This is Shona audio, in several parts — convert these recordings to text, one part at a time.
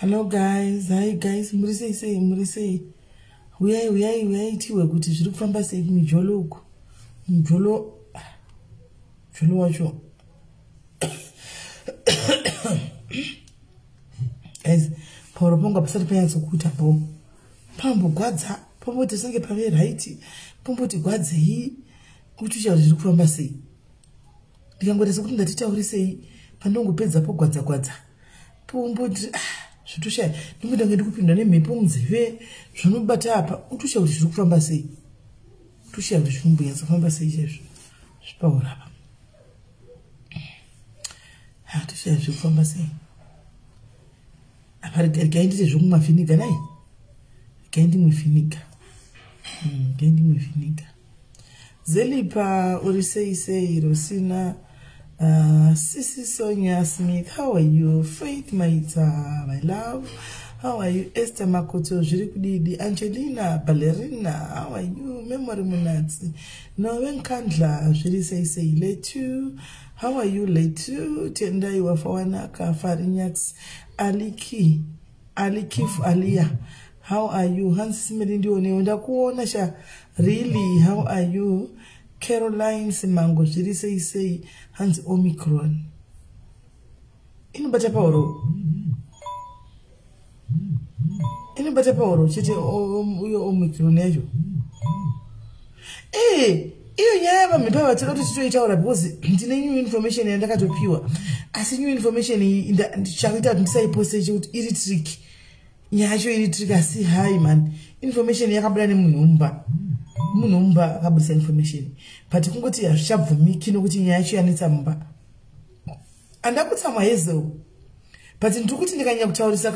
Hello guys, hi guys, murisei. Uyai tiwe kuti zviri kufamba sei mijolo uko. Mijolo wacho. Guys, pauro ponga pasati panyatso kuita po. Pambogwadza, pomboti senge pave right, pomboti gwadzei kuti zviri kufamba sei. Ndikangoresa kuti ndatitaurisei pandongopedza pogwadza. Pomboti zvitosha ndinoda ngekupinda nemhepo munzeve zvinobata apa utosha kuti zviri kufamba sei. Utosha kuti zvinombonyatsa kufamba sei izvezvo. Zvipaura apa. Utosha zviri kufamba sei. Apa rikaindite zvokumavhinika nai. Rikaindimwe vhinika. Zelipa urisei Rosina. Sissy Sonia Smith, how are you? Faith Maita, my love. How are you? Esther Makoto, Jirikudidi, Angelina, Ballerina, how are you? Memory Munatsi. Noven Kandla, Jirisei, Letu. How are you, Letu? Tenda Iwafawanaka, Farinyaks, Aliki, Aliyah. How are you? Hans Merindione, Undakuonasha. Really, how are you? Caroline Simango, Jirisei, Hans Omicron. Inobata pauro. Chete uyo Omicron yacho. Iyo nyaya mipawa tinoti titoitaura because ndine new information yandakatopiwa. Asi new information ndichakuita kuti ndisaiposte kuti iri trick. Nyaya yacho iri trick asi hai man. Information yakabuda nemunhu mumba akabudisa information. But kungoti hazvichabvumiki nokuti nyaya yacho yanetsa mumba. Andakutsamwa yezo. But ndikuti ndikanyanya kutaurisa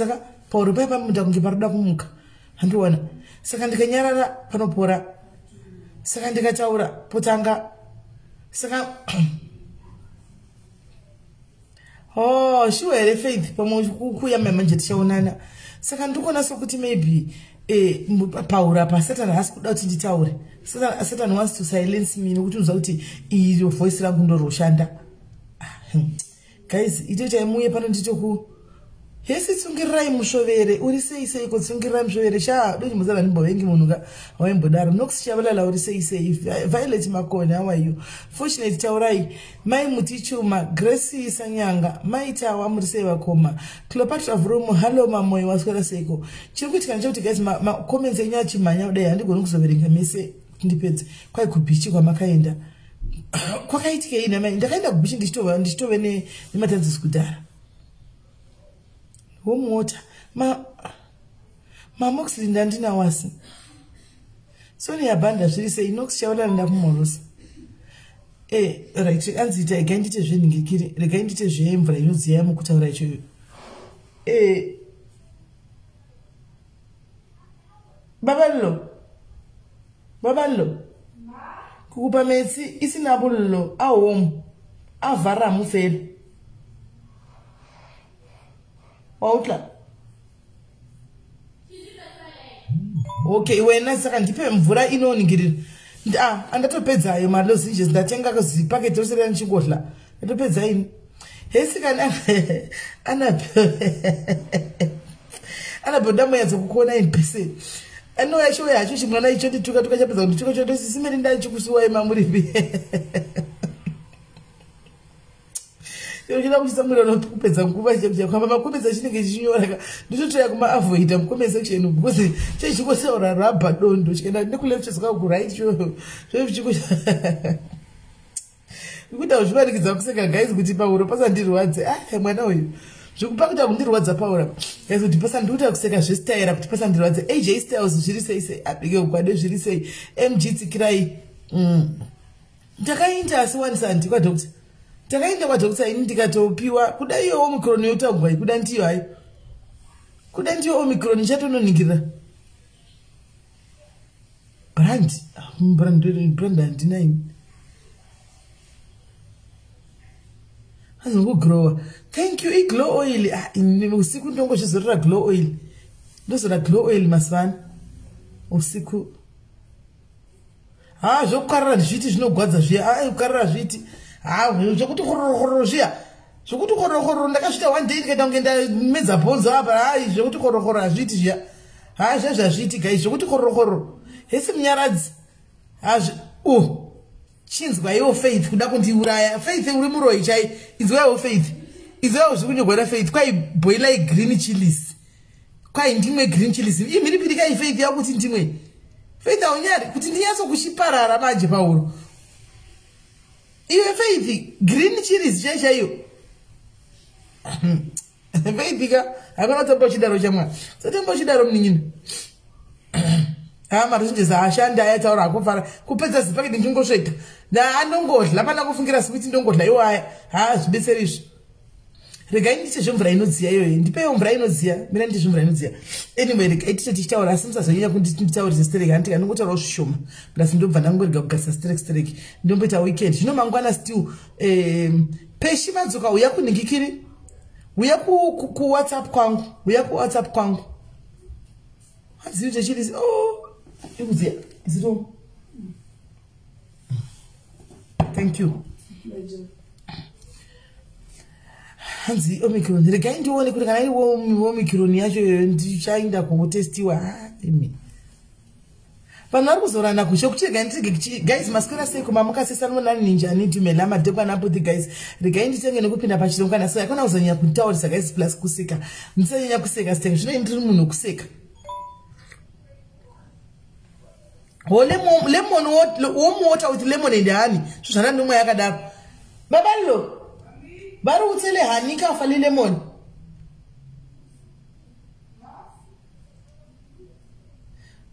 ka pauro paipa munda kunge paroda kumuka. Handiwana. Saka ndikanyarara panopora. Saka ndikataura potanga. Saka sure Faith pamwe kuya manje tichaonana. Saka ndikona sokuti maybe paura pa Satan has kuda kuti nditaure. Satan wants to silence me nokuti unza kuti iyo voice rangu ndoroshanda. Guys, ito chaimuye pano nditoku hesi tsungirai mushovere uri sei kutsungirai mushovere sha doti muzava nimbovengi munhuka waimbodaro nokusichavalala uri sei Violet Makone, how are you? Fortunate taurai mai mutichuma Gracie Sanyanga maitawa muri sei vakoma Cleopatra Vromo hello mamoyo waswera seiko chiri kuitika nchekuti guys comments enyu achimhanya kudai handigoni kuzoverenga mese ndipedze kwai kubichi kwamakaenda kwakaitikei namai ndakaenda kubichi ndichitove nematadzisi kudhara womuota mamoxley ndandina wasi Sonia Banda zviri sei nokusichavalana ndakumorosa right anzita ikaindite zvenhingikiri rekaindite zvemvura inodziya mukutaura ichoyo baballo kukupa metsi isina bullo ahome avhara mufeli wautla. Okay, wena saka ndipe mvura inoningirira. Andatopedzayo malozhinji ndatenga kuzipaketi rosera nchigodla. Ndatopedza ini. Hesikana ana muyadza kukuona in person. Yacho yacho chimwana icho ndituka chapedza ndituka choto sisimeri ndachikusuwa imamuripi. Yochida kuti samura nokupedza nguva chepcha kwamba makomeza chinenge chinyora nditotoya kuma avoid comment section because chechikosaura rubber dondo chikaenda nekuleft ku right cho zvichiko ukuta uzvivarikidza kuseka guys kuti pauro pasandirwadze mwana uyu zvikupa kuti akundirwadza paura guys kuti pasandikuta kuseka zvestyle kuti pasandirwadze AJ Styles zviri sei abike ukwade zviri sei MG tsikirai ndakainda asi wanisandi kwa doctor takaenda kwa doctor ini ndikatopiwa kuda iyo Omicron yotagwa kuda ndiyo hayi kuda ndiyo Omicron chatononingirira brand andina ini hazongo grower thank you glow oil usiku ndongo chizorera glow oil ndozora glow oil masana usiku zvokukarira zviti zvinogwadza zviya kukarira zviti zvokuti hororo zviya Zvokuti khoro ndakasvika one day ndikaita kunge medza bhonzo apa hai zvokuti khoro azviti zviya ha zvazviti guys zvokuti khoro hesi munyaradzi hazvi chinzwa iwo Faith kuda kundiuraya Faith uri muroi chai inzwawo Faith izvawo zvikunyogora Faith kwai boila green chilies kwai ndimwe green chilies imiri piri kai Faith yakuti ndimwe Faith aunyari kuti ndinyaso kushiparara manje pauro iwe Faith green chilies chaiyo Faith ka akona tombo chidaro chamwa sotombo chidaro mninyini mari zhinji zaashanda ayataura akufara kupedza zipaketi ndingosveta anongodla pana kufungira sikuti ndongodla iwo aya zvibetserizvo regai ndite zvemvura inodziya iyoyo ndipeiwo mvura inodziya mira ndite zvemvura inodziya anyway regai tite tichitaura asi musazonyanya kunditaurise stereki handiti andingotaurawo zvishoma ndasi ndobva ndangorega kugarisa stereki ndomboita weekend zvino mangwana still peshi madzoka uya kunhingikiri uya kuwhatsapp kwangu hazivi chechiri ikudziya izito thank you hanzi omicron regai ndione kuti kana iwo omicron yacho ndichaenda kutestiwa imi vanhu vari kuzorana kusho kuti regai nditenge guys maswera sei koma mukasesana nani ninjani ndimela madekwa naputi guys regai nditenge nekupinda pachirongwa naso yakona kuzonyanya kutaurisa guys plus kuseka ndisanyanya kuseka stenge zvino ndiri munhu kuseka lemon water with lemon and honey zvana ndomwe yakadaro baballo vari utsele honey kafa le lemon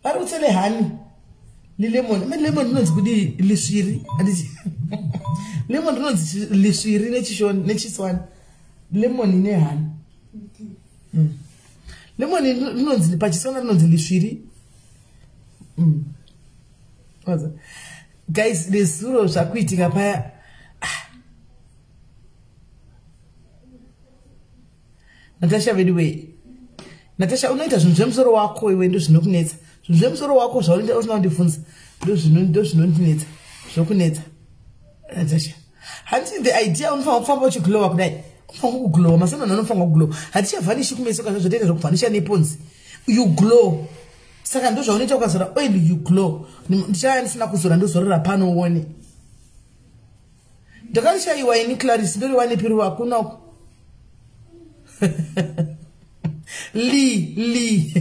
vari utsele honey le lemon lemon inonzi kudi lisviri anditi lemon inonzi lisviri nechiswani lemon ine honey lemon inonzi pachiswana inonzi lisviri guys nezuro zvakuitika paya Natasha anyway Natasha unoita zvinhu zvemusoro wako iwe ndo zvinokunetsa zvinhu zvemusoro wako zvaunenge usina kundifunza ndo zvinondinetsa zvokunetsa Natasha hanti the idea unofanira kufamba uchiglowa kudai unofanira kuglowa masana unofanira kuglowa hatichavhanishi kumeso kana zvotoita zvokuvhanisha neponzi you glow saka ndo zvaunoita ukazora oil you glow ndichaya ndisina kuzora ndozorera pano uone ndakashaiwa ini Clarice ndori wanepiri wakuna uko Lee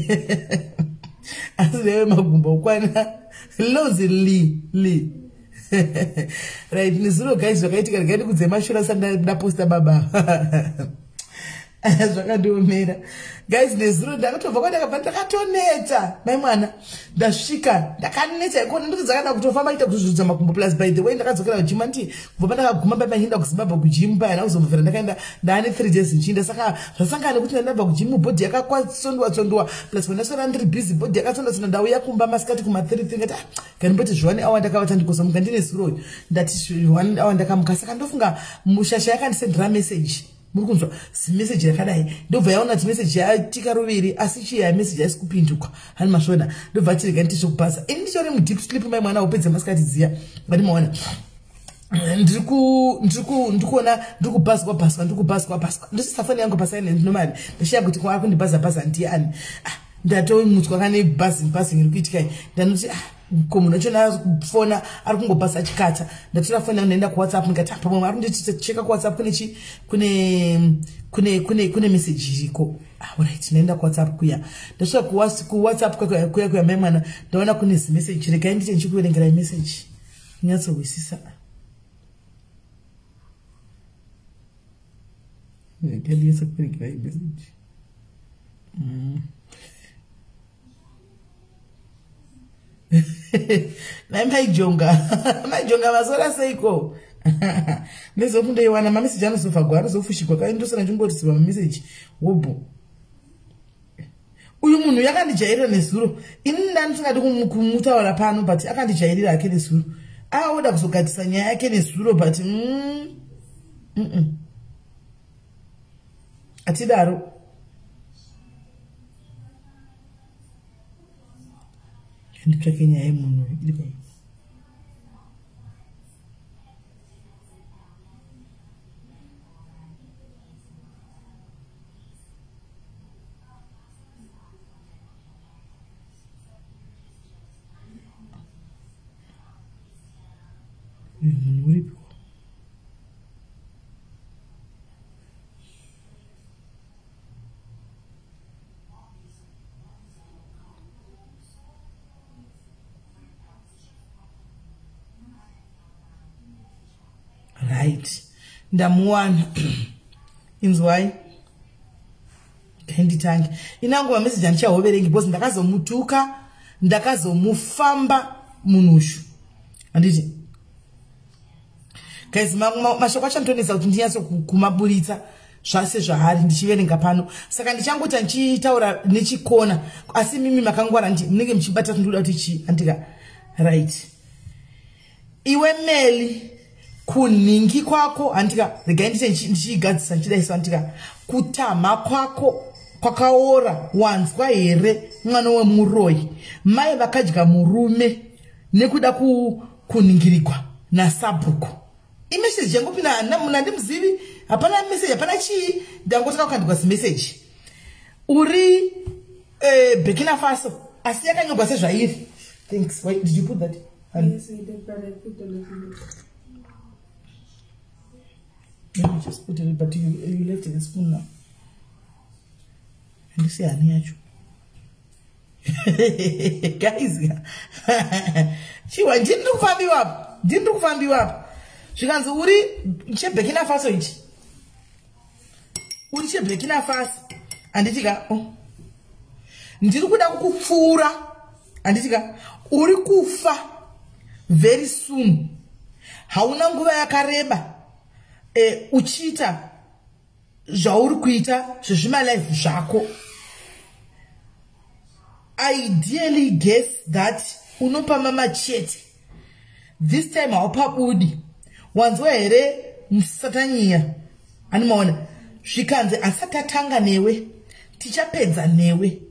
asilewe magumbo ukwana lozi Lee right nizuro guys zvakaitika regai kudzemashura sandaposta baba zvakadiomera guys nezuro ndakatobva kwandakabva ndakatoneta mai mwana ndasvika ndakaneta ikona ndikuzakada kutofamba ita kuzvuzudza makumbo plus by the way ndakadzokera kujima nti kubva ndakaguma pai mahinda kuzimbabwe kujimu paya nakuzomubvera ndakaenda ndaane 3 days nchinda saka zvasangana kuti ndabva kujimu bhodhi yakatsondwa plus ndasora ndiri busy bhodhi yakatsondwa ndauya kumba masikati kuma 3 ngati kanimboti 1 hour ndakavata ndikosomuka ndine zuro ndati 1 hour ndakamuka saka ndofunga mushasha yakandisendera message muri kunzwa message yakadai ndobva yaona kuti message yatika ruviri asi chiya message yasi kupinduka hani masvona ndobva tirega nditi zvokupasa ini ndichori mu deep sleep mai mwana upedze masikati ziya ngati maona ndikuona ndikupaswa ndisisa foni yangu pasai nomari ndashiya kuti kwa kundibhaza ndiani ndatomutswa kane bhazi ngirikuitika ndanoti komunhu chona kufona ari kungopasa chikata ndatora foni yangu ndaenda kuWhatsApp ndikati pamwe ari kundicheka kuWhatsApp kune message iriko alright ndaenda kuWhatsApp kuya ndasvika kuWhatsApp kuya mai mwana ndaona kune message regai ndite ndichikuverengera message nyatsowisisa ndiyesa kuverengera message maijonga masora seiko nezokundoiwana mameseji anozofagwa anozofushikwa kaindosana ndingotisima mameseji wobo uyu munhu yakandijairira nezuro ini ndandisingadi kumutaura pano but akandijairira ake nezuro aoda kuzogatisa nyaya yake nezuro but atidaro nditsvake nyaya yemunhu iri pai Right. Ndamuwana. Inzwai. Henditangi. Inangu message andichahoverengi because ndakazomutuka, ndakazomufamba munushu. Anditi. Guys, mashoko achantonesa kuti ndinyaso kumaburitsa zvase zvahari ndichiverenga pano. Saka ndichangota ndichitaura nechikona asi mimi makangwara munenge muchibata kuti ndoda kuti chi andika right. Iwe meli kuningi kwako andika regai ndichigadzisa ndichidaisa andika kutama kwako kwakaora wanzwa here mwana wemuroyi mai vakadya murume nekuda kuningirikwa nasabhuku. Imessage yangu pina namuna ndimzivi hapana message hapana chi ndangotaka kukandikwa message uri Burkina Faso asi yakanyogwa sezvairi. Thanks. Why did you put that? Yes, I did, but I put a little bit. Let me just put it, but you left the spoon now. And you see, I guys, she went didn't find you up. Didn't find you up. She can say, Uri, she Burkina Faso it. Uri she Burkina Faso. And it got oh. Ndirukuda kufura. And it got Uri kufa very soon. Hauna nguva yakareba. Uchita zvauri kuita zvezvima life zvako. Ideally guess that unopa mama chete. This time haupa budi. Wanzwa here musatanyia. Animaona zvikanzi asatatanga newe tichapedza newe.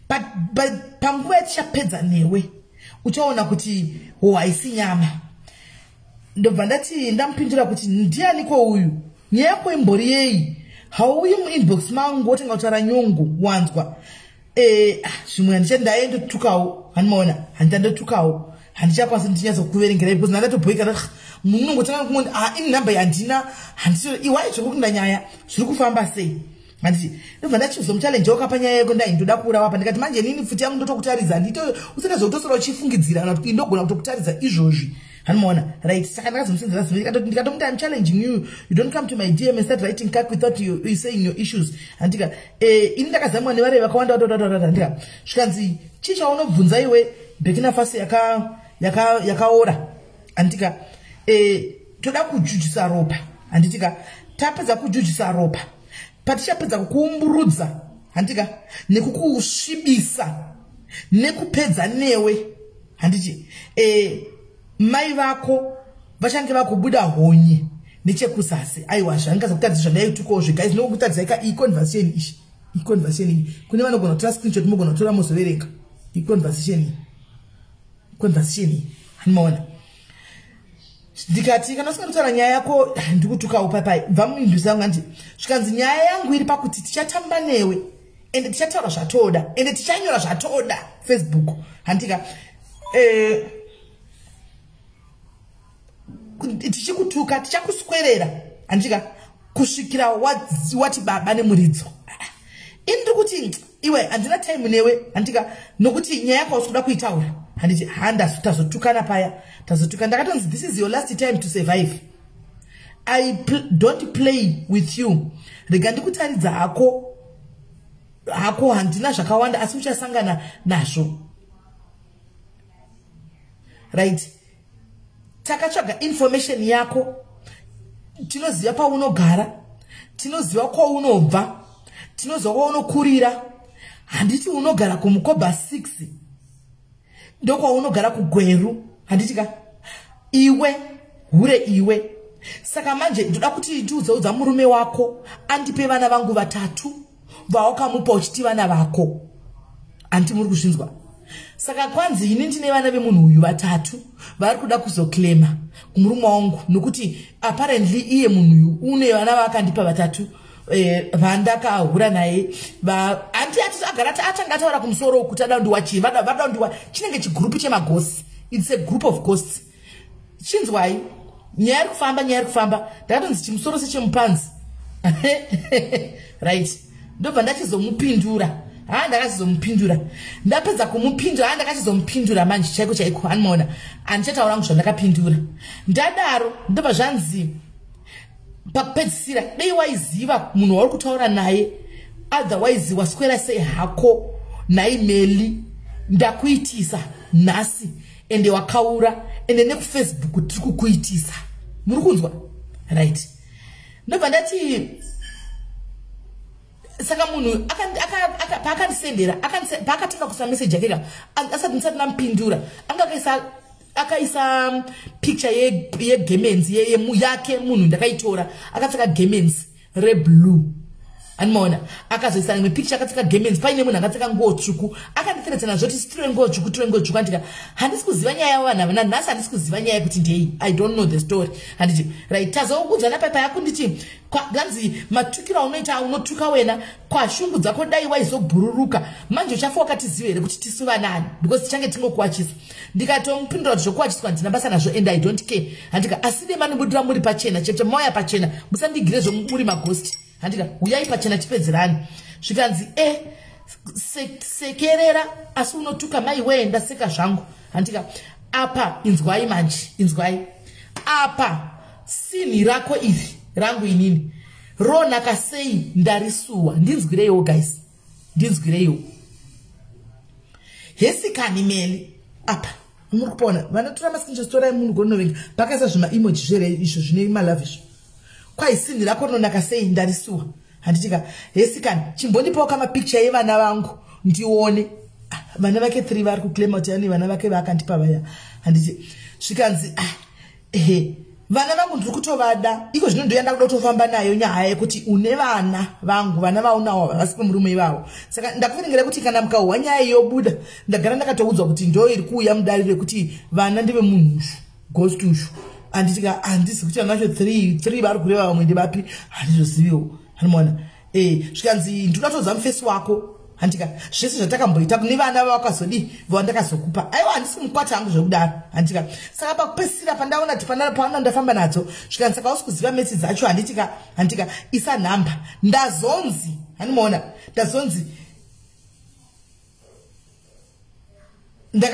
But panguva tichapedza newe uchaona kuti haisi nyama. Ndobva ndati ndampindura kuti ndiani ko uyu nyaya yako imbori yei hauyi muinbox mangu wotenga kutaura nyongo wanzwa zvimwe handichandaendotukawo hanimaona handitandotukawo handichakwanisa ndinyazokuverengera because ndandatobhoika munhu unongotanga kungondi ini namba yandina iwai zvokuti ndanyaya zviri kufamba sei handiti ndobva ndachizomuchallenge wakapa nyaya yako ndai ndoda kuura apa ndikati manje nini futi yangu ndotokutaridza usingazotosora uchifungidzira kuti ndogona kutokutaridza izvozvi. Hanmona, right? Saka ndakazomsenzera ndikatomuti I'm challenging you. You don't come to my DM and start writing kak without you saying your issues. Andika ini ndakazamwa nevari vakawanda ndika zvikanzi chichaunobvunza iwe Burkina Faso yakaora. Andika toda kujujisa ropa. Anditika tapedza kujujisa ropa. Patichapedza kukuumburudza. Andika nekukusvibisa nekupedza newe. Handiti mai vako vachange vakubuda honye nechekuzasi aiwa zvanga zvakutadzisa zvandaitukoo guys nokutadzisa ika conversation ishi conversation kune vanogona kutora screenshot mogona kutora mozoverenga conversation hanimaona ndikati kana usingandotaura nyaya yako ndikutukawo papai bva muindus yangu andi zvikanzi nyaya yangu iri pakuti tichatamba newe ende tichataura zvatoda ende tichanyora zvatoda Facebook handika tichikutuka tichakuswerera handika kusvikira wati baba nemuridzo. Ini ndikuti iwe handina time newe handika nokuti nyaya yako usikuda kuitaura handiti handasu tazotukana paya tazotuka ndakatonzi this is your last time to survive. Don't play with you. Rega ndikutaridza hako handina zvakawanda asi uchasangana nazvo. Right? Takatsvaga information yako, tinoziva paunogara, tinoziva kwaunobva, tinoziva kwaunokurira. Handiti unogara kumukoba 6 ndokwaunogara kuGweru. Handitika iwe hure iwe. Saka manje ndoda kuti ndiudza murume wako andipe vana vangu 3 vawakamupa uchiti vana vako. Anti muri kuzvinzwa. Saka kwanzi ini ndine vana vemunhu uyu 3 vari kuda kuzoklema kumurume wangu nokuti apparently iye munhu uyu une vana vakandipa 3 vandakahura naye anti agara atanga ataura kumusoro kuti adandiwa chii vadandiwa chinenge chigroup chemagosi. It's a group of ghosts. Chinzwai nyaya iri kufamba ndakatonzi chimusoro sechemupanzi right ndobva ndachizomupindura ndakachizomupindura ndapedza kumupindura ndakachizomupindura manje chaiko chaiko anomaona andichataura hangu zvandakapindura ndadaro ndobva zvanzi pakupedzisira dei waiziva munhu wauri kutaura naye otherwise waswera sei hako naimeli ndakuitisa nhasi ende wakaura ende nekufacebook tiri kukuitisa muri kunzwa right ndobva ndati saka munhu paakandisendera paakatanga kusa message yake asati ndisati ndamupindura anga akaisa picture yegemens yake munhu ndakaitora akatsaka gemens reblue anomaona akazoisa imwe picture akatsaka gemens paine munhu akatsaka nguo tsvuku akanditeredzana zvoti tire nguo tsvuku andika handisi kuziva nyaya yavanhu ava nanhasi handisi kuziva nyaya yekuti ndei I don't know the story handiti right tazokuudzana paipa yako nditi ganzi matukiro aunoita unotuka wena kwashungu dzako dai waizobhururuka manje uchafa wakatiziva here kuti tisu vanani because tichange tingokuwachisa ndikatomupindura kuti zvokuwachiswa ndina basa nazvo and I don't care handika asi dei manibudira muri pachena chete mauya pachena musandigire zvomuri maghosti handika uyai pachena tipedzerani zvikanzi sekerera asi unotuka mai wee ndaseka zvangu handika apa inzwai manje inzwai apa sini rako iri rangu inini ronaka sei ndarisuwa ndinzwireiwo guys ndinzwireiwo hesikani meli apa muri kupona vanotora masinjostora emunhu gonovenga pakaisa zvemaemoji zvere izvo zvine malove izvo kwai sini rako ronaka sei ndarisuwa handitika hesikani chimbondipawo kamapicture yevana vangu ndione vana vake 3 vari kuclaima kuti ani vana vake vakandipa vaya handiti zvikanzi vana vangu ndiri kutovada iko zvino ndoenda kuda kutofamba nayo nyaya yekuti une vana vangu vana vaunawo havasi pemurume ivavo saka ndakufungira kuti kana mukauhwa nyaya yobuda ndagara ndakatoudzwa kuti ndo iri kuuya mudare rekuti vana ndive munhu ghost ushu handitika handisi kuti vanacho 3 vari kureva vamwe ndivapi handizoziviwo hanomaona zvikanzi ndikuda kutodza mufesi wako handika zvese zvatakamboita kune vana vakazodi vandakazokupa aiwa handisi mukwata hangu zvekudaro handika saka pakupesisira pandaona kuti paana ndafamba nadzo zvikanzi saka usi kuziva mesi dzacho handika isa nhamba ndazonzi hanomaona ndazonzi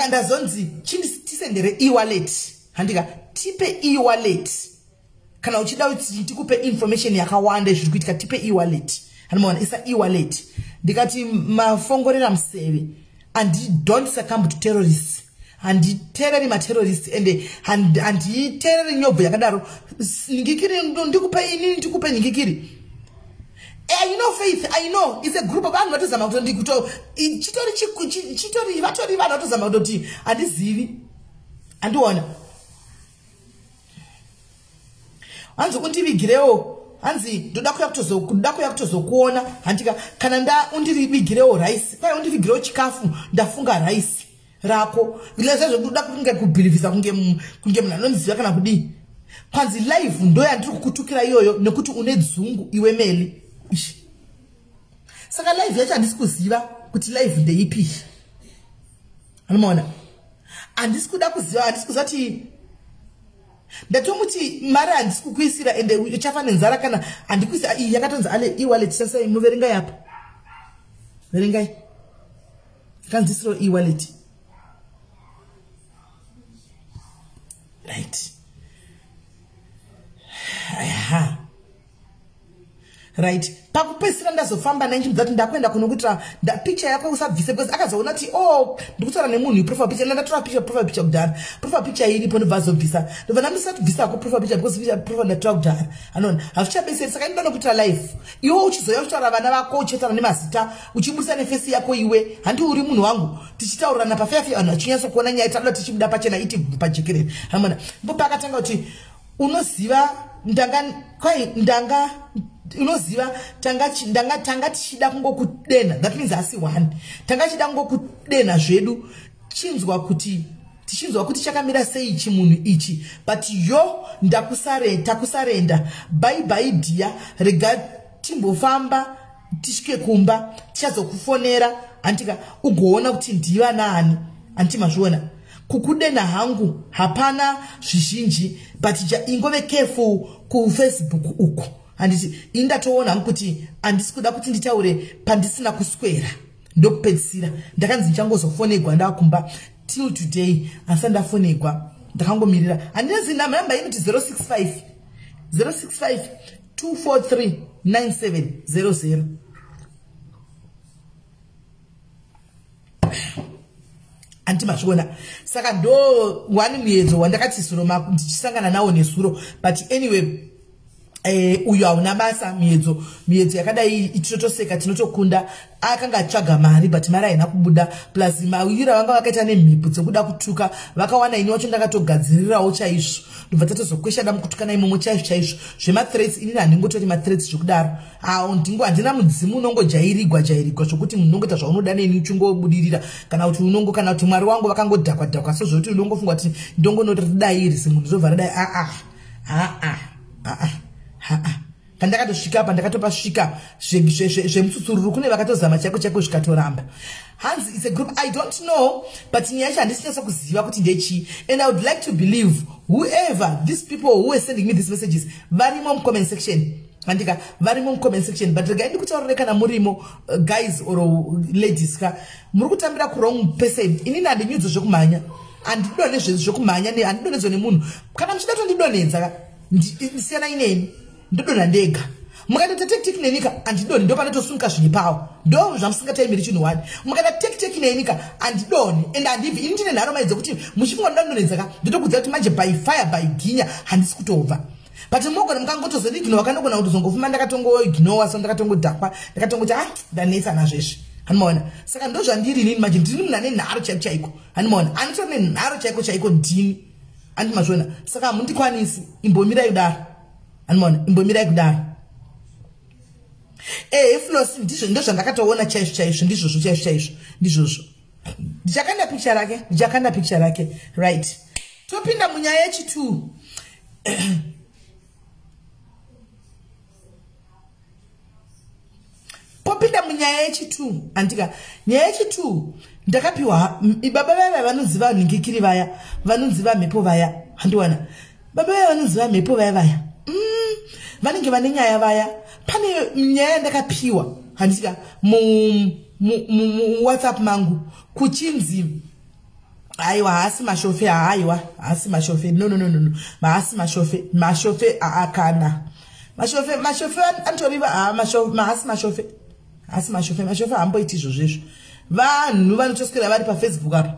ndazonzi tisendere e-wallet handika tipe e-wallet kana uchida kuti tikupe information yakawanda zviri kuitika tipe e-wallet hanomaona isa e-wallet ndikati mafongorera museve and don't succumb to terrorists handitereri materrorists and handitereri nyobvu yakadaro ningikiri ndikupe inini ndikupe ningikiri I know Faith, I know it's a group of vanhu vatozama kuti chitori vatori vanhu vatozama kuti handizivi handiona hanzi undivigirewo hanzi ndoda kuya kutozokuona handika kana undirivigirewo rice kwai undivigirewo chikafu ndafunga rice rako vilezvo zvokuda kunge kubhilivhisa kunge munhu anonziva kana kudii kwanzi live ndo yandiri kukutukira iyoyo nekuti une dzungu iwe meli saka live yacho handisi kuziva kuti live ndeipi anomaona handisi kuda kuziva handisi kuziva kuti ndatomuti mari handisi kukuisira ende uchafa nenzara kana handikuisa iyi yakatonzi ale e-wallet sasa muverengai apa verengai kanzisiro e-wallet right aha right pakupesira ndazofamba nenjimbo dzati ndakwenda kunokuitira picture yako usabvise because akazoona kuti ndikutaura nemunhu profile picture ndatora profile picture kudhara profile picture iripo ndobva azobvisa ndobva ndandisatibvisa ko profile picture because profile ndatora kudhara anona hazvichabeseri saka ndinoda kuita live iwe uchizoya uchitaura vana vako uchitaura nemazita uchibusa nefesi yako iwe handi uri munhu wangu tichitaurana pafefe vanhu vachinyatso kuona nyaya tadoda tichibuda pachena iti pajekerere amona mbo pakatanga kuti unoziva ndanga unoziva tanga tichida kungokudenha that means asi one tanga tichida kungokudenha zvedu tichinzwa kuti chakamira sei chimunhu ichi but yo takusarenda bye bye dear rega timbofamba tisvike kumba tichazokufonera antika ugoona kuti ndiva nani anti mazviona kukudena hangu hapana zvizhinji, but ingove careful ku Facebook uku. Handiti indatoona kuti andisi kuda kuti nditaure pandisina kuswera ndokupedzisira. Ndakanzi ndichangozofonegwa ndakumba till today asandafonegwa, ndakangomirira. Handinezi namba inoti 065 243 9700. Antimashona saka ndo one miedzo wandakati suro ndichisangana nawo nesuro, but anyway uyo hauna basa miedzo yakadai ichitotoseka tinotokunda. Akanga atsvaga mari but mari haina kubuda, plus mawira vanga vakaita nemhipu dzekuda kutuka vakawana ini wacho ndakatogadzirirawo chaizvo ndobva tatozokweshana mukutukana imomo chaizvo zvemathreats. inini handingotori mathreats zvokudaro, handina mudzimu unongojairigwa zvokuti munhu unongoita zvaunoda neni uchingobudirira, kana kuti mwari wangu vakangodhakwa so zvokuti unongofunga kuti ndongonotidairi semunhu zobva radai Pandakatosvika apa ndakatopasvika zvemutsutsuru kune vakatozama chaiko zvikatoramba. Hands is a group I don't know, but nyaya yacho handisina kuziva kuti ndechi. And I would like to believe whoever these people who are sending me these messages varimo comment section. Andika varimo comment section, but regaindi kutaurira kana murimo guys or ladies ka muri kutambira ku wrong person. Inini handinyudzo zvokumhanya, handidone zvokumhanya ne handidone nemunhu. Kana muchida tondidonedza ndisiyana ineni ndodona ndega. Mukata tactic nenika andidoni ndo panatosunga zvinipawo. Ndo zvamusingatemiri chinhu wani. Mukata tactic nenika andidoni and andivi indine nharo maidza kuti muchifunga ndodonedzaka ndotokudza kuti manje by fire by ginya handisi kutobva. But mogona mukangotozodignora wakanogona kutozongofuma ndakatongoignora so ndakatongodhakwa ndakatongoti ndanetsa nazvezvi. Hanimaona. Saka ndo zvandiri inini manje ndiri munhu ane nharo chaiko. Hanimaona. Anotori nenharo chaiko ndini. Andimazvona. Saka hamundikwanisi imbomirai kudaro. Hanimaona. Imbomirai kudaro. Floss ndizvo zvandakatoona chaizvo ndizvozvo. Ndichakanda picture rake. Right. Topinda munyaya yechitu. Popinda munyaya yechitu. Andika nyaya yechitu ndakapiwa baba vaya vanoziva ningikiri vaya, vanoziva mhepo vaya. Handiwana. Baba vaya vanoziva mhepo vaya. Vanenge vane nyaya vaya. Pane nyaya ndakapiwa handika mu WhatsApp mangu kuchinzi aiwa hasi mashofe hasi mashofe no hasi mashofe akana mashofe antoriva hasi mashofe amboiti izvozvo. Vanhu vanotoswera vari pa Facebook apa,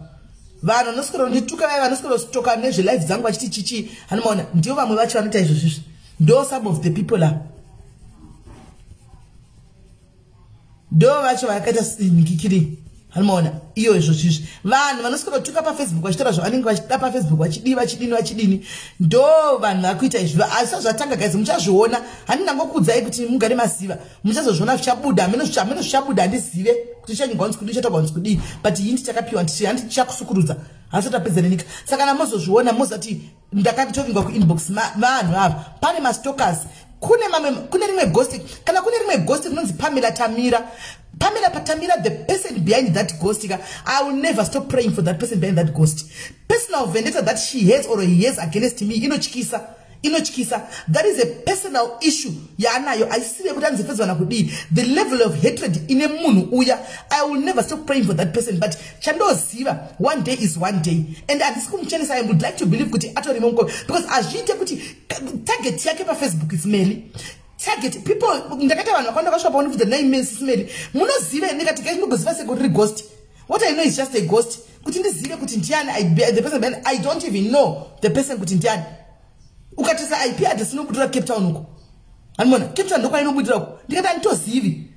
vanhu vanoswera ndituka vaya vanoswera stoka nezve live dzangu vachiti chichi. Hanimaona ndio vamwe vacho vanoita izvozvo. Ndo some of the people are. Do vacho vakaita nikikiri. Hanimaona iyo izvozvo. Vanhu vanoswera tuka pa Facebook vachitora zvavanenge vachida pa Facebook vachidini. Ndo vanhu vakuita izvo. Asi zvatanga guys muchazviona. Handina ngokudzai kuti mugare masiva. Muchazozviona zvichabuda. Ameno zvichabuda ndizive kuti chanyigwanzi kudi chatagonzi kudi. But yindi takapiwa ndichakusukurudza. Asi tapedza nenyika. Saka namozozviona mozati ndakatopingwa ku inbox vanhu ava. Pane ma stalkers. Kune rimwe ghost kana kune rimwe ghost rinonzi Pamela Tamira, the person behind that ghost. I will never stop praying for that person behind that ghost. Personal vendetta that she has or he has against me inochikisa. That is a personal issue yanayo. I see the level of hatred in a munhu uya. I will never stop praying for that person, but chando ziva one day is one day. And at this point I would like to believe kuti ato rimongo, because ajite kuti target yake pa Facebook is Meli. Target people ndakata vanhu vakanda kashopa with the name means Meli. Munoziva ndikati guys mugoziva secondary ghost. What I know is just a ghost. Kuti ndizive kuti ndiani the person I don't even know the person kuti ndiani. Ukatisa IP address inobudira Cape Town uko. Hanimaona Cape Town ndokwa inobudira uko. Ndikati anditozivi.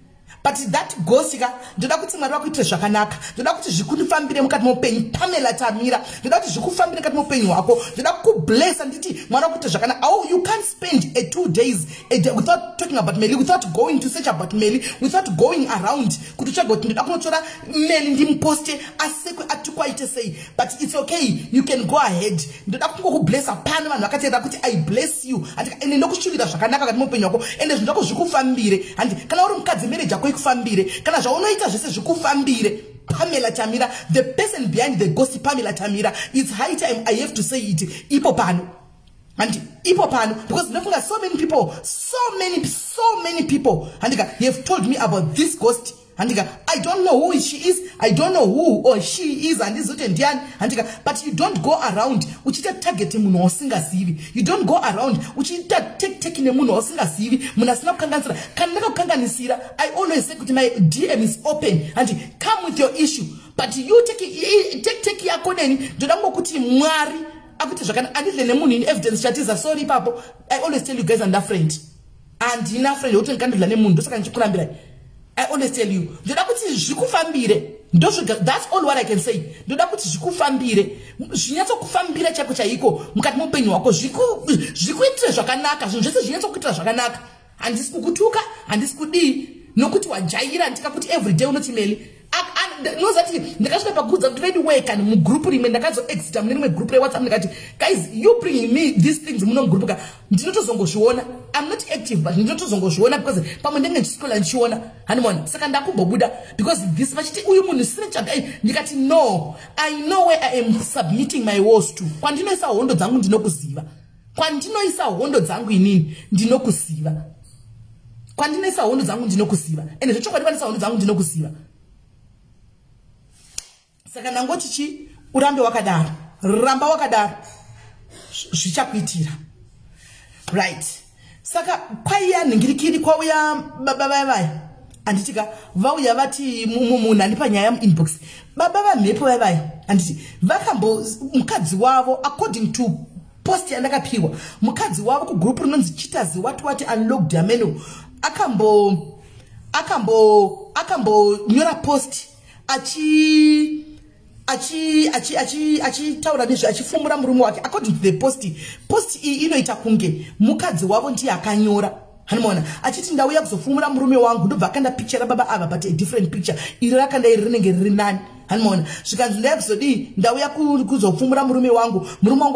But that ghost ndoda kuti mwari wako itire zvakanaka. Ndoda kuti zvikundifambire mukati moupenyu Pamela Tamira. Ndoda kuti zvikufambire mukati moupenyu wako. Ndoda kublessa nditi mwari wako itire zvakanaka. Oh, you can't spend 2 days without talking about Meli, without going to search about Meli, without going around kuti utsvage kuti ndoda kunotora Meli ndimposte asekwe atukwa ite sei. But it's okay, you can go ahead. Ndoda kungokublessa pano vanhu vakatenda kuti I bless you. Ende ndokushuvira zvakanaka mukati moupenyu wako. Ende zvindako zvikufambire. Handi kana uri mukadzi marriage yako ikufambire, kana zvaunoita zvese zvikufambire. Pamela Tamira, the person behind the ghost Pamela Tamira. It's high time I have to say it. Ipopano. And Ipopano, because look at so many people, so many people, and you have told me about this ghost. And I don't know who she is, I don't know who or she is, and this and but you don't go around uchita targeting muno osinga sivi. You don't go around uchita taking muno osinga sivi. Munasina kukanganisira. Kanaka kukanganisira. I always say my DM is open and come with your issue. But you take your koneni. Jodango kuti mwari. Akuti zvakana andile nemuni in evidence chatiza. Sorry papo. I always tell you guys and a friend. And ina friend uto nkandila nemuni. Dosa kanchikurambira. I always tell you, that's all what I can say. And this kukutuka, and this could be no kutu wajaira and take every day on email. And knows that the guys have goods of ready work and group remain the guys of exit. I'm group WhatsApp. Guys, you bringing me these things. I'm not active, but not because permanent school and shona. And one second because this much no, I know where I am submitting my words to. Quantino is a wondo zangu dinokusiva. Quantino is a wondo zangu in dinokusiva. Quantino is a wondo zangu dinokusiva. And the chocolate is a wondo zangu dinokusiva. Saka ngochichi urambe wakadara ramba wakadara zvichakuitira right. Saka kwaiya ningirikiri kwauya baba vai anditika vauya vati munhu andipanyaya inbox baba vamhepo vai anditi vakambo mukadzi wavo according to post yandakapiwa mukadzi wavo kugroup rinonzi chitazi wati unlocked ameno akambo nyora post taura nezve achifumura murume wake according to the post inoita kunge mukadzi wavo ndiye akanyora hanimona achiti ndauya kuzofumura murume wangu ndobva akanda picture rababa ava but a different picture iro rakanda rinenge riri nani hanimona zvikanzi ndakuzodi ndauya kuzofumura murume wangu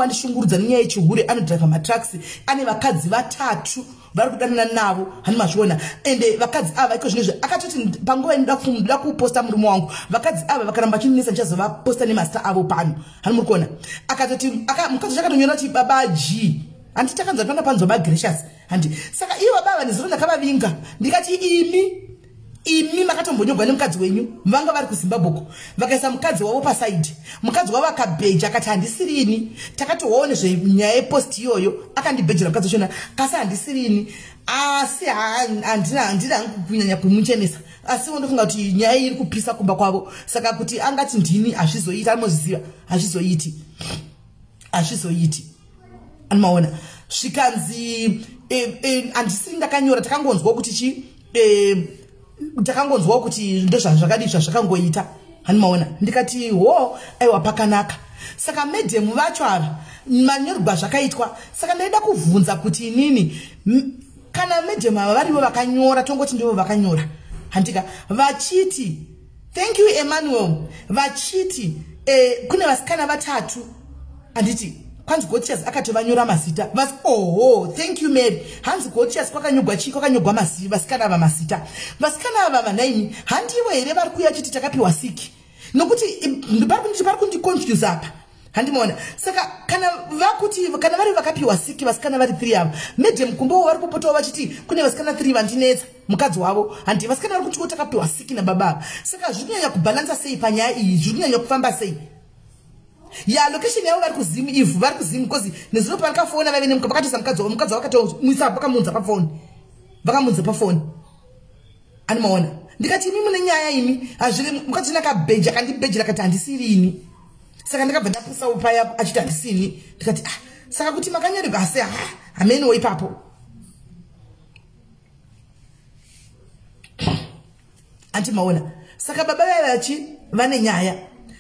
andishungurudza nenyaya yechihure anodrive matracks ane vakadzi vatatu vari kudanana navo hanimazviona ende vakadzi ava iko zvinezve akatoti panguva ndida kuposta murume wangu vakadzi ava vakaramba chinesa ndichazovaposta nemasta avo pano hanimuri kuona akatoti mukadzi chakatonyora kuti baba G handi takanzwa panga panzwa magracious handi saka ivo baba nezuro ndakavavinga ndikati imi makatombonyogwa nemukadzi wenyu vanga vari kuZimbabwe vakaisa mukadzi wavo paside mukadzi wavo akabheja akati handisirini takatowawo nezvenyaya yepost iyoyo akandibhejera mukadzi wachona kasi handisirini asi handina hangu kunyanya kumuchenesa asi wondofunga kuti nyaya iri kupisa kumba kwavo saka kuti angati ndini hazvizoita animoziziva hazvizoiti animaona zvikanzi handisiri ndakanyora takangonzwa kuti chi takangonzwa kuti ndozvazvakadizva zvakangoita hanimaona ndikati ho aiwa pakanaka saka medhemu vacho ava manyorwa zvakaitwa saka ndaida kuvhunza kuti inini kana medhemu ava varivo vakanyora tongoti ndivo vakanyora handika vachiti thank you Emmanuel vachiti kune vasikana vatatu handiti Hanzi Gotias akatovanyora mazita vasi thank you Mary Hanzi Gotias kwakanyogwa chiko kwakanyogwa mazita vasikana ava mazita vasikana ava vanaini handivo here vari kuya chiti takapiwa siki nokuti vari kundiconfuse apa handimona saka kana vari vakapiwa siki vasikana vari 3 ava medhem kumbowo vari kupotawo vachiti kune vasikana 3 vandinetsa mukadzi wavo handi vasikana vari kuti takapiwa siki nababa saka zviri kunyanya kubalansa sei panyaya iyi zviri kunyanya kufamba sei ya location yavo vari kuzimu ivu vari kuzimu because nezino paakafona vave nemuka vakatoisa mukadzi vakatomuisa vakamunza pafoni animaona ndikati imi mune nyaya imi hazviri mukadzi nakabheja kandibhejera kati handisirini saka ndakabva ndapusawo paya achiti handisini ndikati saka kuti makanyorerwa asi hamenowo ipapo antimaona saka baba vachi vane nyaya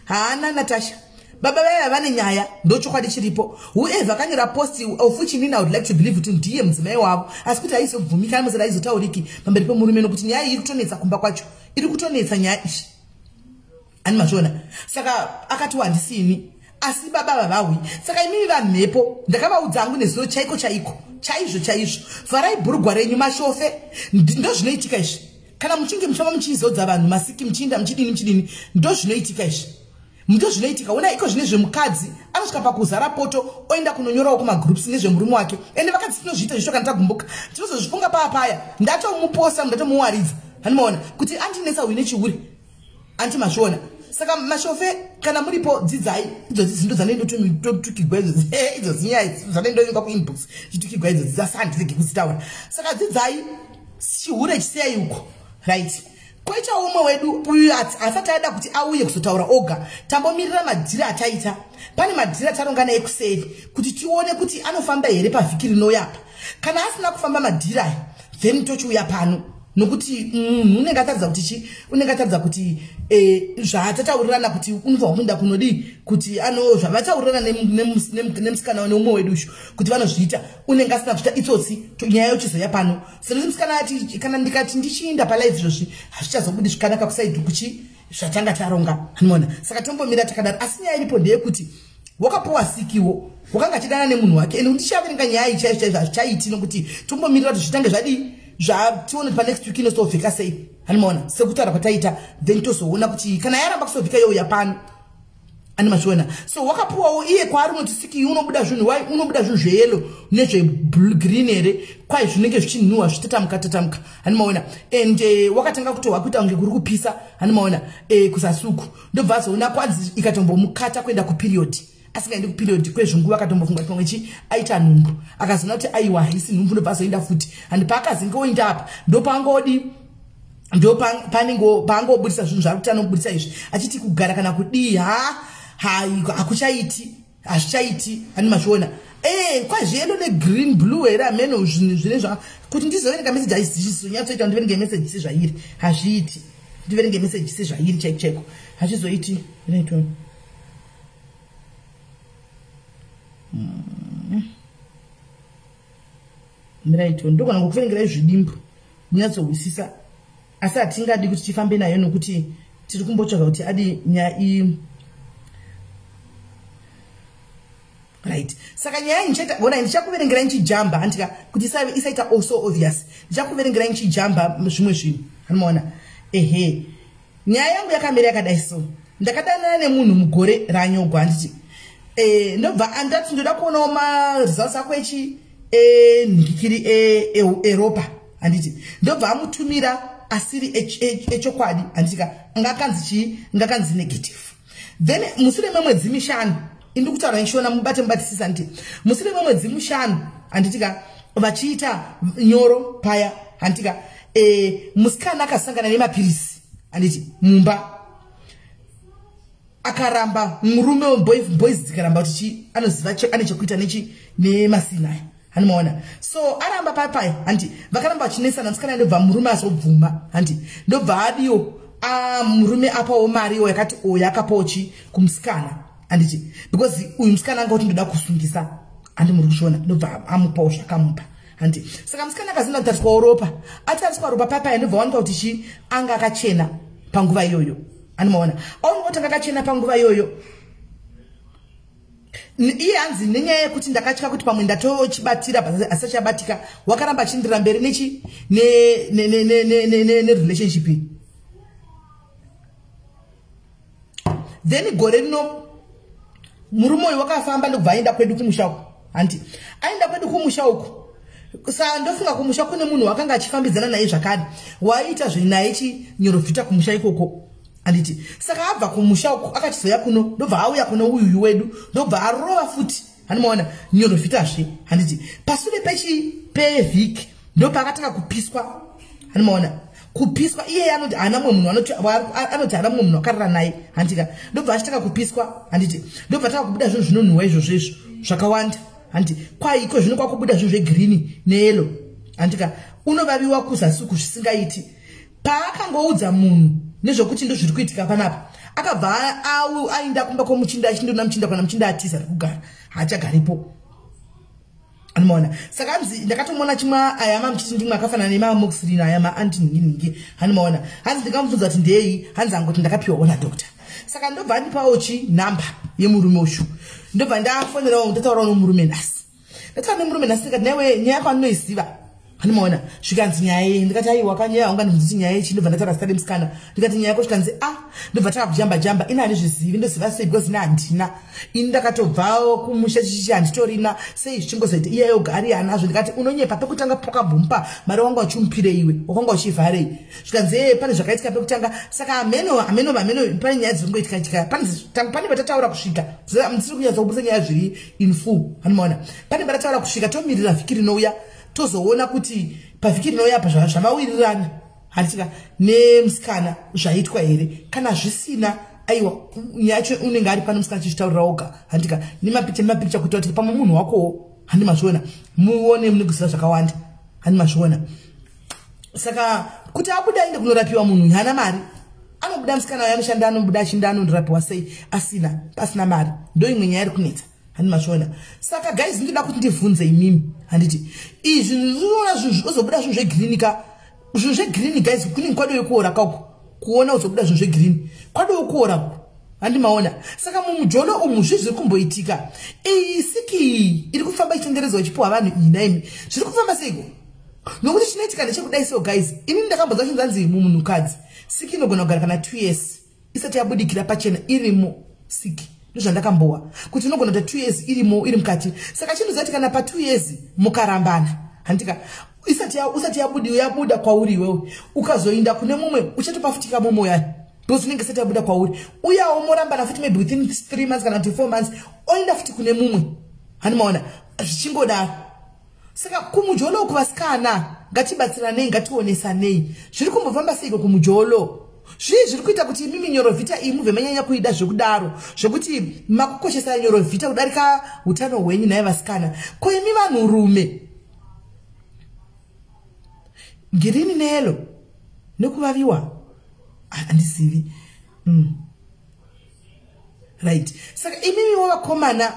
haana Natasha baba vaya vane nyaya ndochokwadi chiripo whoever kanyora post of which I would like to believe kuti ndiye mudzimai wavo asi kuti aizobvumika amuzera aizotauriki pamberi pemurume nokuti nyaya iri kutonetsa kumba kwacho iri kutonetsa nyaya ishi animazviona saka akati handisini asi baba vavawi saka imimi vamhepo ndakavaudza hangu nezuro chaizvo vharai bhurugwa renyu mashofe ndozvinoitika izvi kana muchinge muchava muchizodza vanhu masiki muchinda muchidini ndo zvinoitika izvi ndo zvinoitika ona iko zvine zvemukadzi anosvika pakuzara poto oenda kunonyorawo kumagroups nezvemurume wake ende vakadzi tinozviita zvisho kana tagumbuka tinozozvifunga papaya ndatomuposa ndatomuwaridza hanimaona kuti andinesa uine chiuri anti mashona saka mashofe kana muripo dzidzai idzozi zindo dzanendotukigwa idzozi idzozi nyaya dzanendovinga kuinbox chitukigwa idzozi dzasandizege kuzitaura saka dzidzai chihure chisiyai uko right koita umwe wedu uyu asati aida kuti auye kuzotaura oga tambomirira madhira ataita pane madhira tarongana ekuseri kuti tione kuti anofamba here pavhiki rinoyapa kana asina kufamba madhira then tochiuya pano nokuti unenge ataridza kuti chi unenge ataridza kuti zvatataurirana kuti unobva kunda kunodi kuti zvavataurirana nemusikana neumwe wedu ushu kuti vanozviita unenge asina kuita itsotsi nyaya yochizoya pano sezvo musikana ati kana ndikati ndichiinda palive izvozvi hazvichazobudi zvakanaka kusaidhukuchi zvatanga taronga anoona saka tombomira takadaro asi nyaya iripo ndeyekuti wakapuwa sikiwo wakanga achidana nemunhu wake ende ndichaverenga nyaya ichaizvo hazvichaiti nokuti tombomirira kuti zvitange zvadi zvatione pa next week inozovhika sei hanimaona sekutaura kwataita then tozoona kuti kana yaramba kuzovhika youya pano animachiona so wakapuwawo iye kwaari unoti siki unobuda zvinhu wai unobuda zvinhu zveyellow nezvegreen here kwai zvinenge zvichinhuhwa zvitatamuka hanimaona ende wakatanga kutohwa kuita kunge kuri kupisa hanimaona kusasuku ndobva azoona kwanzi ikatombomukata kuenda kuperiod asingaendi kuperiod kwezvinguva akatombofunga pamwe chi aita nhumbu akazoona kuti aiwa haisi nhumbu ndobva azoenda futi and paakazinge oenda apa ndopangodi paangobudisa zvinhu zvari kuti anobudisa izvi achiti kugara kana kudii hakuchaiti hazvichaiti animazviona kwazviyelo negreen blue here ameno zvine kuti ndizoverenga meseji haizonyatsoita kuti ndiverenge meseji sezvairi hazviiti ndiverenge meseji sezvairi chaiko hazvizoiti inaitoni miraito ndogona ngokuverengerai zvidimbu munyatsohwisisa asi hatingadi kuti tifambe nayo nokuti tiri kumbotsvaga kuti adi nyaya right saka nyaya ndichaona ndichakuverengerai nchijamba handika kuti isaita also obvious ndichakuverengerai nchijamba zvimwe zvinhu hanimaona nyaya yangu yakamira yakadai so ndakadanana nemunhu mugore ranyogwa handiti ndobva andati ndoda kuonawo maresults ako ndikiri Europa handiti ndobva amutumira asiri echokwadi handitika ngakanzi negative then musire memwedzi mishanu indi kutaura nchiona mubatisisa nditi musire memwedzi mishanu handitika vachiita nyoro paya handitika musikana akasangana nemapirisi handiti mumba akaramba murume boys dzikaramba kuti anoziva ane chekuita nemasinai hanimaona so aramba papai handi vakaramba vachinesana musikana ndobva murume azobvuma handi ndobva adiyo murume apawo mariwo yakati oyo akapawo chi kumusikana handiti because uyu musikana anga kuti ndoda kusungisa handi muri kushona ndobva amupawo zvakamupa handi saka musikana akazinda kutariswawo ropa atariswa ropa papai ndobva wanika kuti chi anga akachena panguva iyoyo hanimaona aunotanga akachena panguva iyoyo iye hanzi nenyaya yekuti ndakatya kuti pamwe ndatochibatira asachabatika wakaramba achindira mberi nechi relationship then gore rino murume uyu wakafamba ndobva aenda kwedu kumusha uko handi aenda kwedu kumusha uko saka ndofunga kumusha kune munhu wakanga achifambidzana naye zvakare waiita zvenaye chinyorovhita kumusha ikoko handiti saka abva kumusha uko akachizoya kuno ndobva auya kuno uyuyu wedu ndobva arova futi hanimaona nyorovhitazve handiti pasure pevhiki ndopakatanga kupiswa hanimaona kupiswa iye anoti hana mwe munhu anoti hana mwe munhu akarara naye handika ndobva achitanga kupiswa handiti ndobva atanga kubuda zvinhu zvinonhuhwa izvozvo zvakawanda handiti kwaiko zvino kwakubuda zvinhu zvegreen neyellow handika unovaviwa kuzasuku zvisingaiti paakangoudza munhu nezvokuti ndo zviri kuitika panapa akabva aenda kumba kwomuchinda achindona muchinda kana muchinda atiza rekugara haachagaripo hanimaona saka hanzi ndakatomona chimwe ayama muchiti ndimwe akafanana nemamoxilin ayama antinhingi hanimaona hanzi ndikamubvunza kuti ndei hanzi angoti ndakapiwawo nadokta saka ndobva andipawo namba yemurume ushu ndobva ndafonerawo ndataurawo nomurume nhasi ndataura nemurume nhasi ndikati newe nyaya yako andinoiziva Hanimaona zvikanzi nyaya ndikati aiwa kanyaya unganzi nyaya chindobva ndatara stadium scanner ndikati nyaya yako zvikanzi ndobva takujamba inani zvizivi ndoziva sei because handina ini ndakatobvawo kumusha chichi handitorina sei zvichingozoita iye yoga ari anazvo ndikati unonyepa pekutanga pakabhumpa mari wanga uchimupire iwe wakanga uchivharei zvikanzi pane zvakaitika pekutanga saka ameno pane nyaya dziringoitika pane vatataura kusvika musiri kunyatsa kubusa nyaya zviri in full hanimaona pane vatataura kusvika tomirira vhiki rinouya tozoona kuti pavhiki rinouya apa zvavawirirana handitika nemusikana zvaitwa here kana zvisina aiwa nyacho unenge ari pano musikana chichitaurira oga handika nemapicha kuti kuti pamwe munhu wakowo handimazviona muone munogusira zvakawanda handimazviona saka kuti abuda aende kunorapiwa munhu hana mari anobuda musikana wayo anoshanda anobuda achinda anondorapiwa sei pasina mari ndo imwe nyaya iri kunetsa handimazviona saka guys ndinoda kuti ndibvunze imimi handiti izvi ndinoona zvinhu ozobuda zvinhu zvegreen guys kunenge kwadowe kuora kako kuona uzobuda zvinhu zvegreen kwadowe kuora handimaona saka mumujolo umu zviri kumboitika iyi siki iri kufamba ichitenderedzwa ichipuwa vanhu inaimi zviri kufamba seiko nokuti chinoitika ndechekudai so guys ini ndakambodza chinzanzi mumunhukadzi siki inogona kugara kana 2 years isati yabudikira pachena irimo siki ndozvandakambowa kuti unogona kuti 2 years irimo iri mukati saka chinhu zati kana pa 2 years mukarambana handika usati yabuda kwauri iwewe ukazoinda kune mumwe uchatopafutika momoya because unenge sati yabuda kwauri uyawo morambana futi maybe within 3 months kana 4 months oinda futi kune mumwe hanimaona zvichingodaro saka kumujolo kuvasikana ngatibatsiranei ngationesanei zviri kumbofamba seiko kumujolo zviri kuita kuti mimi nyorovhita iyi mubve manyanya kuida zvekudaro zvokuti makukoshesa nyorovhita kudarika utano hwenyu naye vasikana ko imi vanhurume girini nelo nekuvaviwa handizivi right saka imimi wavakomana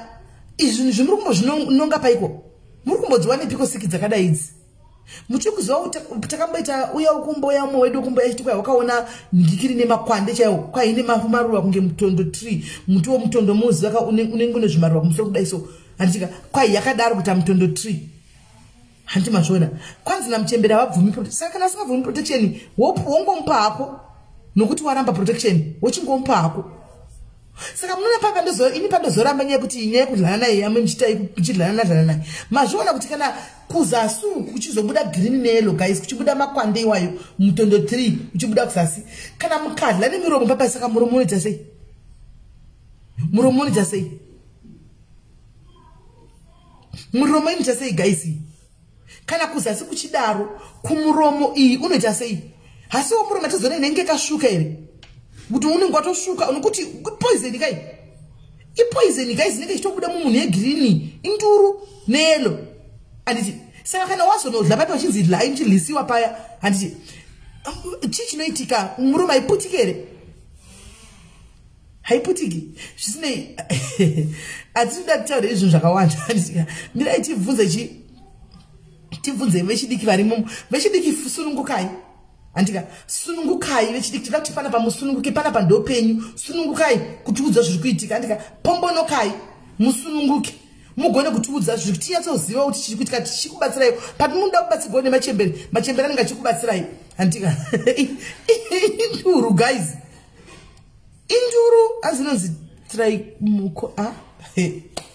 izvi zvimuri kumbozvinonga paiko muri kumbodziwa nepiko siki dzakadai idzi muchiri kuziva takamboita uya ukumboya umwe wedu ukumboya chitikwa wakaona ndikiri nemakwande chaiwo kwaine maruva kunge mutondo tree muti womutondo muziva unenge une zvimaruva kumusoro kudai so handitika kwai yakadaro kuita mutondo tree handimazviona kwanzi namuchembera wabvumi saka kana usingabvumi protection wongomupa hako nokuti waramba protection wochingomupa hako saka munona papa ini pandozoramba nyaya kuti nyaya kudlana naye yamwe muchidlana naye mazviona kuti kana kuzasi kuchizobuda green nelo guys kuchibuda makwande iwayo mutondo 3 uchibuda kuzasi kana mukadla nemiromo papa saka muromo unoita sei muromo inoita sei guys kana kuzasi kuchidaro kumuromo iyi unoita sei hasi womuromo tazona inenge kashuka here kuti unenge watoshuka unokuti poison kai ipoison guys inenge ichitobuda mumunhu yegreen induru nelo handiti saka kana wazonodla papa uchinzi dlai muchilisiwa paya handiti chii chinoitika muromo haiputiki here haiputiki zvisinei hatinoda kutaura izvinhu zvakawanda handiti mirai tibvunze vechidiki varimo vechidiki sunungukai andika sunungukai vechidiki tida kuti panapa musununguke panapa ndo penyu sunungukai kutiudza zviri kuitika andika pombonokai musununguke mugone kutiudza zviri tinyatsoziva kuti chiri kuitika tichikubatsirai patinoda kubatsirwa nemachembere anenge achikubatsirai andika induru guys induru azinonzi try muko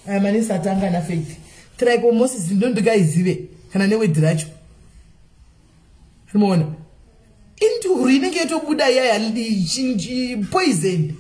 amanisi atanga na faith try komosi ndondikaizive kana newedhi racho rimuona induru inenge yatobuda yaya poison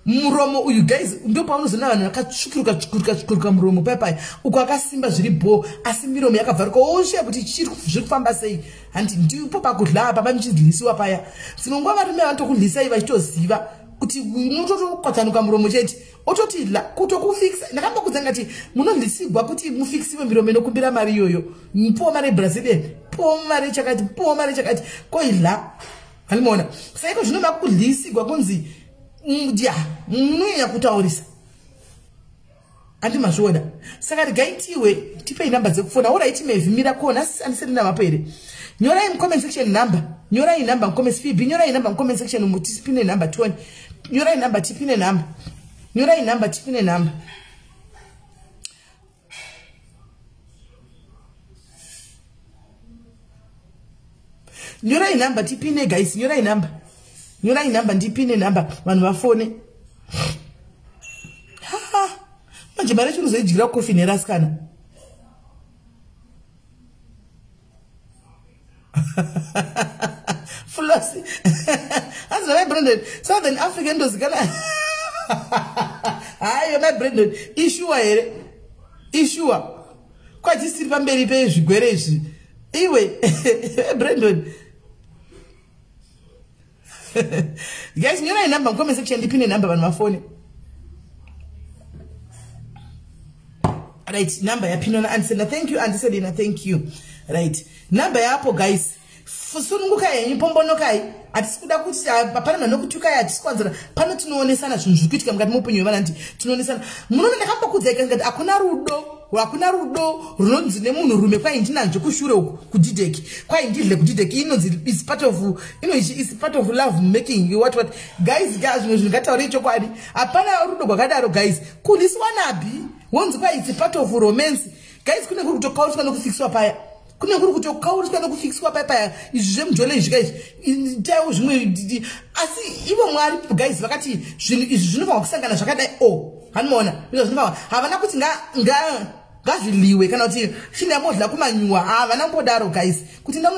muromo uyu guys ndo paunozona vanhu vakatsvukuruka muromo paipai uko akasimba zviri bho asi miromo yakavharika oshiya kuti zviri kufamba sei handi ndipo pakudla apa pamuchidlisiwa paya dzimwe varume vanotokudlisai vachitoziva kuti unototokwadzanuka muromo chete ototidla kutokufikisa ndakambokudza ngati munodlisigwa kuti mufikisiwe miromo inokumbira mari iyoyo mupuwo mari Brazilian puwo mari chakati koidla halimuona saiko zvinova kudlisigwa kunzi munonya kutaurisa andimazviona saka regaitiwe tipei namba dzekufona oraiti mevhimira kona andisiri namapo here nyorai mucomment section number nyorai namba mucomment Phoebe nyorai namba mucomment section mutisipine namba 20 nyorai namba tipine namba nyorai namba tipine namba Nyorai number tipine guys, nyorai number. Nyorai number ndipine number vanhu vafone. Ha. Manje mari chinozoidyira coffee nerasikana. Flossy. That's my Brandon. Southern African does gonna. Aye, my Brandon. Issue. Quite a silver berry page, Guerres. Anyway, Brandon. Guys, you know a number, comment section, depending number on my phone. Right, number, opinion answer. Thank you, Auntie Selena. Thank you. Right, number, Apple, guys. Fusungukai, Pombonokai, at Skudakuts, Papana, Nokutukai, at Squadron, Panatuno, Sana, Sukitka, got Mopin, Yuvanti, Tunosan, Munaku, they can get Akunarudo, Wakunarudo, runs the moon, Rumeka, Intinan, Kushuro, Kudidek, quite indeed, Kudidek, is part of, it's part of love making you what, guys, you got a rich quality, Apana Rudo, guys, could this one be? Once by it's a part of romance, guys couldn't go to call to fix up. Couldn't go to call to fix up. Is Jim Jolage, guys. Tells me, I see even more guys, Vakati, is Junova, Sakana, Sakata, oh, Hanmona, because now have an apple Gazili, we cannot see. She never like you are an ample daro, guys. Couldn't know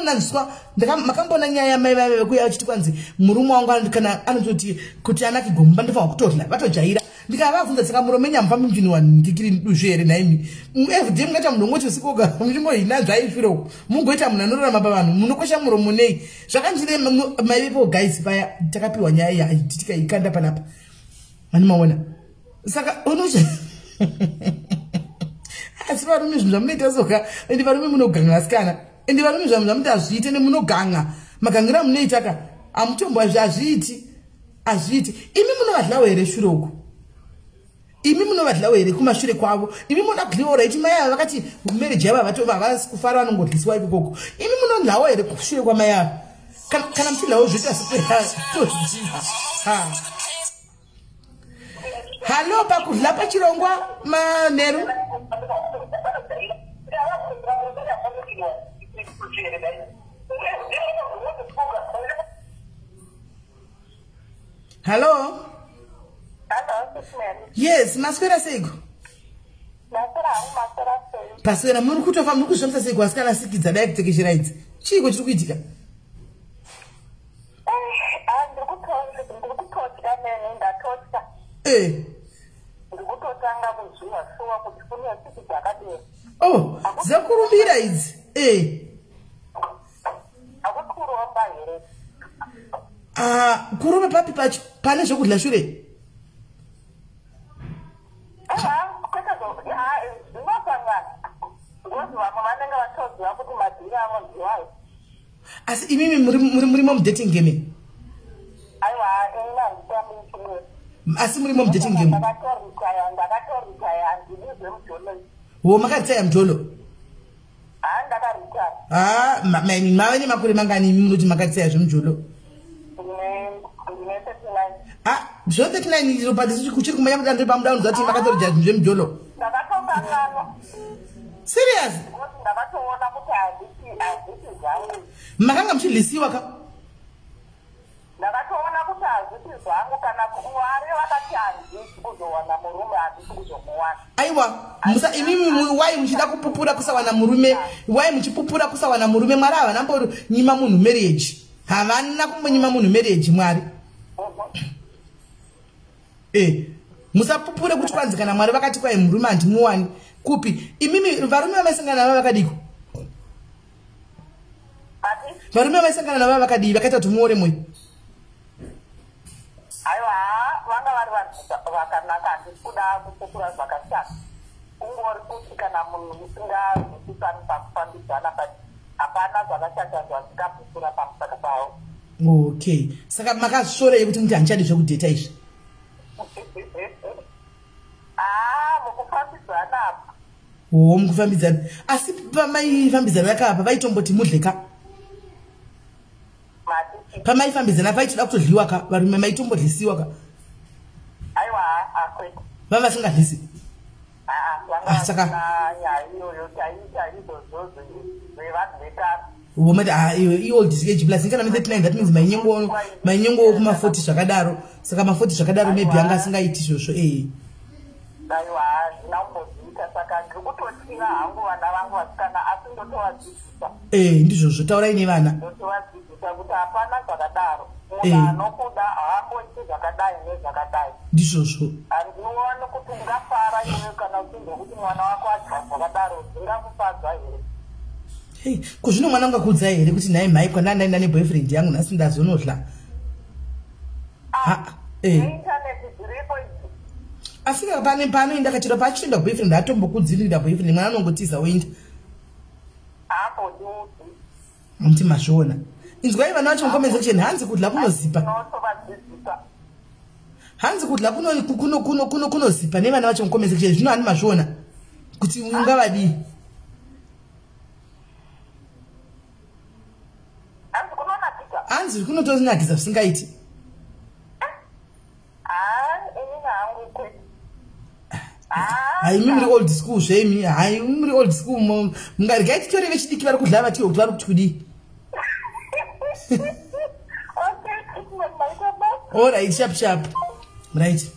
the Macamponania may we are to fancy. Murumo can annotate Kutianaki Gumband totally. What a jaira. Because the Romanian family one, Kiki to share in Amy. If Jim got them, what is Spoga, Mumo in that drive through. Mungotam, Nanoraman, Munokosham Romone. Shakan, my people, guys, via Takapuania, you can't happen up. And Mona Saka Onus. As far as Metazoka, and the Varuno Gangascana, and the Varuno does eat and Munoganga, Magangram Nataka, Amtumba Jaziti, Aziti, Imimuno at Lawe Shuroku. Imimuno at Lawe, the Kumashire Quavo, Imimuna Cleorate, Maya Vakati, who made a Java to Vavas, Faran, what his wife Goku. Imimuno Lawe, the Kushire Maya. Can I tell you just hello, Paku Lapachirongwa, Maneru. Hello? Yes, Masquera Sego. Pasquera Murukuto from Mukusha Sego, Ascana Sikis, and Activision rights. She was Witica. Oh, Zakurumira is Kuruma Papi Patch, Panish would Lashure. As minimum dating game. As minimum dating game. Oh, Makata am Jolo. Many Makurimangani, Makata Jolo. So that 9 is but this could you and the bomb down that Makata Jim Jolo. Serious? Makam Chilisiwaka. Aiwa, Musa Imimu, why we should have Pupura Kusawana Murume, why we should Pupura Kusawana Murume Mara, number Nimamun marriage. Havana Nimamun marriage, Mari. Musa Pupura, which one's gonna Maravaka and Rumant, Muan, Kupi, Imimi, Varuma Masangana Vakadiku. Varuma Masangana Vakadi, Vakata tomorrow. Okay. Saka maka sure yekuti mtanchadi zvekudeta izvi. Mukufambidzana. Oh, mukufambidzana. Asi pamaifambidzana yakapa vaitomboti mudleka. Pamaifambidzana vaitoda kutodliwa ka, varume maitombodlisiwa ka. Aiwa, akwete. Vava singadlisi. Saka nyaya iyoyo taita izozozo vevanhu vekare. woman old age plus kana 39 that means mainyengo kuma 40 zvakadaro saka ma 40 zvakadaro maybe anga asingaiti zvosvo aiwa naumbodzita saka ndikutotsira hangu vana vangu vasikana asi ndotovadzidzisa ndizvozvo taurai nevana ndotovadzidzisa kuti hapana zvakadaro munhu anokuda haamboiti zvakadai nezvakadai ndizvozvo handioni kuti ungafara iwe kana uchinzwa kuti mwana wako adya zvakadaro zvingakufadza here kuzvino mwana ungakudza here kuti nhaye mhai kwandandaenda neboyfriend yangu nhasi ndazonodla intaneti dziripo asi panoenda kachiro pachienda boyfriend atombokudzirira boyfriend mwana anongotiza woenda mti mazviona inzwai vana vacho muconversation hanzi kudla kunozipa hanzi kudla kunozipa nevana vacho muconversation zvino hani mazviona kuti ungavadii hanzi kunotonakisa zvisingaiti haimi muri old school zvemi haimi muri old school mungarega titori vechidiki vari kudla vatiwe kuti vari kuti kudii alright sharp right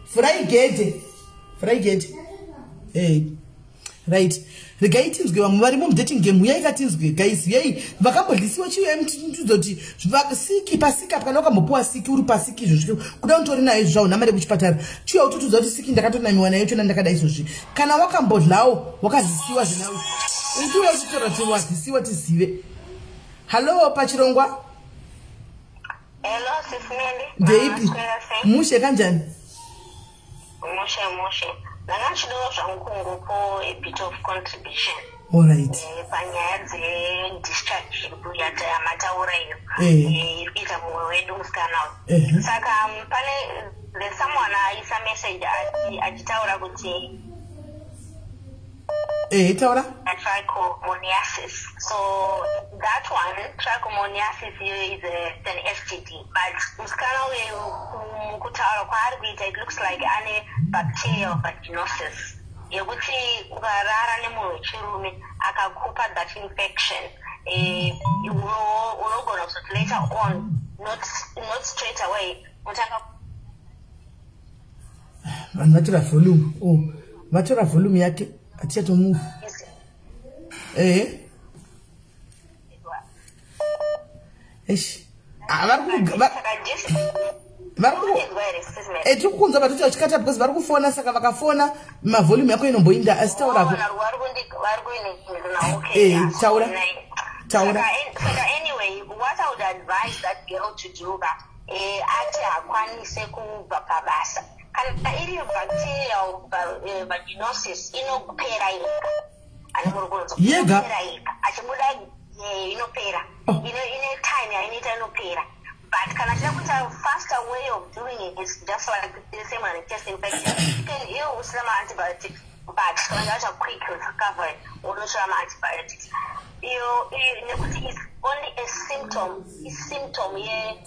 Friday right regai tinzwe vamwe varimo mudating game uyai katinzwe guys uyai vakambodlisiwa chiuya mutuzoti siki pasika kana wakambopuwa siki uri pasiki izvozvi kuda utori nayo izvo zvaunamarire kuchipatara chiuya utotudza kuti siki ndakatonamiwa nayo chona ndakada izvozvi kana wakambodlawo wakazisiwa zvinawe utiuya uchitora kuti wazisiwa tizive. Hello pachirongwa. Hello sifumeli ndeipi mushe kanjani mushe Nangachidowa zvangu a bit of contribution. All right. Panyaya discharge yata mataura iyo. Ita mwe wedu musikana. Saka pale there's someone aisa message achitaura kuti taura trichomoniasis. So that one, trichomoniasis is an STD, but muskana kutaura kwaarikuita it looks like ane bacterial vaginosis. Yekuti ukarara nemunhu wechirume akakupa that infection, unogona kusoti later on, not straight away, mutanga vatora volume. Vatora volume yake atichatomu tikukunza vatuti vachikata because vari kufona saka vakafona mavolume yako inomboinda asi taurako taura anyway what I would advise that girl to do ati akwanise kubva pabasa kana iri bacterial vaginosis inopera yega achibuda inopera ine time yainoita inopera but kana tida kuita faster way of doing it is just like the same as chest infection you can usina antibiotics but kana yacha quick recovery unoshora antibiotics iyo nekuti is only a symptom ye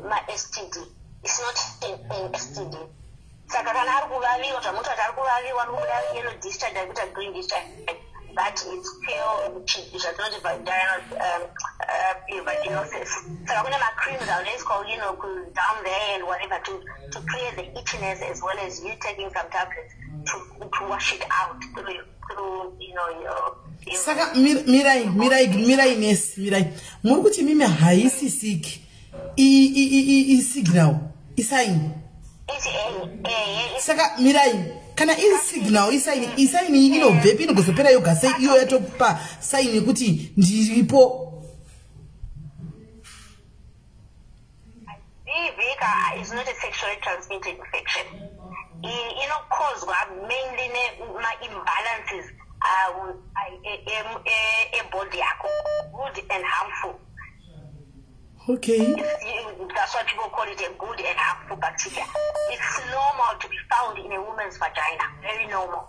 ma STD. It's not an STD. Saka kana ari kuvaviwa zvamuti ati ari kuvaviwa nokuda yellow discharge akuita green discharge that is pale zvatinoti vaginal vaginosis. Saka kune macreams anoiswa down there and whatever to clear the itchiness as well as you taking some tablets to wash it out through your saka mirai nesi mirai muri kuti mimi haisi sick signal isaini saka mirai kana signal isaini inobvepi inogozopera yoga sei iyo yatopa saini kuti ndiripo Vika is not a sexually transmitted infection. Caused mainly imbalances a body good and harmful. Okay. That's what people call it, a good and harmful bacteria. It's normal to be found in a woman's vagina. Very normal.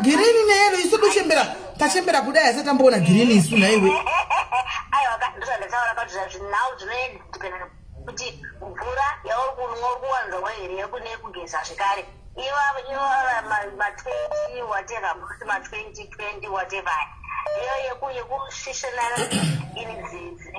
Girini nero isu kuchembera tachembera kudai asatamboona girini isu naiwe aiwa ndozvandaura kuti now zvinoendana kuti mvura yauri kuwanza wairi yakune kugeza zvekare ma-20 whatever, ma-2020 whatever. Yekushishanara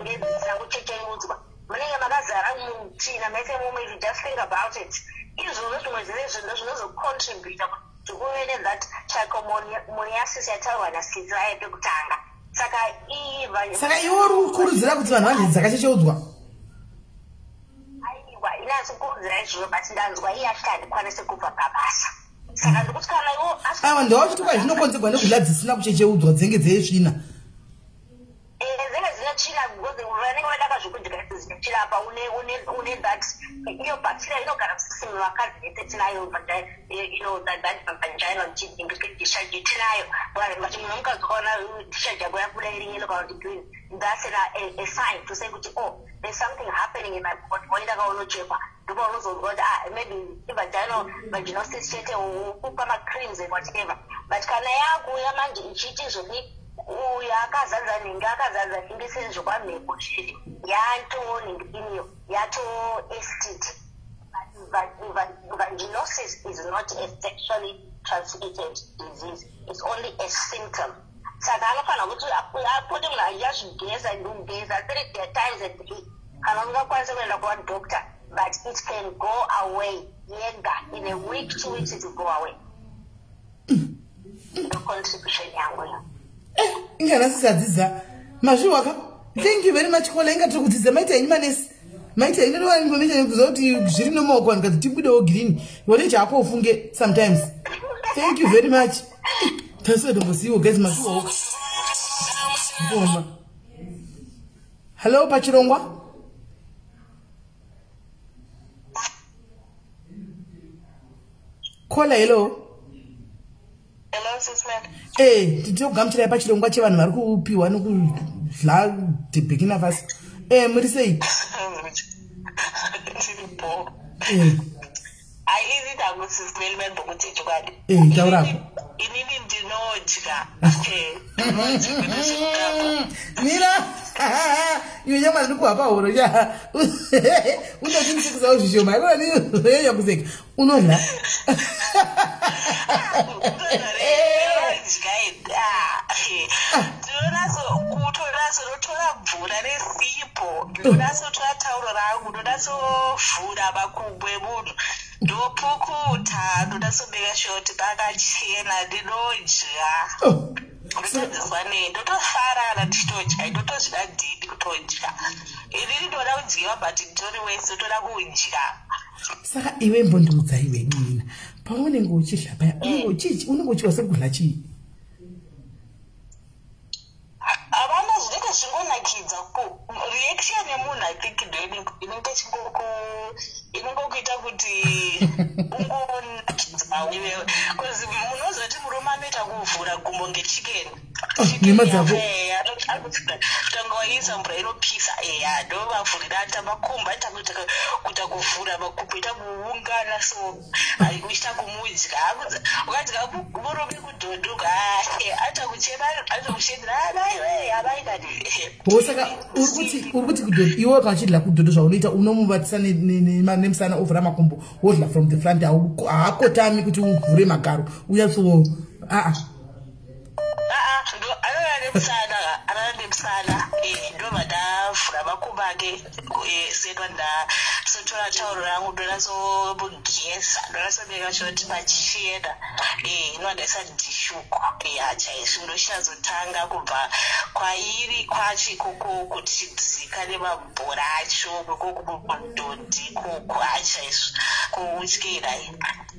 ngezanguchechemudzwa. Munenge makazara mutina mese mumwe, if you just think about it. Izvozvo zvimwe zvinhu zvinozocontribute kuti kuve ne-that trichomoniasis yataurwa naSkizzy pekutanga. Saka iwe uri kukurudzira kuti vanhu vanzi dzakachecheudzwa? Aiwa, inasi kukurudzira izvozvo, but ndanzwa iye asvika handikwanisi kubva pabasa. Saka ndikuti kana iwo aiwa, ndawachituka zvinokonzerwa nekudla dzisina kuchecheudzwa dzenge dzeyetsvina. Dzenge dzinotsvina because vanenge vadaka zvokudya dzinotsvina apa une that iyo bacteria inogara musisemu vakadzi vese tinayo, that vaginal discharge tinayo. But munhu mukazoona discharge yako yabuda irinye inogara kuti green, that's a sign to say kuti there's something happening in my body. Waendaka unochekwa ndipo unozozwa kuti maybe vaginosis chete ukupa ma-creams and whatever. But kana yakuuya manje ichiti zvokuti uyu akazadza nhingi sezvokwamhepo chete yatoningiiniyo yato-STD. Vaginosis is not a sexually transmitted disease, it's only a symptom. Saka anofanira kuti apote munhu achazvigeza ndogeza 3 times a day kana ungakwanisa kuenda kumadoctor, but it can go away yega in a week, 2 weeks it will go away. The contribution yangu inganasisadzidza mazviwaka. Thank you very much Kola. Ingatiri kudzidza maita henyu manesi, maita henyu ndowa information kuziva kuti zviri nomaoko vanhu kadzi tibudewo green wode chako ufunge sometimes. Thank you very much. Tasodombosiwo guys mazviwaka ngoma. Hello Pachirongwa. Kola hello. Hello Sisman. Titogamuchirai pachirongwa chevanhu vari kupiwa nokudla beginner first. Muri sei? Aizi tangu Sisman bokuti chokwadi. Taurako. Inini ndinodya. Mira. Iwe nyama ndiri kuhapa horo cha. Undotinisikisawo zvishoma. Ikona ni yakuzeka. Unodla. Kutora mvura nesipo, ndonasotora tauro rangu, ndonasovhura makumbo emunhu, ndopukuta, ndonasobeka shoti pakachena, ndinodya. Ndotozizwa ndotofarana ndichitodya, ndotozvida ndini kutodya. Inini ndoda kudyiwa but nditori wese ndoda kudya. Saka iwe mbondiudza iwe mina, paunenge uchidla paya, unenge uchiwa sekudla chii? Avana zvinenge zvingonakidza reaction yemunhu I think inenge kuita kuti ungonakidza wewe, because munozoti murume anoita kuvhura gumbo ngechicken nyama dzako kutanga waisa mvura inopisa ndovavhurira ata makumbo aita kuita kuvhura makumbo ita kuungana, so uchita kumudya ukadya murume kudhonduka ata kuchena ata kushendera saka uri kuti kudhondu iwe ukachidla kudhondu zvaunoita unomubatisa nemusana ovhura makumbo wodla from the front, haakotami kuti uvhure magaro uyatsowo anova nemusana ndobva ndavhura makumbo ake sedwa ndasotora tauro rangu ndonasobugeza ndonasobeka choti pachena inova ndaisandishuko chaizvo ndochitazotanga kubva kwairi kwacho ikoko kuti dzika nemabhora acho kwekokudhonzi koko chaizvo kuutyira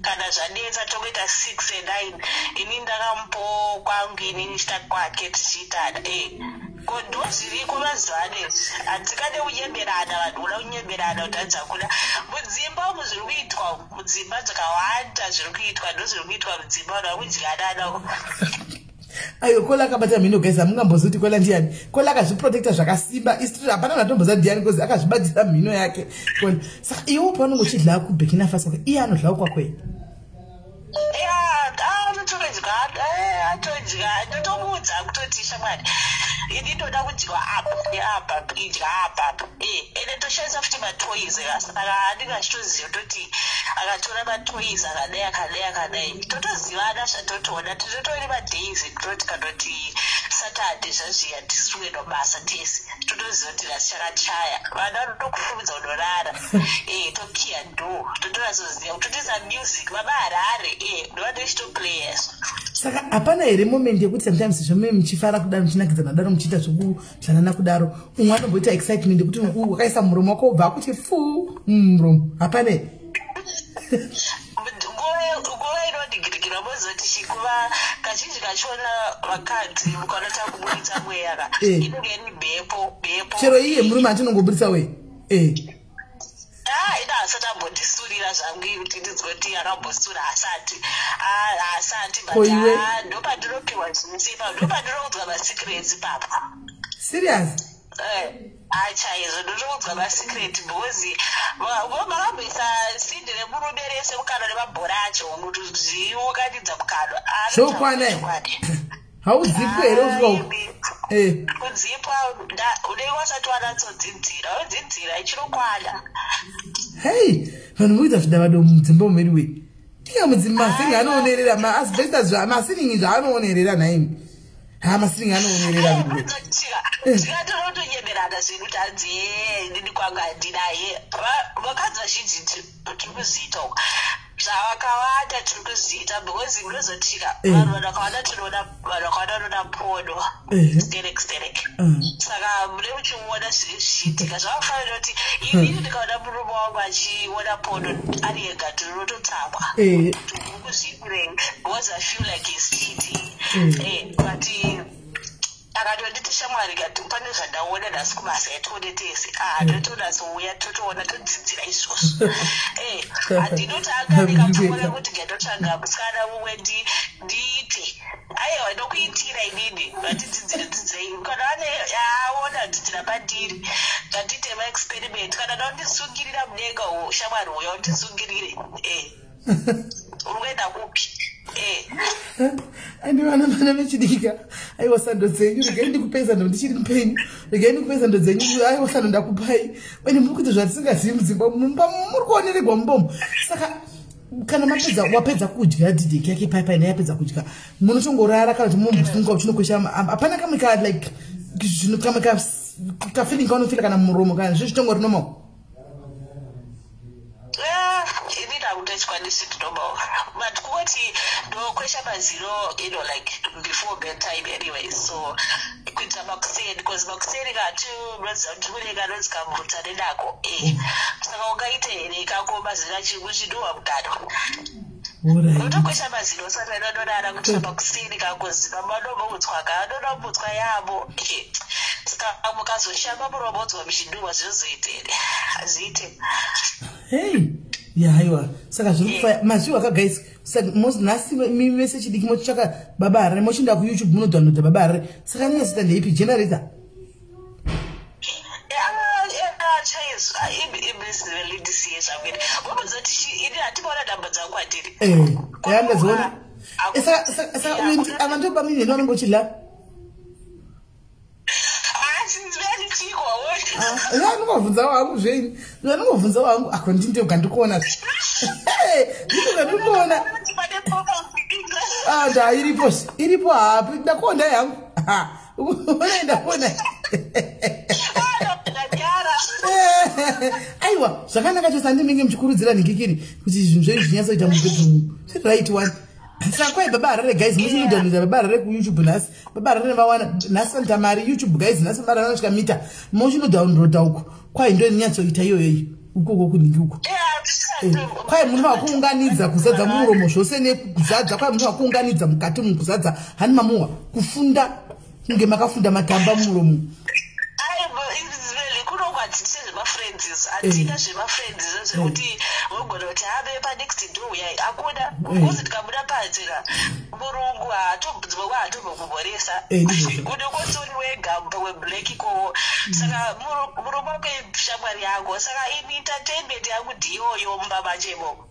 kana zvanetsa tokuita 6 and 9 ini ndakambo kwangu inini chita kwake tichiitana ndozviriko mazuva anezi hatikade kunyemberana, vanhu uda kunyemberana kutadza kuda mudzimba umu zviri kuitwa, mudzimba dzakawanda zviri kuitwa, ndozviri kuitwa mudzimba vanhu vakudyana. Ayo Kola akabata mhino guys, amungambozoti Kola ndiani? Kola akazviprotecta zvakasimba, isitiri hapana natomboza ndiani because akazvibatisa mhino yake. Saka iwe paunenge uchidla kuBurkina Faso iye anodlawo kwakwe? Anotodya todya ndotomudza kutoti shamwari ini ndoda kudyiwa apa idya apa ende toshandisa futi matoys saka andingachitoziva toti akatora matoys akadai totozivana zvatotoona totori madays toti kanoti Saturday zvazviya tisuke nobasa tese totoziva kuti rasichakachaya vana vanotokufumidza unorara tokiya ndo totonazoziva kutotisa music vabaharare ndovandochitoplayers. Saka hapana here moment yekuti sometimes zvome muchifara kudaro muchinakidzana kudaro muchiita zvokuzvanana kudaro umwe anomboita excitement yekuti wakaisa muromo wako ubva akuti fu muromo hapana here? nguva inondigirikira mozoti chikuva kazhinji kachona vakadzi mukanota kubuditsa mweya inenge iri mhepo chero iye murume atinongobuditsa we ina asati ambondisurira zvangu kuti ndidzwe kuti akambosura asati but ndopandinopiwa zvinosipa ndopandinoudzwa masecrets papa. Serious? Chaizvo ndinoudzwa masecret because makamboisa sindi remurume rese mukano nemabhora acho zviunganidza mukano zvokwana haudzipwe here usvika kudzipwa unenge wasati wanatsodzidzira wodzidzira ichirokwana. Hei vanhu voita zvidavado mudzimba umeri we iye mudzimba masingi anoonerera maasbestas masiringi zvaanoonerera naimi masiringi anoonerera tikatinotonyemerana zvinhu tanzi ndini kwanga handinaye vakadzi vazhinji tiri kuziita zvavakawanda tiri kuziita because munozotika vanhu vakawanda tinoona vanhu vakawanda vanoona pono sterek saka mune muchiona zviri zvichiitika zvavafanira kuti inini ndikaona murume wangu achiona pono ari ega ndinototsamwa kuzvikurei because I feel like he's cheating but akatonditi shamwari kati pane zvandaona nhasi kumasa yatione tese totonazouya totoona todzidzira izvozvo handinoti anga ndikatoona kuti ngatotsvaga musikana mumwe ndiite aiwa ndokuitira inini vatidzidzire kana ane aona dzidzira pandiri ngatite maexperiment kana ndaundisungirira mudenga shamwari uya undisungirire uruenda kupi andivana vana vechidika aiwa sando dzenyu regai ndikupei sando ndichiri mupenyu regai ndikupei sando dzenyu aiwa sando ndakupai ende muri kuti zvatisingazivi mudzimba muri kuoneregwa mubomo saka kana wapedza kudya dideki yake paipai nayapedza kudya munochongorara kana kuti mumbosunga uchinokwesha hapana kamwe ka like kamwe kafeeling kaunofila kana muromo kana zvezvitongo rinomao inini hakutachikwanisi kunomao but kuti ndokwesha maziro like before bedtime anyway so kuita makuseni because makuseni kati unoziva kuti kunenge anonzi kambuta nenako saka ungaite here kako maziro achikuchinowa mugano unotokwesha maziro saka inondorara kuti makuseni kakoziva manomoudzwa kaanonombudzwa yavo saka mukazoshamba muromodzwa muchinduwa zvinozoite here haziite. Hey yaiwa saka zviri mazviwa guys saka nhasi mimi vese chidiki motsvaka baba harare mochinda kuyoutube munodownloada baba harare saka nine zita ndeipi generator andaziona saka ava ndopa mimi heno vanonge uchidla anongobvunza wangu zvenyu anongobvunza wangu ako ndindoga ndikuona ndindoga iripo hapi ndakuona yangu unaenda kuona aiwa zvakanaka chose andinenge muchikurudzira nhingikiri kuti zvinhu zvenyu zvinyatsoita mubedroom right one saka kwai baba harare guys muchinodownloada baba harare kuyoutube nhasi baba harare vawana nhasi vanita mari youtube guys nhasi baba harare vanosvika mita mochinodownloada uko kwai ndo inyatsoita iyoyoyi ukoko kunhingi uko kwai munhu vakuunganidza kuzadza muromo zvose nekuzadza kwai munhu vakuunganidza mukati mukuzadza hani mamuwa kufunda kunge makafunda magamba muromo atina zvemafriends zvekuti vogona kuti habe panext door yai akuna kuzi tikabuda panzira murungu haatombunzwa kwaatombomboresa unekosori wega weblack ko saka murume wake shamwari yangu saka ini entertainment yangu ndiyoyo mumba machemo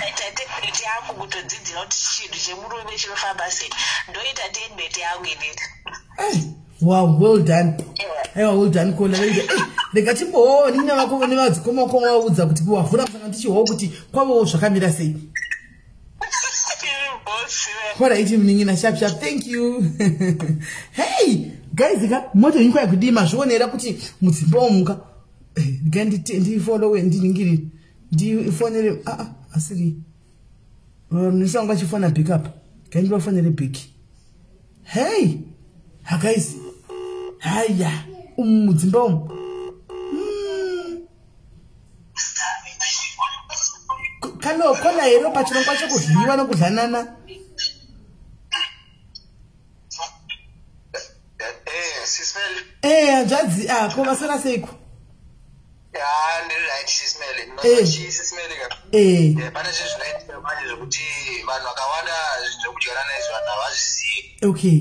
entertainment yangu kutodzidzira kuti chinhu chemurume chinofamba sei. Ndoita tendbet yangu inini. Wow, well done. Well done Kola. Ndikachimbo nina vako nevadzikoma koma vaudza kuti wavhura kusanga ndichiwo kuti kwavo zvakamira sei. Alright, mningina sharp. Thank you. Hey, guys, moto yinko yakudima zvionera kuti mudzimba omuka. Ndi follow ndiningiri. Ndi fonere asiri. Nisanga chifona pick up. Kandi bafonere pick. Hey, guys. Haya, mudzimba omu. Kano kona hero pachirongwa chekudliwa nokudlanana. Hanzvadzi koma sora seiko. Ndiri right sismele. Nochi sismele ka. Pane zvinoitika manje zvokuti vanhu vakawanda zvinokudyara naizvo vanhu havazvizivi. Okay.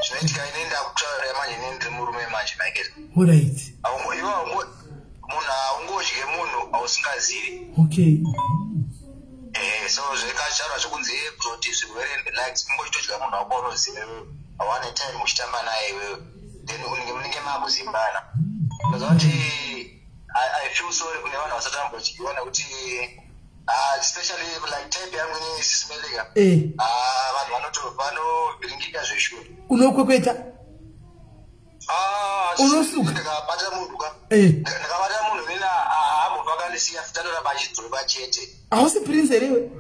Zvinoitika ine ndakutaurira manje ine ndiri murume manje Michael. Alright. Munhu haungodye munhu hausingazivi. Okay. So zvekazvarwa zvokunzi kuzoti zvirwere like ungochitodya munhu wako unoziva hawane time uchitamba naye iwewe then munenge makuzimbana. I feel sorry kune vanhu vasatambochiona kuti especially like type yangu ini sismeleka. Vanhu vanovhiringika zveshuri. Unokwekweta? Unosuka? Ndikabata munhu ka. Ndikabata munhu nina hambobva kandisiya futanora pachidzoba chete. Hausi prince here?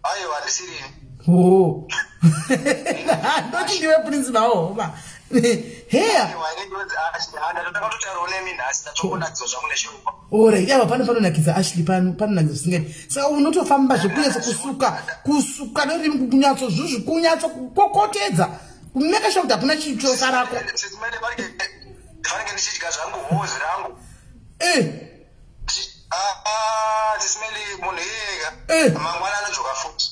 Aiwa ndisiri. Ndoti ndiwe prince nawo ma. Here. Alright, yava panonakidza Ashley panonakidza zvisingani. Saka unotofamba zvekunyatsa kusuka nori kunyatso kunyatso kokotedza. Kumeka sure kuti hakuna chichosarako. Fanike ndichidya zvangu hozi rangu. Dzisimeli munhu yega. Mangwana anodzoka futi.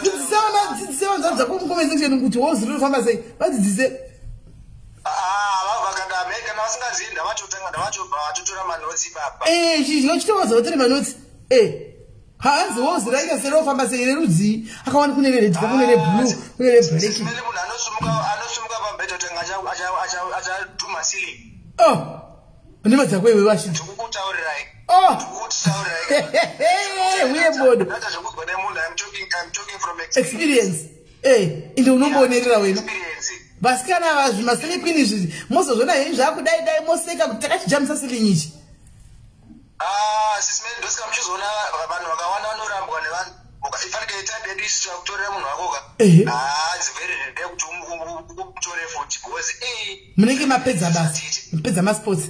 Dzidzisewo dzako mukomezi chenu kuti hozi rinofamba sei. Vadzidzise. Vavakanda America navasingazivi ndavatotora manotsi papa. Chidyo chitovaza vatore manotsi. Hanzi hozi raika serofamba sei rerudzi. Akawana kune red, kune reblue, kune reblack. Dzisimeli munhu anosumuka pambedha kuti achatuma ceiling. Ndima dzako iwe vashi. Ndikutaurirai. Weird. I'm talking from experience. Inde unombonerera wena. Vasikana vazvi masele queen izvi. Mozozvona henyu zvakudai moseka kuti takachijamisa ceiling ichi. Sisimeli ndosika muchizoona vanhu vakawanda vanorambwa nevanhu. Ukafanike type yedu isi kutorera munhu wako ka. It's very rare kuti umutore futi because munenge mapedza basi. Mapedza masports.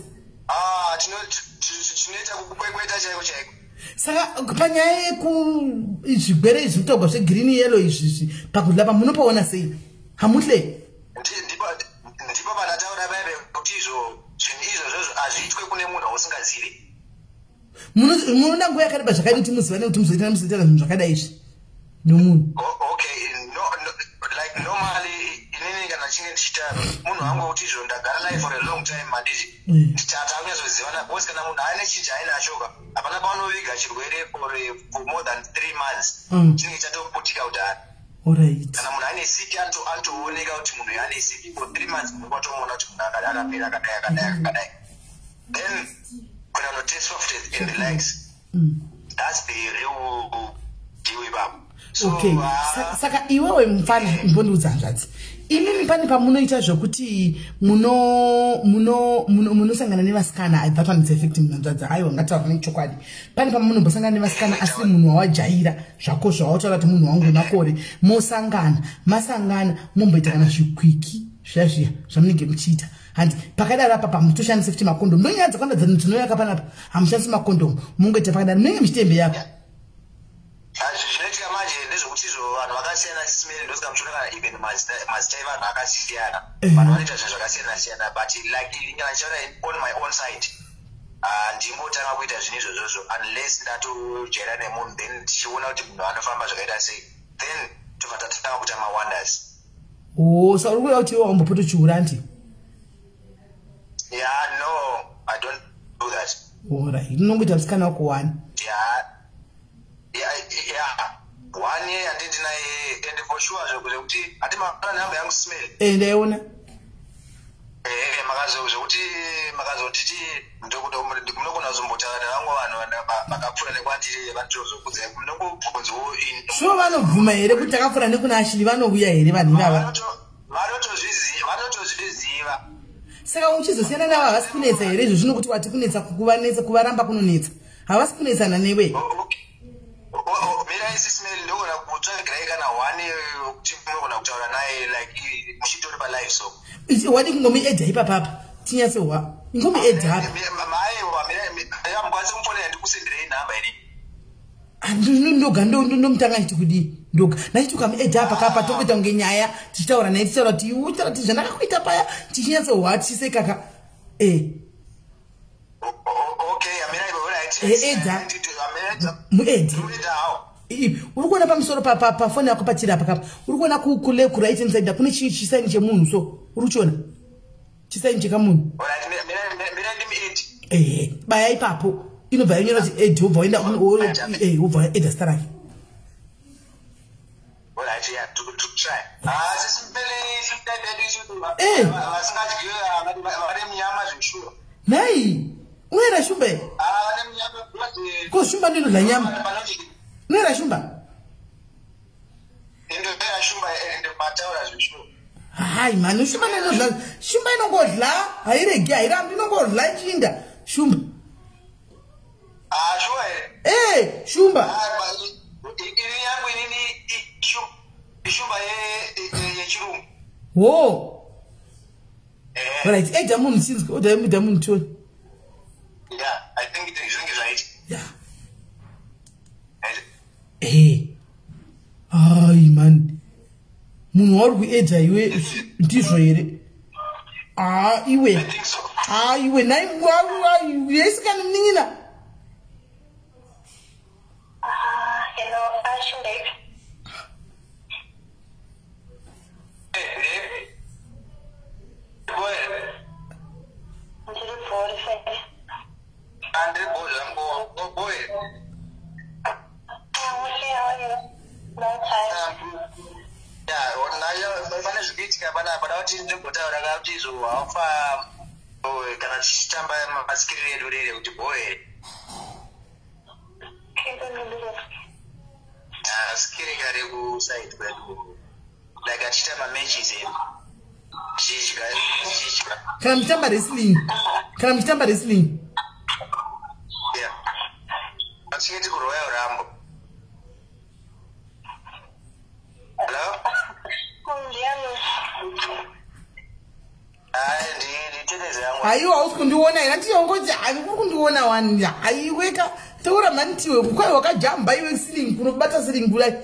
Tinoita kukwekweta chaiko chaiko. Saka panyaya yekuzvigwere izvi zvitogwa zvegreen yellow izvi pakudlapa munopaona sei? Hamuhle? Ndipo panataura baibe kuti zvinhu izvozvo hazviitwe kune munhu usingazivi. Munoda nguva yakareba zvakadii kuti muzivane kuti muzoita zvinhu zvakadai izvi nomunhu? Okay, like normally inini kana chinge ndichita munhu wangu kuti izvo ndagara naye for a long time manditi tatakunyazozivana because kana munhu aine chinhu chaainashoka hapana paunoviga chirwere for more than 3 months chinenge chatoputika kudhara. Alright. Kana munhu aine siki anotooneka kuti munhu ane siki for 3 months munhu kwatomuona kuti munhu akapera akadai then kuna no test soft in the legs. That's the real deal ibaba. Okay. Saka iwewe mfana mbondiudza hanzvadzi. Imimi pane pamunoita zvokuti munosangana nevasikana. That one is effective hanzvadzi. Aiwa ngataura nechokwadi. Pane pamunombosangana nevasikana asi munhu wawajaira zvako zvautaura kuti munhu wangu wemakore masangana momboita kana zvikwiki zviya zvamunenge muchiita. Handi pakadaro apa pamutoshandisa futi makondomu. Ndonyaya dzakawanda dzinoyaka panapa hamushandisi makondomu. Mungoita pakadaro munenge muchitembe yako. Zvinoitika manje ndezvokuti izvo vanhu vakasiyana sisimeli ndosika muchiona kana even mazita evanhu akasiyana. Vanhu vanoita zvinhu zvakasiyana but like kana chiona on my own side ndingotanga kuita zvinhu izvozvo unless ndatojaira nemunhu then tichiona kuti munhu anofamba zvakaita sei then tobva tatanga kuita mawonders. Saka uri kuda kuti iwe wambopota chiura anti? Yeah, no, I don't do that. Alright, ndinongoita musikana wako 1. One year anditi naye and for sure zvekuti ati mapana yangu yangu smell. Ndaiona. Makazokuti makazotiti munogona zombotaura vangu vanhu vakapfuura nekwandiri vanotozokudza munongobvunzawo sure vanobvuma here kuti takapfuura nekuna Ashili vanouya here vanhu ivava vanotozviziva. Saka uchizosiyana navo havasi kunetsa here izvo zvino kuti wati kunetsa kuvanetsa kuvaramba kunonetsa havasi kunetsana newe. Mira isismeli ndogona kutsvagirai kana 1 kuti munogona kutaura naye like muchitori palive so wadi kungomuedha ipapapa tinyatsohwa ingomuedha apa mukwanise kumfonera ndikusenderei nhamba ini ndoga ndomutanga chiti kudii ndoga nachiti ukamuedha apa kapa tokuita kunge nyaya tichitaura naye tichitaura kuti utaura kuti zvandakakuita paya tichinyatsohwa tichisekaka edha muedhe uri kuona pamusoro pafoni yako patiri apa kapa uri kuona kuleft right hand side kune chisaini chemunhu so uri kuchiona chisaini chekamunhu baya ipapo inobva yanyora kuti ed wobva wobva edha zita rake nhai unoera shumba here ko shumba ndinodla nyama unoera shumba hai mani shumba ndinodla shumba inongodla hairegi hairambi inongodla ichinda shumba shumba wo right edha munhu sinzwe odha munhu toni. Yeah, I think it is right. Yeah. Ai man. Munhu wauri kuedha iwe ndizvo here? Iwe. I think so. Iwe nai yesikana mningina. Hello, Ashile. Kana mtamba wrestling. Yeah. Achiti ku Royal Rumble. Hello? Aiwa usikundiona ina tiyongoja kundiona wani aiweka taura mantiwe kukwai wakajamba iwe sling kunobata sling bulai.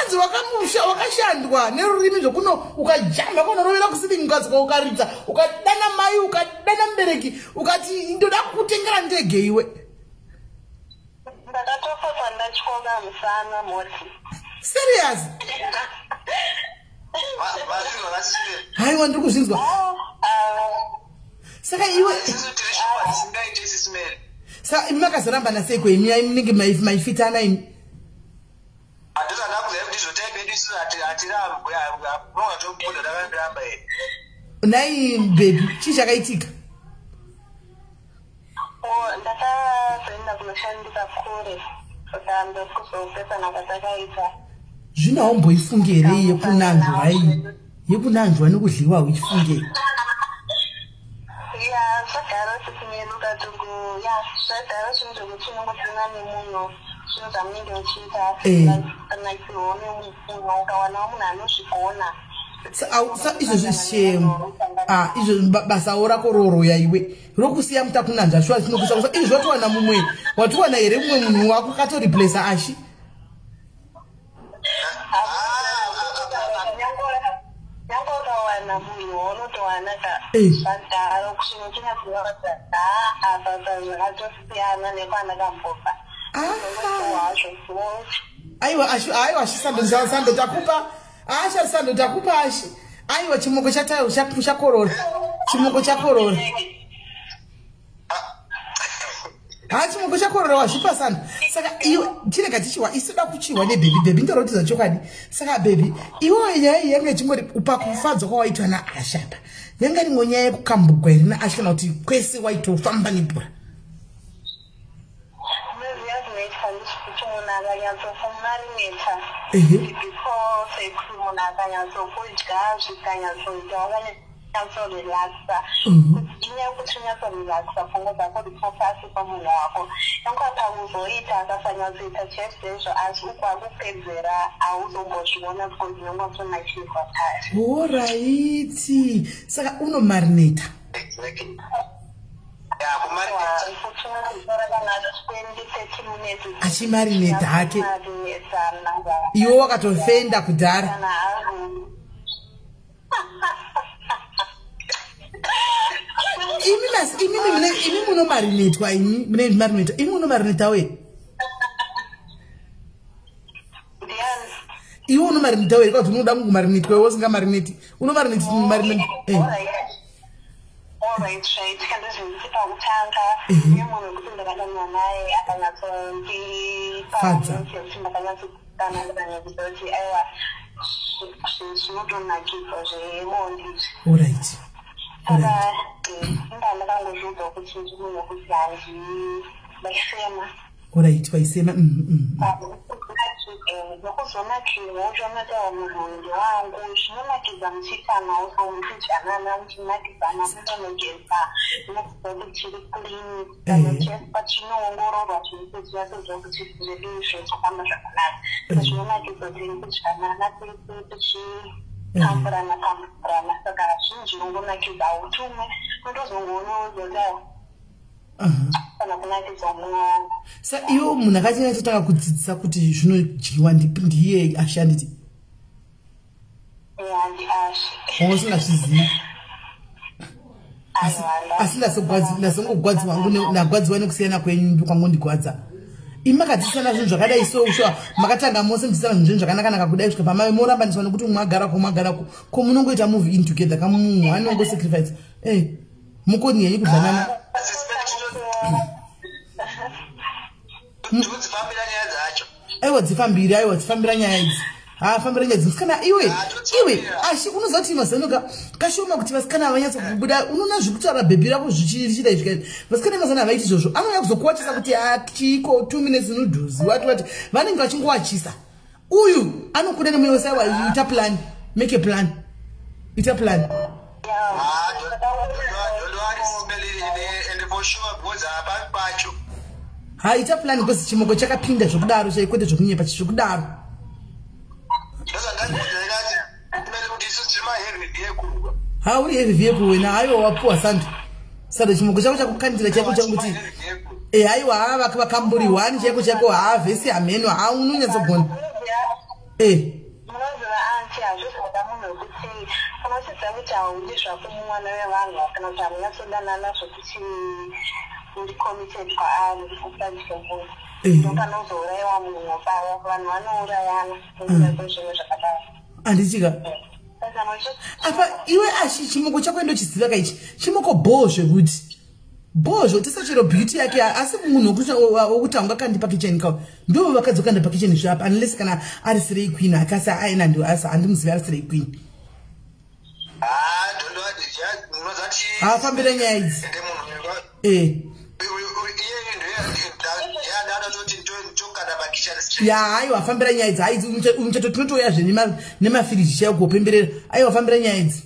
Anzi wakashandwa nerurimi zvokuno ukajamba kunorovera kusili ngazika ukaridza ukadana mai ukadana mbereki ukati ndoda kukutengera ndege iwe. Ndakatofa ndachikoga musana moti. Serious? Haiwa ndiri kuzvinzwa. Saka iwe saka makazoramba naseko imi munenge maifitana imi. Nai baby chii chakaitika? Ndakazoenda kunoshandisa kure saka ndokuzopesana kwatakaita. Zvino haumboifunge here yekunanzva hai yekunanzva nekudliwa uchifunge? Zvagara sisimeduka tungu zvagara chinhu zvokuti unongodzina nemunhu zvinhu zvamunenge muchiita kana ichione munhu ukawanawo munhu anozvigona. Izvo zvishemu izvo basawo rako roroya iwe rokusiya mutakunanzva shuwa zvinokusakusa izvi watowana mumwe watowana here mumwe munhu wako katoriplesa Ashi? Aiwa Ashi sando takupa Asha sando takupashi. Aiwa chimoko chatayo chakorora. Chimoko chakorora. Chimoko chakorora wazvipa sana. Saka iwe chine katichiwa isida kuchiwa ne baby ndorotiza chokwadi. Saka baby iwe yenge chingori upakufadzwa kwawaitwa na Ashapa. Yanga ni ngonya yekukambugwa iri na Ashapa kuti kwese waitofamba nibura. Alright. Saka uno marinate. Achimarinate hake. Iwo wakatofenda kudhara. Imi muno marinate kwa imi mune marinate. Imi muno marinate awe. Iwo uno marinate awe kwa tunoda mungu marinate kwa wosinga marinate. Uno marinate marinate. Alright, right. Can this be utanga? You want to put the nae akanyato Fadza. Alright. Alright, waisema Sa iyo munakati natotaka kudzidzisa kuti zvinodyiwa ndiye ashanditi. Usingazvizivi. Asi ndasongogwadzi wangu nagwadziwa nekusiyana kwenyu kwangondigwadza. Imakadzisana zvinhu zvakadai so makatanga mose mdzisana zvinhu zvakanaka naka kudai kusvika pamai morambaniswa nekuti mwagarako ko munongoita movie in together kamunhu anongo sacrifice. Mukoni yenyu kuzanana. Aiwa dzifambira nyaya idzi. Fambira nyaya idzi. Kana iwe ashi unozoti mazanoka kashoma kuti vasikana vanyatso kubuda unona zvekutaura bhebhi rako zvichida izvi. Vasikana mazana vaiti izvozvo anouya kuzokuwachisa kuti chiko 2 minutes noodles wati vanenge vachingowachisa. Uyu anokuda nemwe wose aiwa ita plan, make a plan. Ita plan. Ita plan because chimoko chakapinda zvokudaro kwete zvokunyepa zvokudaro. Uri heavy vehicle wena aiwa wapuwa santu. Saka chimoko chako chakukandira chako chakuti aiwa vakamburi 1 chako vhesi ameno unonatsogona. Andichika apa iwe ashi chimoko chako ndochiziva kaichi chimoko bozve kuti bozvo tisachero beauty yake asi munhu wokuti ungakandipa kitchen kawo ndo vakadzoka ndipa kitchen zvapa unless kana ari Slay Queen akasi aina ndo asa andimuzivi ari Slay Queen. Fambira nyaya idzi. Aiwa fambira nyaya idzi haidzi umuchatototoyazve nemafiriji chaiwo kupemberera. Aiwa fambira nyaya idzi.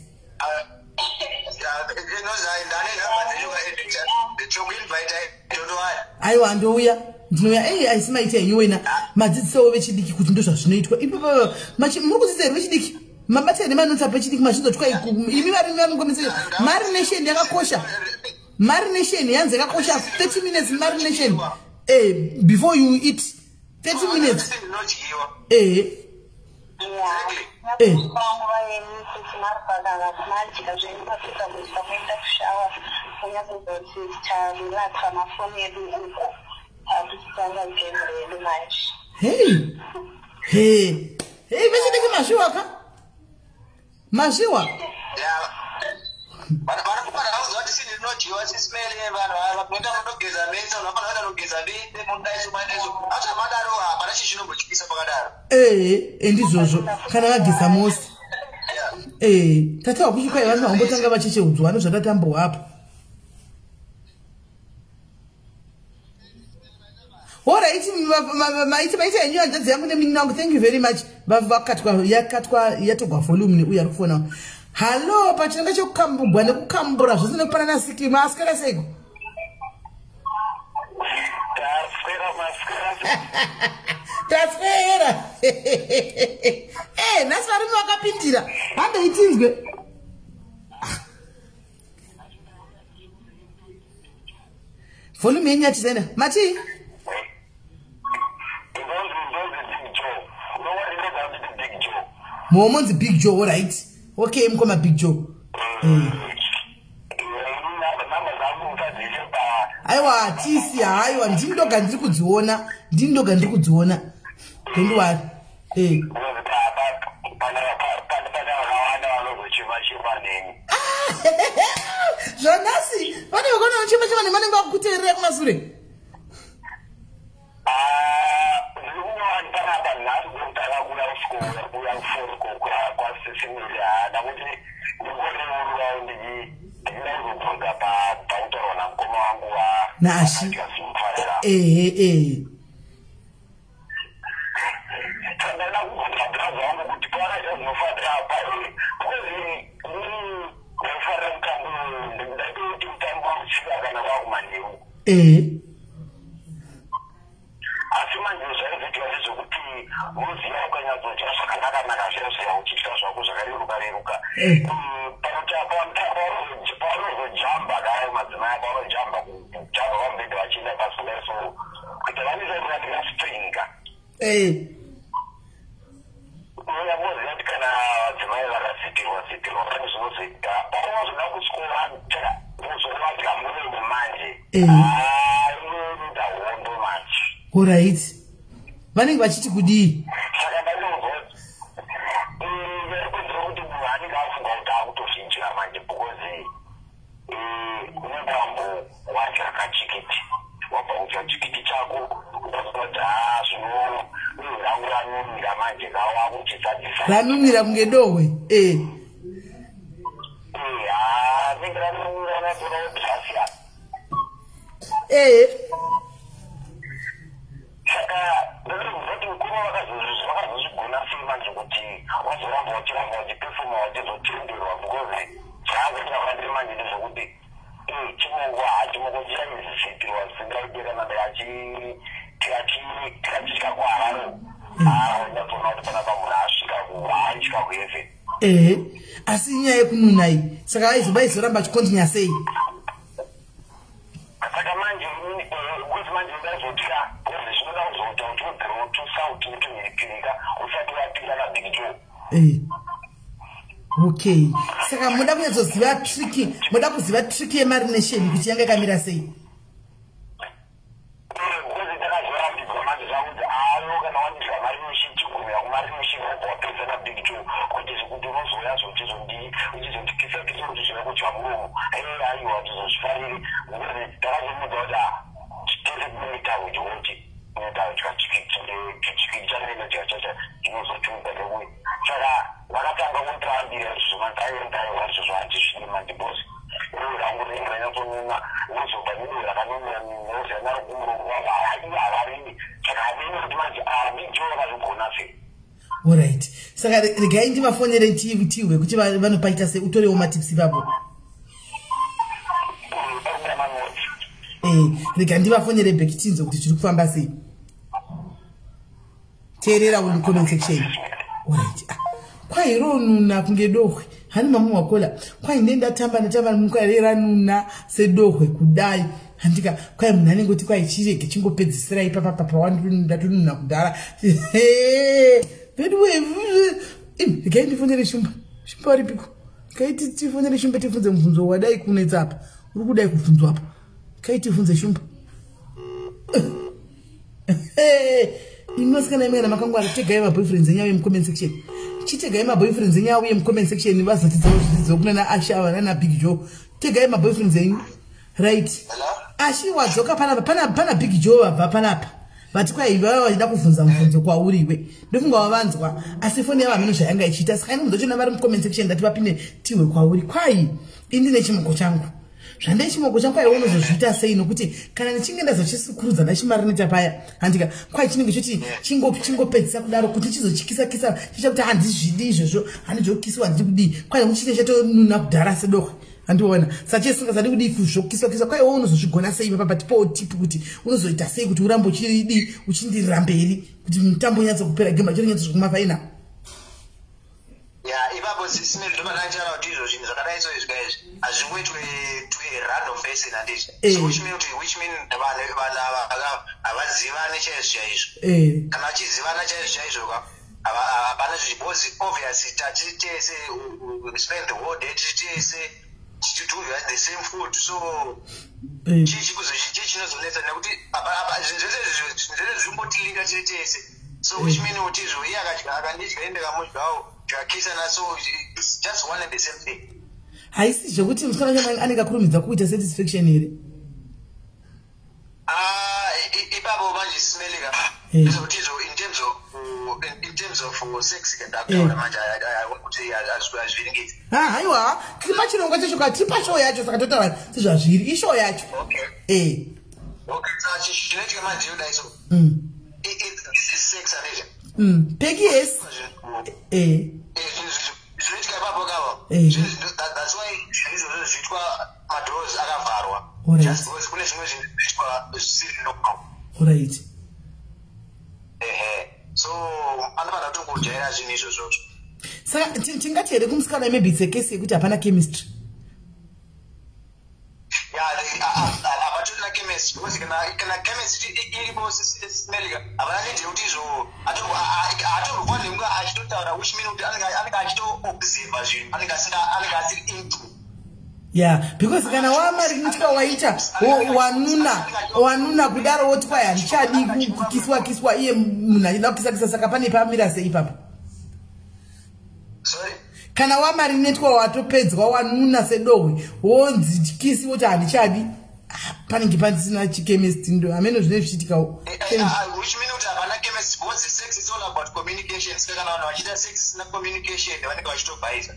Aiwa ndouya ndinouya aisi maita henyu wena madzidzisawo vechidiki kuti ndo zvazvinoitwa ipapo muri kudzidza here vechidiki mabata nemanotsa pechidiki mazvinzotwa imi vari vanongomisa marination yakakosha. Marination yanze yakakosha 30 minutes marination before you eat 30 minutes. Hey, vechidiki mashuwaka Mashiwa. Yeah. Bana kupata hauzo hadi sisi ndinochiwa sisi mele bana mwenda mtogeza meza unapata nogeza bide mundaisi manezo acha madaro hapa na shishino kuchikisa pakadaro endizozo kana vagisa mosi tata wakuchika vanhu vambotanga vacheche udzwano zvatatambo hapo alright maiti henyu hanzvadzi yangu neminangu thank you very much yatogwa volume uye ari kufona halo pachinanga chokukambugwa nekukambura zvose nekupanana sikima asikara seiko taswera nhasi varume vakapindira handoitinzwe volume yenyu yatizaina mati momonzi Big Joe right okay mkoma Big Joe aiwa tisi aiwa ndindoga ndiri kudziona ngendiwari zvonasi vane vakona vachima nemanenge vakukuteerera kumasure nashi alright vanenge vachiti kudii ranumira kunge dohwe asi inyaya yekununa iyi saka aizoba izoramba achikontinya sei saka manje kuti manje ndazotya kuti zvinoda kuzoita kuti ugare utusauti netumhiripirika usati wapinda naBig Joe okay saka muda kunyazoziva triki muda kuziva triki yemarination kuti yanga yakamira sei alright saka regai ndivafonere tiwe kuti vanopaita sei utorewo matipsi papo rega ndivafonere Bekitinzo kuti tiri kufamba sei teerera uri comment section alright kwaironuna kunge dohwe hani mamu wakola kwai ndatamba mukarera nuna sedohwe kudai handika kwai munhu anenge kuti kwai chirege chingopedzisira ipapa ndatonuna kudhara regai ndifonere shumba ripiko kaiti tifonere shumba tifunze mubvunzo wadai kunetsa apa uri kudai kubvunzwa apa kaiti tifunze shumba inosikana imwe kana makangwara tegai maboyfriends enyayo mucomment section chitegai maboyfriends enyu auye mucomment section vazotidzawo zvidzidzo kuna naasha nana Big Joe. Tegai maboyfriends enyu. Right. Ashi wadzoka pana Big Joe vabva panapa. Vati kwa iva vachida kuvhunza mubvunzo kwauriwe. Ndofunga wavanzwa asi foni yavo hameno zvayanga ichiita saka ino muzochiona vari mucomment section ndati vapinde tiwe kwauri. Kwai indine chimoko changu. Zvandei chimoko changu kwai unozozviita sei nokuti kana ndichinge ndazochisikurudzana nechimari nechapaya handika kwai chinenge choti chingopedzisa kudaro kuti chizochikisa chichakuti handizvidi izvozvo handizvokiswa handidi kudii kwai muchine chatonuna kudhara sedoko. Andiona sachesingasadi kudi kuzvokiswa kwai unozozvigona sei papa tipo tipu kuti unozoita sei kuti urambo uchidi uchindirira mberi kuti mutambo nyatso kupera game chiri nyatso kuma faina. Yeah, ipapo sisime ndomakanjana kuti izvo zvinhu zvakadai so izvi guys azvingoitwe to a random person handizvo. So which mean vanhu havazivane chaizvo chaizvo. Kana vachizivana chaizvo chaizvo hapana zvibozi obviously tachitese spend the whole day tachitese to do the same food, so chinozonetsa nekuti zvimbotilinga chese, so which mean kuti izvo iye akandidya ende kamudyawo zvakisana, so it's just one and the same thing. Haisi zvokuti musikana wacho anenge akurumidza kuita satisfaction here. Ipapo manje smeleka izvokuti izvo in terms of sex ndakutaura manje kuti azviringidzi. Haiwa tipa chirongwa chacho katipa show yacho saka totaura sezvazviri ishow yacho. Okay, so chinoitika manje yodai so this is sex and Peggy yes. Zvinoitika ipapo kavo. That's why izvozvo zviitwa madoors akavharwa. Just because kune zvimwe zvinhu zviitwa zvisiri normal. Alright. So anofanira kutongojaira zvinhu izvozvo. Saka tingati here kumusikana maybe it's a case yekuti hapana chemistry. Hapatorina chemistry because kana chemistry iripo smelika hapana need yekuti izvo hatombofanira kunge achitotaura which mean kuti anenge achito-observa zvinhu anenge asiri into. Yeah, because kana wamari nitwa waita wanuna kudaro woti kwai handichadi kukiswa iye munhu achida kukisa saka pane pamira sei ipapo. Sorry. Kana wamari netwa watopedzwa wanuna sedohwe wonzi kisi woti handichadi panenge pasina chemistry ndo ameno zvine zvichitikawo. Which mean kuti hapana chemistry because sex is all about communication. Saka kana vanhu vachiita sex isina communication vanenge vachitobvaiza.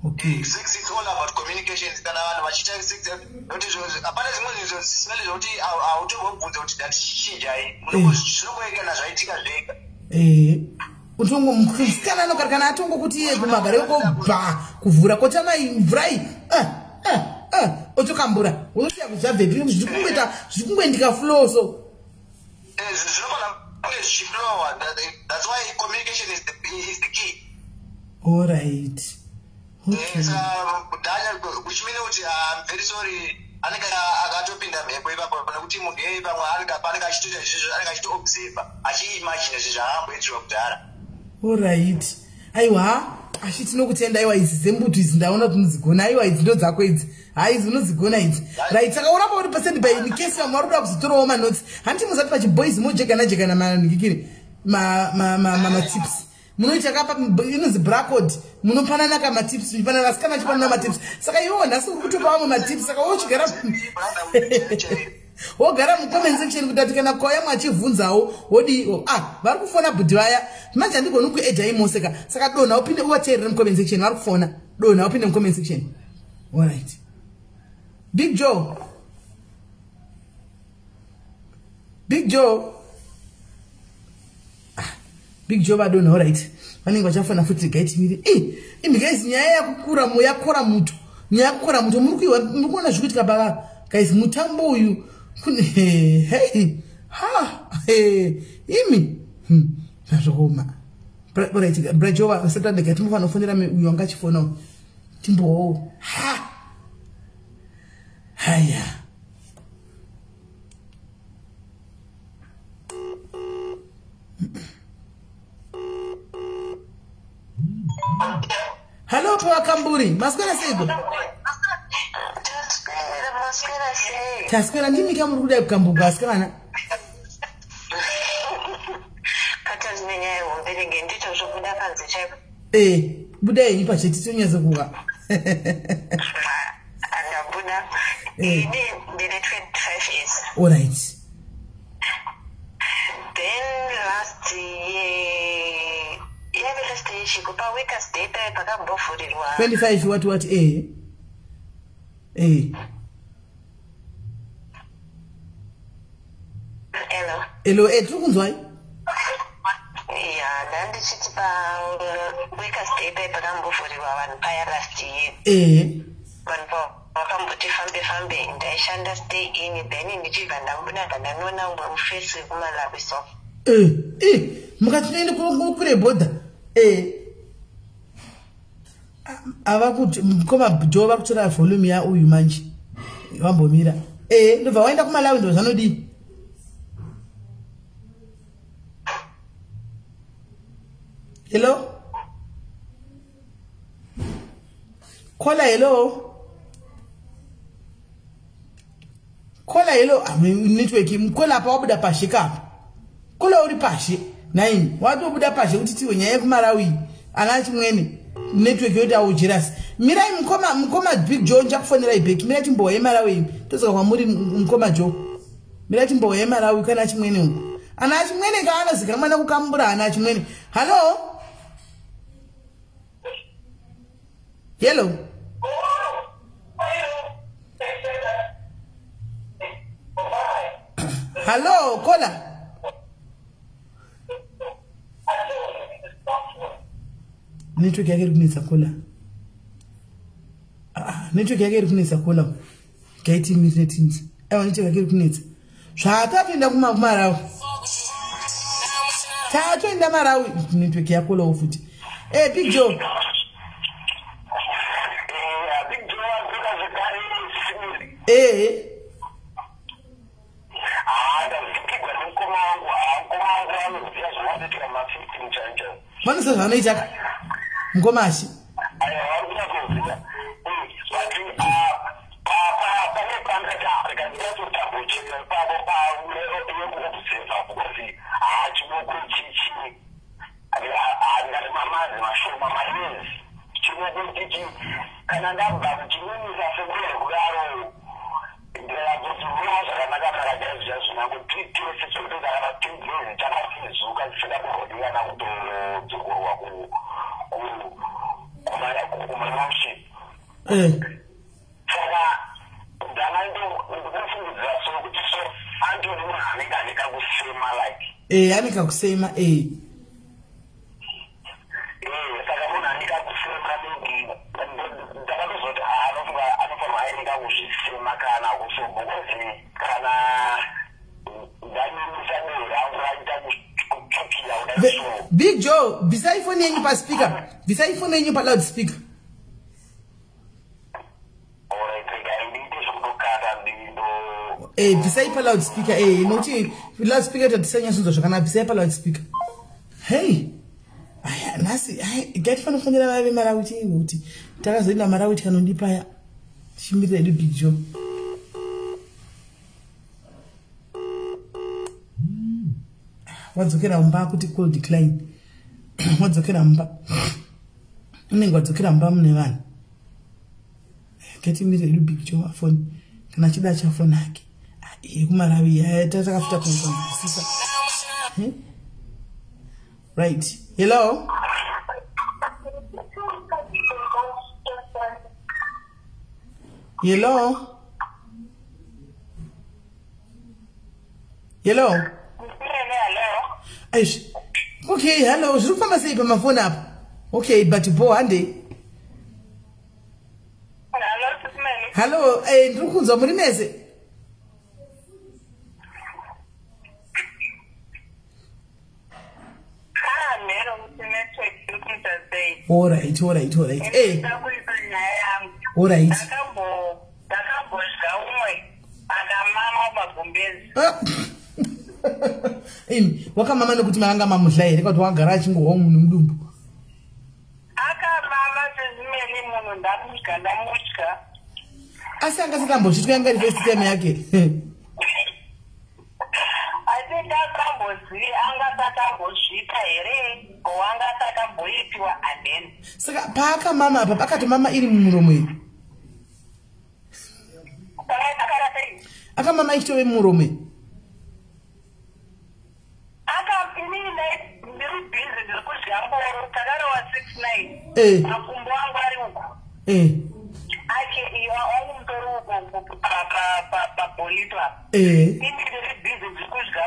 Okay. Sex is all about communication. Kana vanhu vachiita sex noti hapana zvimwe zvinhu zvisinale zvokuti hautombobvunza kuti ndatichinjai zvinongoika nazvaitika zvega. Utongo musikana anogara kana atongo kuti iye kumagara yokobva kuvhura kotamai mvurai otokambura unotiya kuzvabvepi zvikungoendika flow so zvinofana kunge zvichiflowa. That's why communication is the key. All right. Okay. Which means kuti I'm very sorry anenge akatopinda mhepo ipapo nekuti munhu yeye pamwe panenge achitoita izvizvo anenge achito-observa achiimagine zvinhu zvaamboitirwa kudhara. Alright. Aiwa ashi tinokutenda aiwa idzi dzembutu idzi ndaona kuti unozigona aiwa idzi ndo dzako idzi idzi unozigona idzi. Right, saka uramba uri pasend by in case vamwe vari kuda kuzotorawo manotsi handiti muzati pachiboys mojegana manhikikiri matips munoita kapa inozi bracod munopanana kama tips munopanana vasikana vachipanana matips saka iwo nhasi uri kutopa vamwe matips saka wochigara wogara mucomment section kuti ati kana kwaya mwachivhunzawo wodi vari kufona bhudhi vaya manje handigoni kuedha imoseka saka donha upinde uvateerera mucomment section vari kufona donha upinde mucomment section. Alright. Big Joe vadonha. Alright. Vanenge vachafana futi gaitimiri indikaizi nyaya yakukura yakora muto muri kuona zvikuitika baba guys mutambo uyu imi nazvokoma. Alright, Brajova Saturday gati mufana kufonera uyu wanga achifona timbowo haya. Hello, Poa Kamburi. Maskwera sego. Taskwera ndimi kamuri kuda kukambuka asikana. nenyaya yehomberenge ndito zvobuda panze chaipo. Budai pacheti tonyaza kuwa. Andabuda. Ndine 25 years. All right. Then last year, last year she kupa Workers Day pakambofurirwa. 25 what Hello, tukunzwai? Yeah, ndandichiti pa Workers Day pakambofurirwa vanhu paya last year. Vanhu vakamboti fambe ndaishanda stay in, then ndichibva ndabuda ndanona umwe mufesi kuMalawi so. Mukati nende kure border. Ava kuti mukoma Jova kutora volume ya uyu manje. Wambomira. Ndobva waenda kuMalawi ndo zvanodi. Hello? Kola hello? Kola hello? Network mkola pa wabuda pashi kapa. Kola uri pashi. 9. Watu wabuda pashi kuti tiwe nyaya kuMalawi. Anachi mwene. Network yote aujirasi. Mirai mkoma Big Joe njakufonera ibeki. Mirai timbo ya Malawi. Toza kwa muri mkoma Joe. Mirai timbo ya Malawi kana chimwene ungu. Anachi mwene kaana zikamana kukambura anachi mwene. Hello? Hello? Hello, Kola? Network yake kunisa Kola. Network yake kunisa Kola. Kaiti minutes. Network yake kunisa. Shata pinda kuMalawi. Tatu inda Malawi network yako Kola ufuti. Big Joe. Mano sasa anaita Mkomashi. Anika kusema Big Joe, beside phone yenyu pa speaker. Beside phone yenyu pa loudspeaker. Beside pa loudspeaker. Noti loudspeaker tatisanya sunzo shakana beside pa loudspeaker. Hey. Aya nasi, get fana fonera vawe Malawi uti. Takazoenda Malawi kanondipa ya. Shimira edu Big Joe. Wadzokera mba kuti call decline. Wadzokera mba. Unenge wadzokera mba mune vanhu. Get me the Big Joe phone. Kana chida cha phone yake. kuMalawi tatakafuta kumsambisa. Right. Hello. Hello. Hello. Aish. Okay, hello. Zvikufamba sei pamafoni apa? Okay, but bo hande. Hello, ndiri kunzwa muri mese. All right. All right. Waka mama nokuti manga mamuhlaire kwati wagara achingowa munhu mudumbu. Asi angasikambosvitwa yanga iri first time yake. hamuzivi angatakambosvika here oangatakambouitiwa amen. Saka paakamama apa pakatomama iri mumuromo iyi akamama ichitove mumuromo iyi ndiri bhizi ndiri kudya mboro takarowa 6-9 makumbo angu ari uko ake waumutori uko pabolito apa ini ndiri bhizi ndiri kudya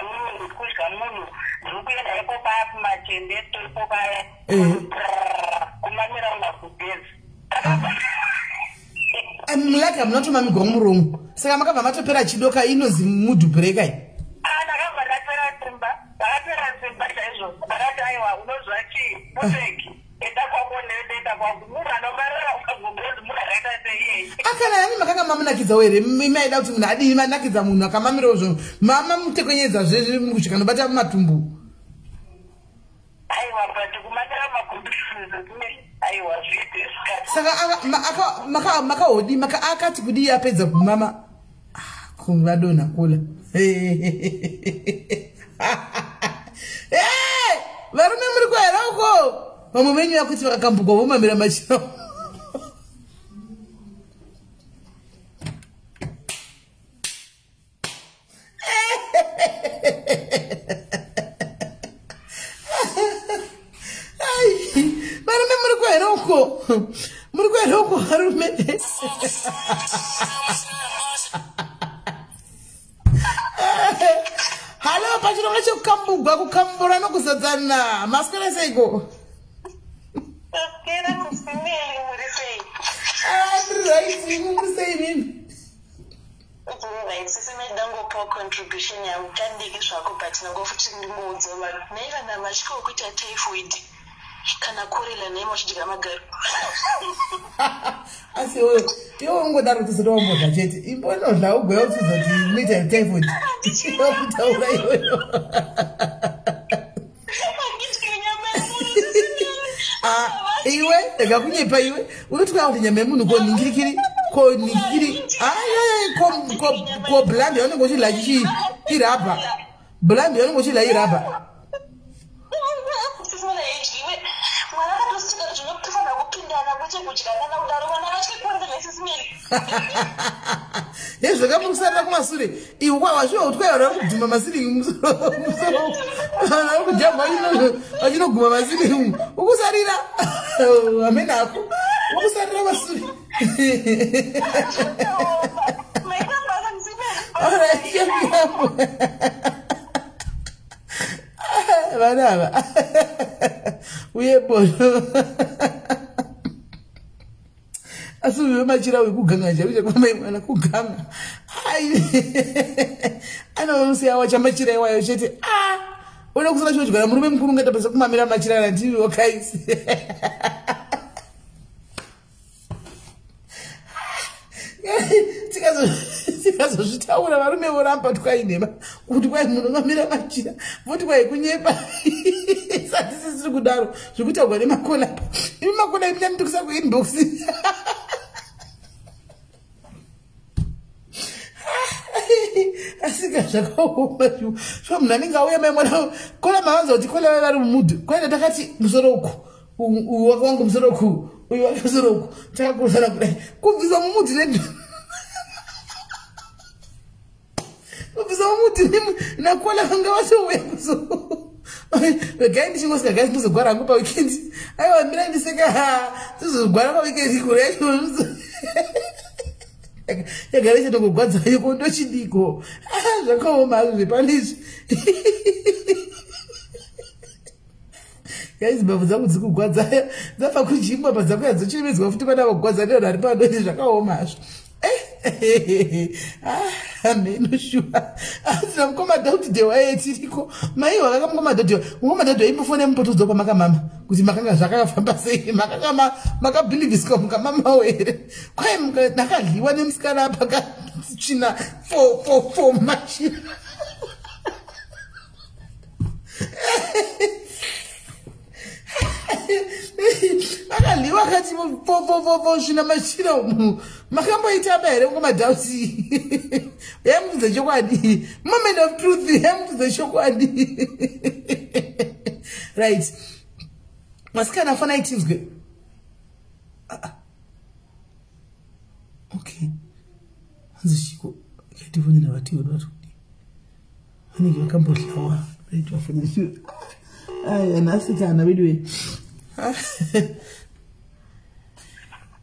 munhu ndiri kuenda ipo paya kumachendeto ipo paya kumamira mumagubhezi mulaka munatomamigwa muromo saka makabva matopera chidoka inozi mudhubhureka iyi ndakabva ndapera simba chaizvo ndakati aiwa unozva chii muteki enda kwangu neenda kwangu munhu anomarara ukagogoti munhu akaita seiyei akana yani makanga mamunakidzawo here maida kuti munhu adii manakidza munhu akamamirawo zvo mama mutekonyedza zvezvi kusvika nobata mumatumbu aiwa but kumamira magumbizime aiwa zvide saka makahodi akati kudii apedza kumama kuvadonha kula varume muri kuhera uko vamwe venyu yakuti vakakambugwa vomamira machira varume muri kuhera uko varume halo pachirongwa chekukambugwa kukambura nokuzadzana maswera seiko muri sei mimi contribution yangu tandiki zvako but nangofuti ndingoudza naivana mashiko okuita typhoid kana korela naimo chidya magaro asi iwe ungodaro tisiromboda chete imbonodla ugweya utizoti muita typhoid okutaura iyoyo iwe ndakakunyepa iwe unotwaya kuti nyama yemunhu koningirikiri ko bland yaunenge uchidla irabha bland yaunenge uchidla irabha yezvakamukusarira kumasure iwe kwavazviwa utwayaura kudhuma masiringi kujamba achinoguma masiringi ukusarira amene ako ukusarira masure vanava uyebono asi uve machira wekuganga chakucha kwamai mwana kuganga anosiyawa chamachira iwayo chete una kusana chodya murume mukuru ungatapasa kumamira machira nandiwo kaisi tikazozvitaura varume voramba twainema kuti kwai munhu mamira machira voti kwai kunyepa sati sisiri kudaro zvekutaurwa nemakona imi makona iminamitukusa kuinbox asika zvakaoma sva munhu anenge auya maimwana kola mavanza kuti kola vai vari mumudhu kwaida takati musoro uku waka wangu musoro uku uyu wake musoro uku takakurisana kudai kubvisa mumudhu nedu kubvisa mumudhu nakola vanga vasouya musoro vegai ndichingosika gai ndizogwara hangu pawikendi aiwa mira ndiseka tizogwara pawikendi kure yacho yagara chatongogwadza yoko ndochidiko zvakaoma hazvo zvepanizvi gaizi mbabvu dzangu dziri kugwadza dzabva kujimba padzakuya dzochiremedzwa futi pana vakugwadza ndivanhu ari padoni zvakaoma hazvo menoshuwa asina mukomadhaudhidhe wayetiriko mai wakaka mukomadhaudhidhe mukomadhaudhidhe imbofone mupotudza kwamakamama kuti makanga zvakafamba sei makanga makabhilivisika mukamamawo here kwai nakadliwa nemusikana pakachina 4 machira akadliwa kati 4 zvina machira makamboita bere ngomadhausi yamudze chokwadi moment of truth yamudze chokwadi right masikana afana itinzwe okay nzishiko yativonyera vatiwo vatudi vanenge vakambodlawa right wafana shu aya nasikana vidwe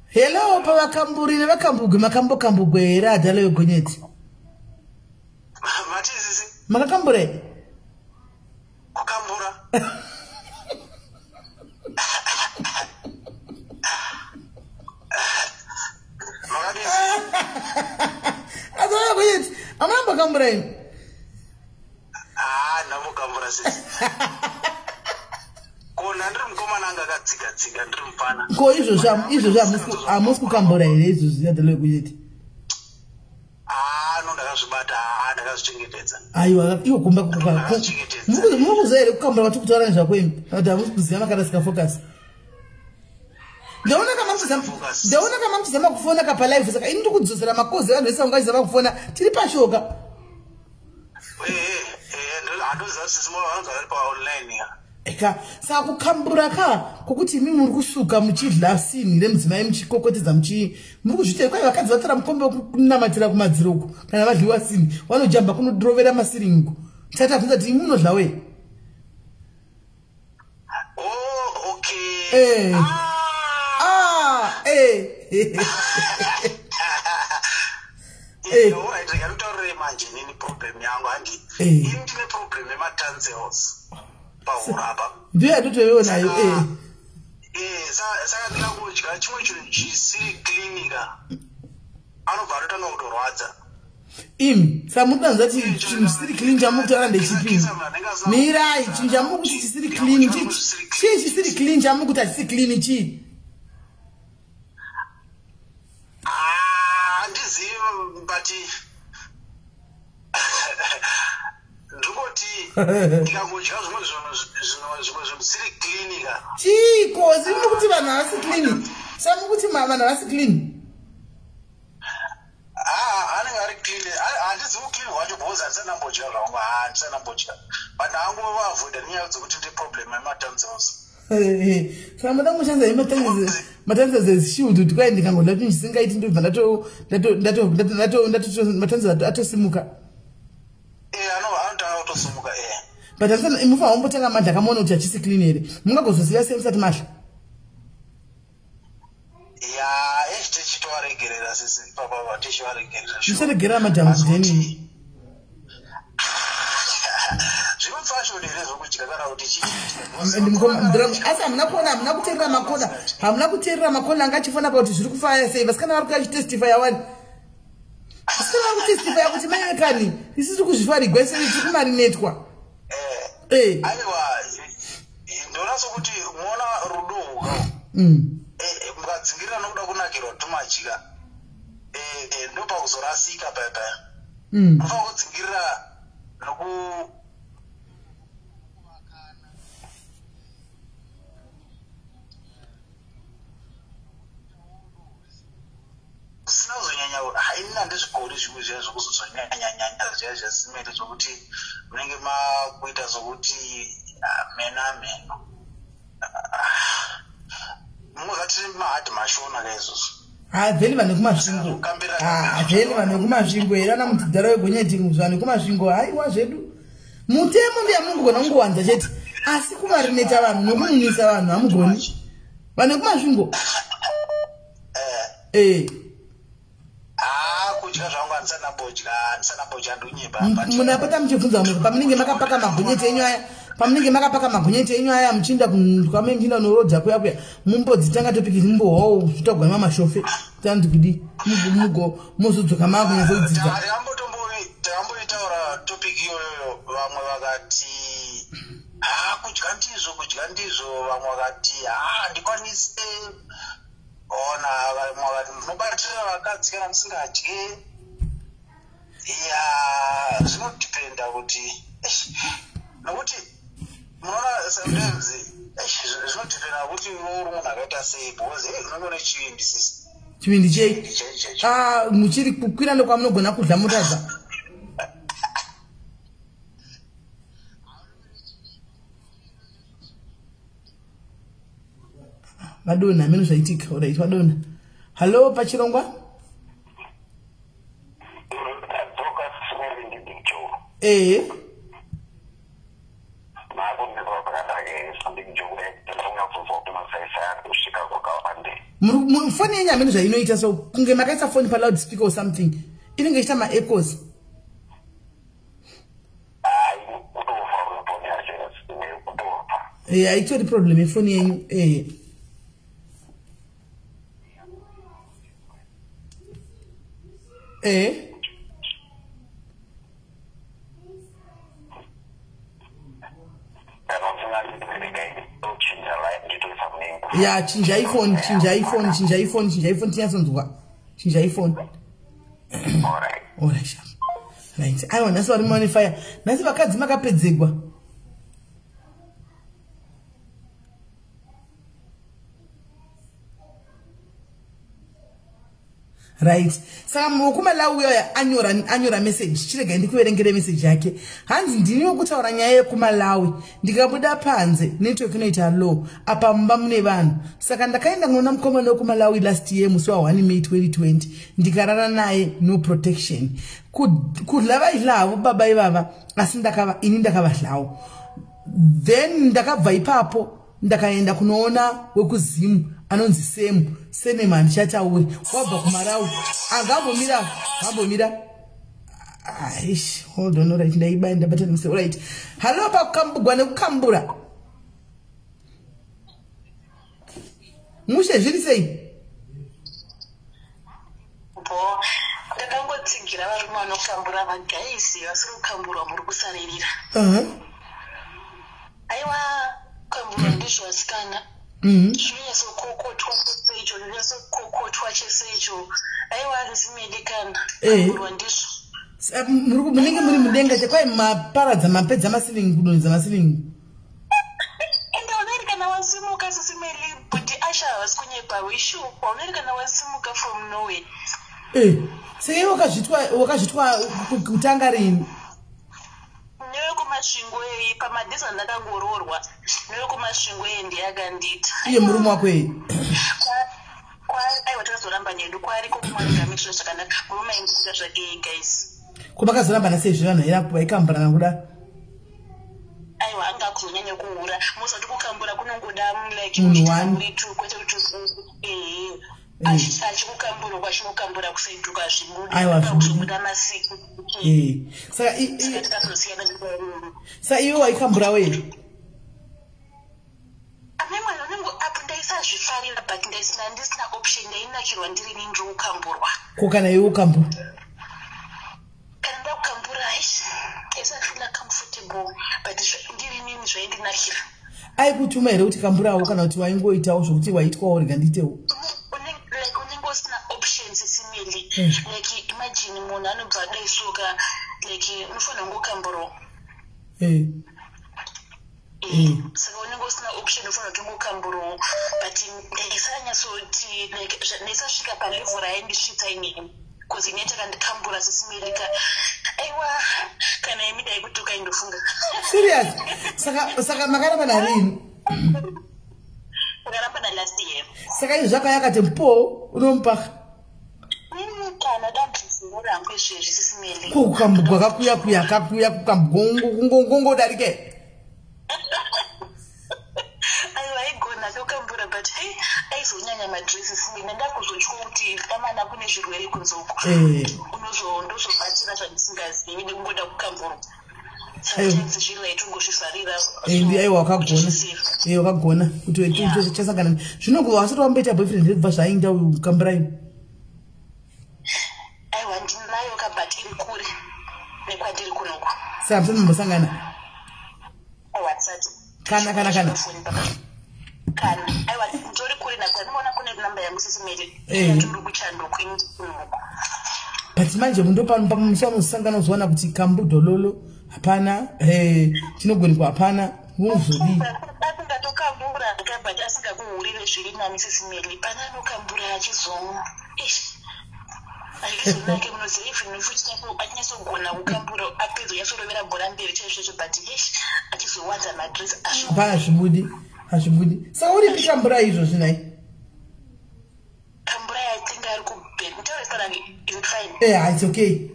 hello pavakamburi nevakambugwe makambokambugwe here adhalo yogonyeti matizisi makakambure kukambura adhalo yogonyeti amambokambura imi namukambura sisi kona ndiri mukomana anga akatsiga ndiri mupana ko izvozvo hamusi kukambura here izvozvo adhalo yogonyeti no ndakazvibata ndakazvichengetedza aiwa iwo kumba mukuziva here kukambura kwati kutaura nezvako imi kuti hamusi kuziva makaraska focus ndaona kama mchizama kufona kapalive saka ini ndikudzosera makozi vanhu vese vangachizama kufona tiri pashoka eka saka kukambura ka kokuti imi muri kusuka muchidla sini remudzimai muchikokotedza muri kuzvitei kwai vakadzi vatora mukombe wekunamatira kumadziro uku kana vadliwa sini vanojamba kunodrovera masiringu tatavhunza kuti imi munodla wei ndikataurire manje nini problem yangu handi ini ndine problem yematanzels paurapa ndiyo yatotoionayo saka ndikakudya chimwe chinhu chisiri klinika anobva atotanga kutorwadza imi samudanza kuti chinhu chisiri clean chamukutaura ndechipini mirai chinhu chamukuti chisiri clean chii chisiri clean chamukuti hachisi clean chii handizivi but ndingoti ndikangodya zvimwe zvinhu zvisiri klinika chiko ziri kuti vanhu havasi clean samukuti vanhu havasi clean anenge ari clean handizivi clean wacho because handisanambodya zvangu handisanambodya but hangovaavoida nenyaya dzekuti ndi problem yematanzels saka muda kushandisa matanzels ezishiudu kuti kwai ndikangodla kuti ndisingaiti ndobva matanzels atosimuka anotanga kutosumuka but mufa wambotanga madla kamaona kuti hachisi clean here mungagozoziva sei musati mahla tichitovaregerera sisi papa tichivaregerera musaregerera madhamu kudheni zvinofashoni here zvokudya kana kuti asi hamuna kuona hamuna kuteerera makola anga achifona pa kuti zviri kufaya sei vasikana vari kuachitestifya wani vasikana vari kutestifya kuti maekani isisi kuzvifarigwa isei tiri kumarinetwa aiwa ndona sokuti muona rudo mukadzingirira nokuda kunakirwa tomadya ndopakuzorasika payapaya mufanira kudzingirira usina kuzonyanya haina ndezvikori zvimwe zviya zvokuzozonyanyanyanya zviya zvasimete zvokuti munenge makuita zokuti meno mungazatiri mahadhi mashona kaizvozvo vheli vanhu vekumasvingo vheli vanhu vekumasvingo here ana mutidzara wegonyeti vanhu vekumasvingo haiwa zvedu mutemo ndeyamungogona kungowanza chete asi kumarineta vanhu nokumunwisa vanhu hamugoni vanhu vekumasvingo kudya zvangu handisanambodya ndunyimba munapota muchibvunza vamwe pamunenge makapaka magonyeti enyu aya pamunenge makapaka magonyeti enyu aya muchiinda kwame muchiinda norodza kuya kuya mumbodzitanga topiki mumbohwawo zvitagwa mamashofe tanti kudi muzodzoka makunyazodzidza takamboitaura topiki iyoyo vamwe vakati kudya ndizvo vamwe vakati handikwanise ona vamwe vakati munobatira vakadzi kana musingadyi zvinodipenda kuti nokuti munoona sometimes zvinodipenda kuti uri munhu akaita sei because unongone chivindi sisi chimindi che muchiri kukwira ndokwamunogona kudla mutadza. Madonna meno zvaitika. Alright, Madonna. Hello pachirongwa? Phone yenyu amene zvainoita so kunge makaisa phone pa loudspeaker or something inenge ichita ma echoes. Aitori problem yefoni yenyu. Yeah, change iPhone, tinyatsonzwa. Change iPhone. Alright, sha. Right. Aiwa nasi vari monify. Nasi vakadzi makapedzegwa. Right. Saka mukumalawi uya anyora message. Chirega ndikuverengere message yake. Hanzi ndiniwo kutaura nyaya yekumalawi. Ndikabuda panze network inoita low. Apa mumba mune vanhu. Saka ndakaenda ngona mukomana wekumalawi last year musi wa 1 May 2020. Ndikarara naye no protection. Kudlava ilavo baba ivava asi ini ndakavadlawo. Then ndakabva ipapo ndakaenda kunoona wekuzimu anonzi Seneman chatauri wabva kumarawi angambomira aish hold on. Alright, ndaiba ndabata mse. Alright, hello pakambugwa nekukambura mushe zviri sei? Ndakangotsingira varume vanokambura magaisi vasiri kukambura muri kusaririra. Aiwa kambura ndizvo vasikana. Zvinyatsokokotwa secho, zvinyatsokokotwa chesecho. Aiwa zvisimedekana. Kamburwa ndizvo. Munenge muri mudenga chekwai maparadza mapedza masilingi kudonedza masilingi. Ende unairikana wasimuka sisimeli buti asha wasikunyepa wishu. Unairikana wasimuka from nowhere. Sei wakazvitwa kutanga rini? Newe kumasvingo pamadhiza ndakangororwa. Newe kumasvingo ndiyakandita. Iye murume wako aiwa takazoramba nyedu kwari kumwangamitsva zvakanaka. Murume aindikuita zvake guys. Kumakazoramba nasei zvinhu irapo ikamburana kuda? Aiwa anga kuzonyanya kuhura. Musati kukambura kunongoda like muritu kwete kuti achikukambura kwachinokambura kusaiduka zvimuda masiku. Saka iwe waikambura wei? Amemwe nonengo apo ndaisazvifarira but ndisina option ndainakirwa ndiri nindiri kukamburwa. Ko kana iwe ukambura? Kana ndakukambura isafila comfortable but ndiri nini zvaindinakira. Aikutuma here kuti kamburawo kana kuti waingoitawo zvokuti waitwawo rega nditewo? Unenge usina options simili. Like imagine munhu anobva adaisoka like unofanira kungokamburawo. Saka unenge usina option unofanira kuti ungokamburawo but ndaisanyatsoti like ndaisasvika palevel raindisvitsa inini because ine takandikambura sisimirika. Aiwa kana imi dai kuti ukaindofunga. Serious? Saka makaramba narini? Makaramba na last year. Saka izvi zvakayakati mpo unompaka? Kana dambidzimura ngezvezvi sisimeli. Kukambugwa kakuya kungongodarike. Aiwa igona tokambura but aizonyanya madresi simene ndakuzotya kuti damana kune zvirwere kunzoko. Ndozobatsira zvandisingazivi nekungoda kukambura. Sometimes zviri tongozvifarira. Aiwa wakagona kuti chasangana. Zvinongo wasati wamboita boyfriend ndibva zvainda ukamburayo? Aiwa ndinayo kabhat iri kure nekwandiri kunoko. Saka musati mumbosangana? Aiwa tisati. Kana. Aiwa ndori kure nakwa ndinoona kune namba yangu sisimeli. Ndiri kuchanduku kunoko. But manje mundopano pamusangana uzoona kuti kambudololo hapana, chinogonikwa hapana, muzodi. Asingatokambura but asingakuhurire zviri nani sisimeli. Pana anokambura achizomwa. Like if you I just go na ukambura apezo yasorovera bora mberi chesho but yes achizowanza madress ashibudi sauri pikambura izvo zvinai kambura I think ari ku bed restaurant is it fine it's okay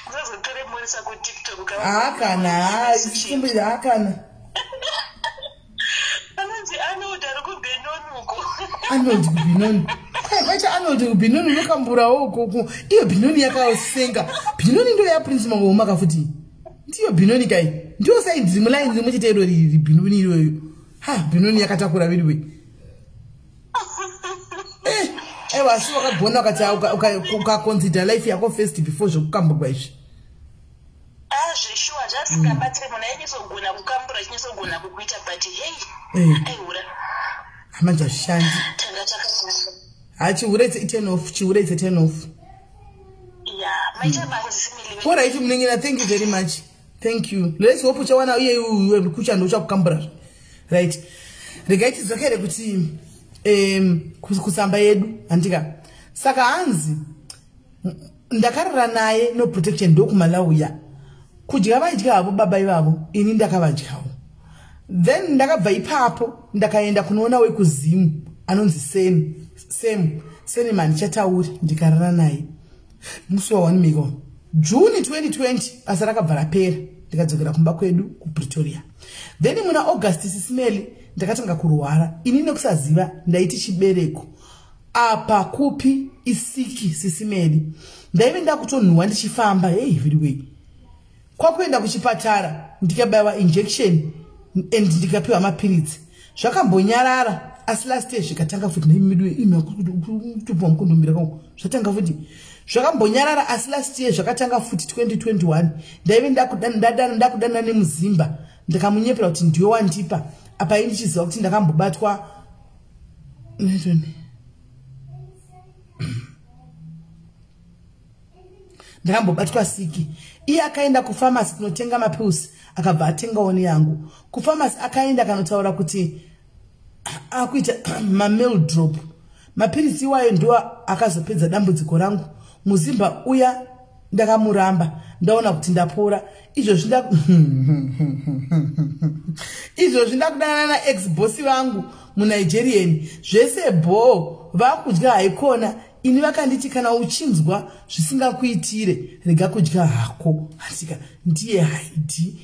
uzotore morisa ku TikTok akana isimbiri akana anoti ari ku benonuko anoti kubinoni vacha anoti kubinoni nokamburawo ukoko iyo binoni yakaosenga binoni ndo yaprince mangoma futi ndiyo binoni kai ndiyo saidzi mulainzi muchitero riri binoni iyoyo binoni yakatakura viriwe aiwa asi wakagona ukati ukaconsider life yako first before zvokukamburwa izvi zveshuwa zvasikabatsire munhu ainyesogona kukambura chinyesogona kukuita but hei aihura amanje ashandi chiuretse 10 off chiuretse 10 off all right mningina thank you very much thank you let's hope uchawana uye kuchando uchakukambura right regaiti dzakere kuti kusamba yedu andika saka hanzi ndakarara naye no protection ndokumalauya kudya vaidya havo baba ivavo ini ndakavadyawo then ndakabva ipapo ndakaenda kunoona wekuzimu anonzi Seniman chatauri ndikarara naye musi wa 1 million June 2020 asa rakabva rapera ndikadzokera kumba kwedu kuPretoria then muna August sisimeli ndakatanga kurwara ini nekusaziva ndaiti chibereko apa kupi isiki sisimeli ndaive ndakutonhuwa ndichifamba viriwe kwakuenda kuchipatara ndikabaiwa injection and ndikapiwa mapiritsi zvakambonyarara asi last day zvikatanga futi naimidwe imutubva mukundombira kangu zvatanga futi zvakambonyarara asi last year zvakatanga futi 2021 ndaive ndakudana nemuzimba ndikamunyepera kuti ndiwe wandipa apa ini ndichiziva kuti ndakambobatwa ndakambobatwa siki iye akaenda kufamasi kunotenga mapills akabva atengawo neyangu kufamasi akaenda kanotaura kuti akuita mamil drop mapirisi iwayo ndo akazopedza dambudziko rangu muzimba uya ndakamuramba ndaona kuti ndapora izvozvi ndakudana na ex boss vangu muNigerian zvese bo vakudya haikona ini vakanditi kana uchinzwa zvisingakuitire rega kudya hako asika ndiye haidi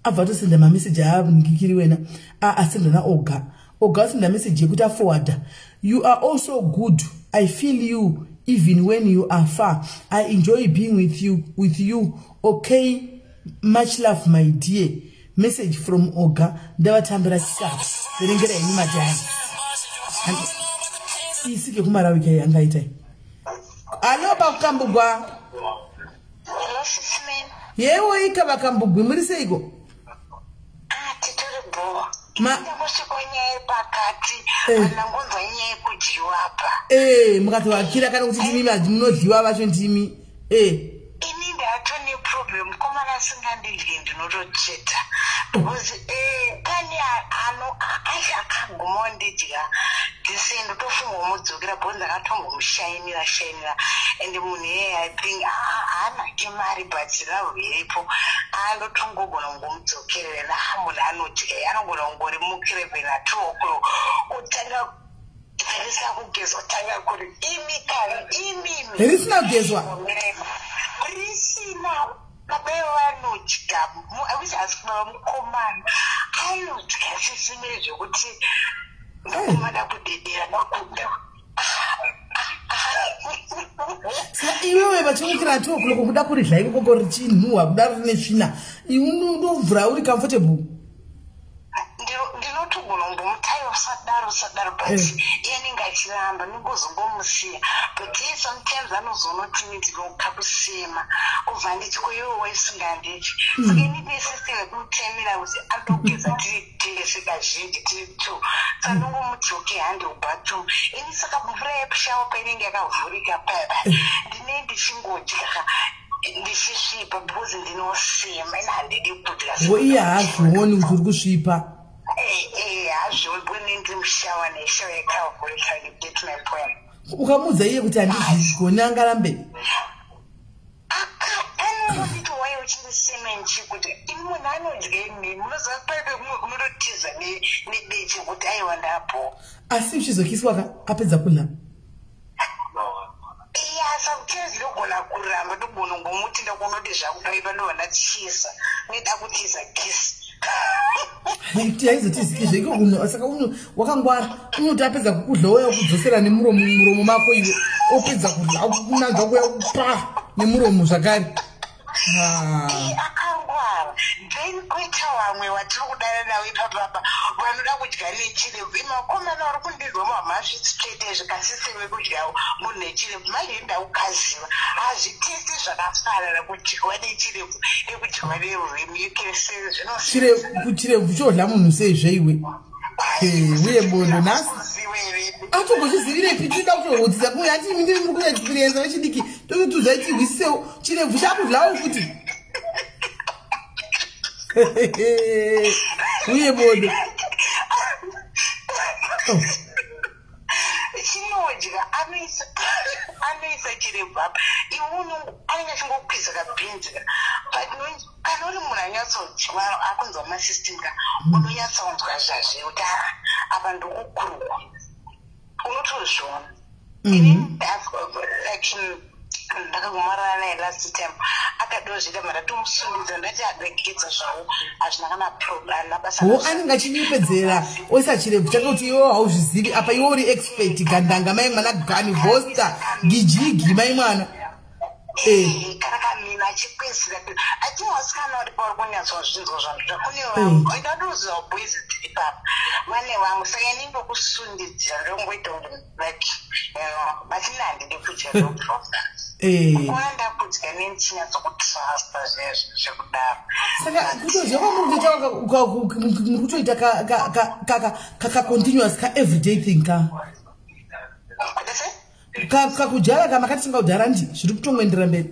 abva tosenda mameseji aavungikiri wena asenda na oga asenda meseji yekuti aforwarda you are also good I feel you even when you are far I enjoy being with you okay much love my dear message from oga ndavatambira chikafu verengera ini madhani isike kumarawika yangaita alo pakambugwa yewo ikava kambugwi muri seiko mukati wakira kana kuti ndimi munodliwa vacho ndimi ini ndatone problem komana singandidye ndinotocheta because kani akaguma ndidya ndisendo tofunga umudzokera bhonzi akatombomushainira and munhu I think haana mari but love iripo andotongogona kungomudzokerera munhu anodya anogona kungorimukire vena 2 o'clock utanga risina kugezwa tanga kuri imi risina kugezwa risina kabevanodya avisasikuva mukomana anodya sisimiri zvokuti ndakumada kudedera nakuda iwewe vachimukira 2 o'clock kuda kuridla ikoko richinhuhwa kuda rine svina unobvura uri comfortable ndinotogona kumbomutayo sadaro but iyenenge achiramba ningozongomusiya but iye sometimes anozonoti ndinoka kusema ubva nditi kuiwo waisinganditi saka inine system yekumutemera kuti andogeza tiri tese kazhinji tiri 2 saka ndongomuti okay handiuba2 ini saka mvura yepushawo painenge yakavhurika papa ndine ndichingodya ndichisvipa because ndinosema ine handidi kudya iye haazvioni kuti uri kusvipa Ukamuudza iye kuti handizvigoni angarambe. Asi uchizokiswa apedza kudya. Haizotizikizve iko kuno saka wakangwara unoti apedza kukudla ouya kudzosera nemuromo mako iwe opedza kudla kunanzva kuya kupa nemuromo zvakare. Akangwara then kuita vamwe watiri kudana navo ipapapa vanoda kudya nechirebvu makomana vari kundirwa mamazvitsvete zvikasiseme kudyawo munhu nechirebvu manje ndaukaziva hazvitesti zvakafanana kudyiwa nechirebvu nekudyiwa nerurimi ukese kuchirebvu chodla munhu seizve iwe uye bondo nhasi atogochizivire pichida kutohodzisa kuya ati ndiri muri kuexperiensa vechidiki tokutudza ichihwisisewo chirebvu chakudlawo futi uye bondo chinodya anoisa chirebvu apa iwe anenge achingokwidza kabhinzika kana uri munhu anyatsodya akunzwa masystem ka unonyatsaunzwa zvazve kuti apa ndokukurukwa unotozviona ndakagomarana naye last time akadozvita mara tomusundidza ndati adegedza zvavo hazvina kana nabasa anenge achinyepedzera oisa chirebvu chake kuti iwo hauzvizivi apa iwo uri expert gandanga mai mwana gani hosta gijigi mai mwana kana kamina achikwezira atiwasikana uri pauri kunyatswa zvinzwa zvandoda kune ndadoziva boys tiri papa vane vamwe saka iningokusundidzira ndongoita kuti like but ina handidi kudya no problem kuona ndakudya nenichinyatsokutrusta zvekudaro saka kutodya kwamuri kutoita ka-continuous ka-everyday thing kakudhara kamakati singaudhara ndi zviri kutongoendera mberi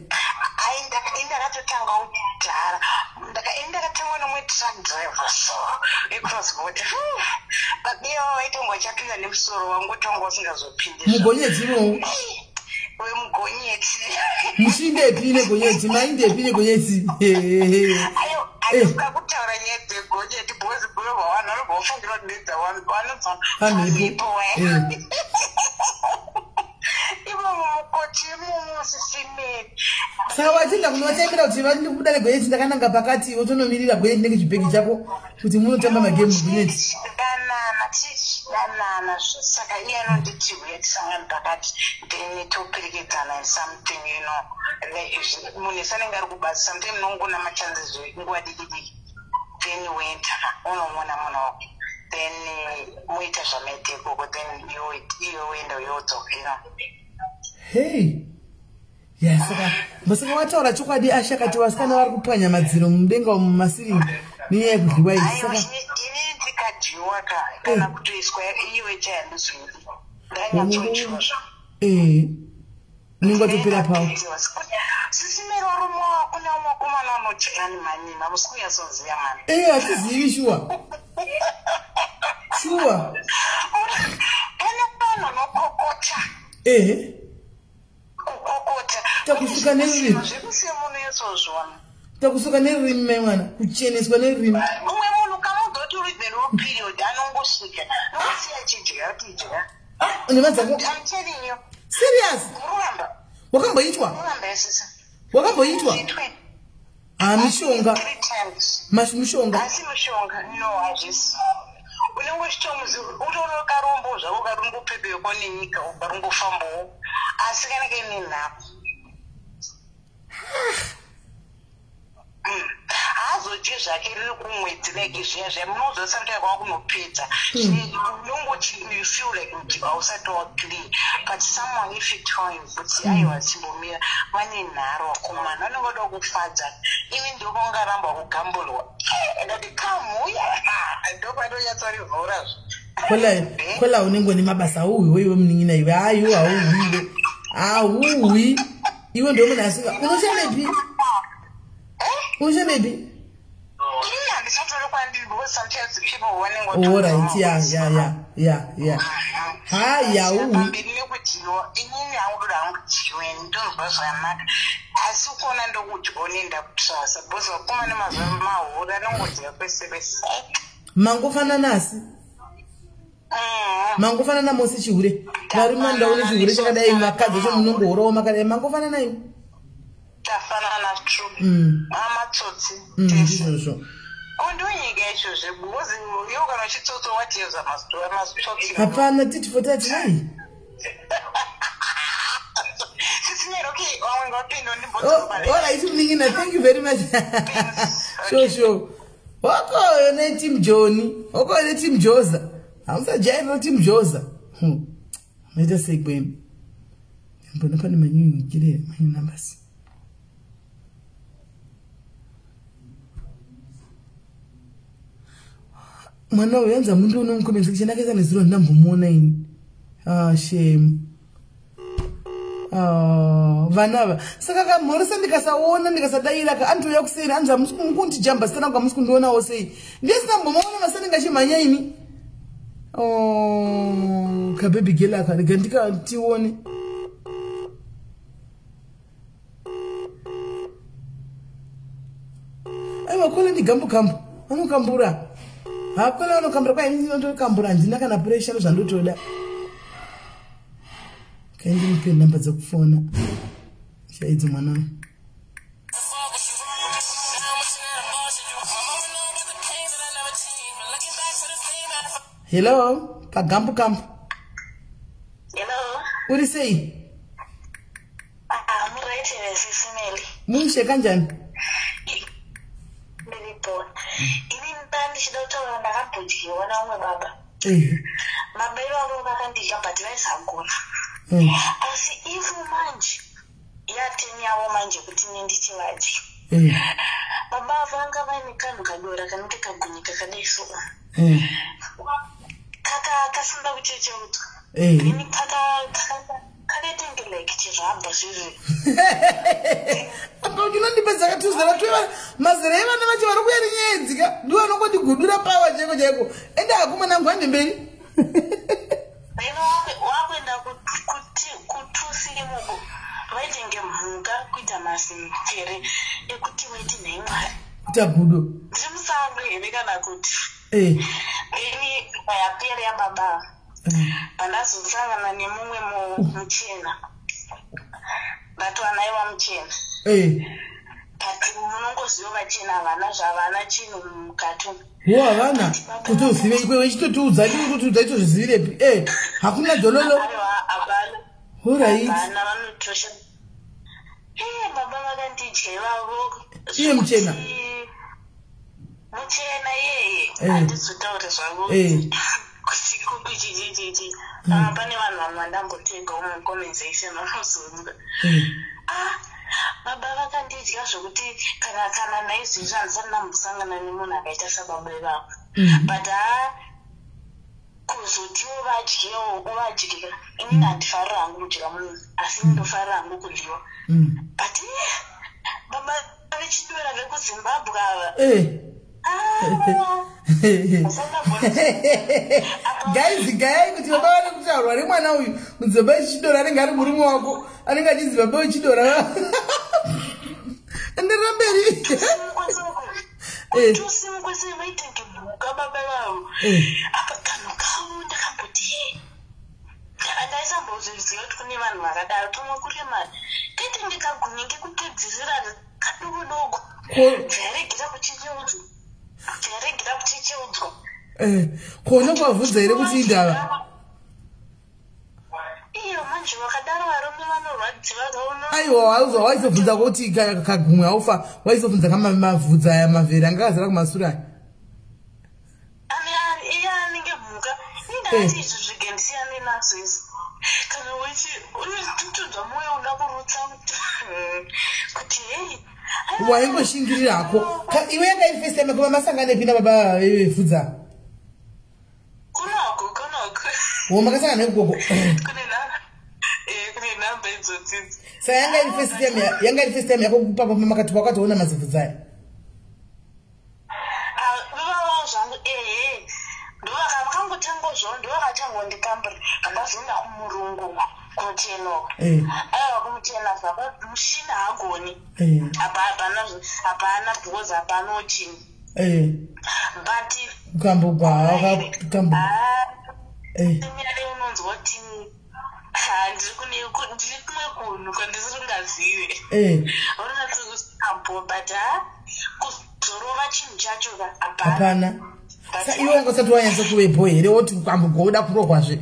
ndakatotanga udhara ndakatangwa nomwe truck driver so ecrossbord babiyo waitongochapinda nemusoro wangu tonga usingazopindi mugonyedzimowo wemugonyeti mushindepi negonyeti maindepi negonyeti kakutaura nyedzegonyeti bhozi bhova vanhu vanobvaofungira kuti nedzavanhu vanobva pamhepo saka wachinda kunovatembera kuti vandi kuda negonyeti ndakananga pakati iwo tonomirira gonyeti nenge chibhegi chako kuti munotamba magemu gonyeti danana saka iye anonditi uye tisangani pakati then toperekedzana something munhu esanenge ari kubasa sometime nongona machances nguva dikidiki then wentaka unomona munhu wako then muita zvamaite ikoko then iwe uenda uyodzoka hey saka masaka wataura chokwadi asha kati vasikana vari kupwanya madziro mudenga mumasiringi nenyaya yekudliwa izvi saka ndikadyiwa kana kutoiswa iwe chayandizoidi ndanyatsodyozvo unenge watopera pawo sisimero rume wako namukomana unodyani manyima musikunyatsoziva mani hatizivi shuwa pane vanhu vanokokota kukokota takusuka nerurimi zvekusemunoyatsozvona takusuka nerurimi mai mwana kucheneswa nerurimi umwe munhu kamudoti uri period anongosvika nokusiya chidya tidya nemadzako amtelling serious uramba wakamboitwa mishonga mishonga asi mishonga no hazvisi unongochitomuzi utorokarombo zvako karongopepeko nenyika ukarongofambawo asi kana kaine nhako hazodyi zvake riri kumwedzi like zviya zviya munozwa samtime kwava kunopedza unongoti you feel like kuti hausati waclean but someone if you tell you kuti aiwa simbomira vane nharo vakomana vanenge vada kufadza ivi ndokongaramba kugambulwa ndati kamuya ndopanonyatsorivhura kola unenge une mabasa auhwi iwe munin'ina iwe ayo auhwi iwe ndio munhu asinga unoshamepi handisatore kwandi because sometimes people wanting to. All right, yeah. Hi, yeah. Mangofana nasi. Mangofana na mosi chihure. Karima ndauni chihure chakadai makadzo chomunongo oro makadai mangofana nayo. Tafana na true. Mama tsotsi. Ndizvo. Undonyika izvozvo because you kana chitsotso watiyeza masitotsi. Hapana titi for that nayi. Thank you very much. Sure. Wako yone team Johnny. Wako yone team Joza. Hamza jaino team Joza. Meta segwem. Mbona pani manyu kile manyu numbers. Mwana uyanza mundu unomkomeza kichenakeza neziro ndambumuona ini. Shame. Vanava saka kamhorisa ndikasaona ndikasadaira ka antu yakusera anza muskungundi jamba sana kwa muskundiona wose ndisina mbomaona masana ngachimanya ini ka baby girl aka ndika tione aiwa kole ndigambo kambo anokambura hapana anokambura kwa ini ndokambura ndina kana pressure zvandotoda. Can you pay number of phone? Shades of man. Hello, Pagampo Camp. Hello. What do you say? I'm writing a female. Munche Kanjan. Very poor. Even Danish daughter and a rampage, one hour, Baba. My baby, I can't jump at less. I'm going. Asi ifu manji yatenyawo manje kuti nendichivaji baba vanga vane kanhu kadora kanoti kagunyika kadaiso kasimba kuchecheuto ini kaletenge like chirabha zvizvi apaunondipedza katuzara tuva mazera evana vacho vari kuyarinyedzika ndiwo anongotigudura pawa chaiko chaiko ende akomana ngwande mberi wakwenda kutusirimuko vaitenge mhuka kuita masimfere ekuti waiti naimwari tabudo ndimusango here kana kuti ini yapera yababa pandazosangana nemumwe muchena ndatoanaiwa muchena kati munongoziva vachena havana zvavana chinhu mukati havana kuti uzive ikwe wechitotiudza kuti udzaichozvizivirepi hakuna dololo vana vanotosha baba vakandidya ivavo iye muchena yeye handizotaura zvavo kuti kuchichichichi pane vanhu vamwe vandambotega umucomensation vanozonga baba vakandidya zvokuti kana naizvizvi handisati ndambosangana nemunhu akaita sababa ivavo but kuzotiwo vadyewo uvadyira inini handifarira hangu kudya munhu asi ndinofarira hangu kudyiwa but baba vechidora vekuzimbabwe ava guys kuti baba vane kutaurwa nemwana uyu mudzimba wechidora anenge ari murume wako anenge achinzi baba wechidora enderera mberi tusimukwese vaitenge mhuka baba vavo apa kanhu kavo ndakamboti ndaisambozviziva kuti kune vanhu vakadaro tomwe kuri mari kaitenge kagunyenge kutedzisira kadogodoko dzairengera kuchicheudzwa kona kwavhudza here kuti indava iyo manje vakadaro varume vanorwadziva gauna aiwa waizobvunza kuti kagumwe aufa waizobvunza kamavhudza aya mavheri anga akazara kumasura iye anenge mhuka indati izvi zvigendisiyane nazvo izvi kana wechi unotudza mwoyo uda kurutsa kuti hei waingoshingirirako iwe yakaifesema kuva masangane pina baba vevhudza kunoko makasangana ikoko kune namba idzodzidzi sa yanga iri first time yako papa makati wakatoona mazivhudzaya ndikamburi ndakazonda kumurungu kumuteno aiwa kumutena saka mushina hagoni hapana because hapana uchini but mire unonzwa kuti ndiri kumwe kunhu kwandisingazive unonatsikusinapo but kuzorova chinhu chacho hapana. Sa iwe ngasati wanyatsa kuvepo here woti ukambogoda kurokwazve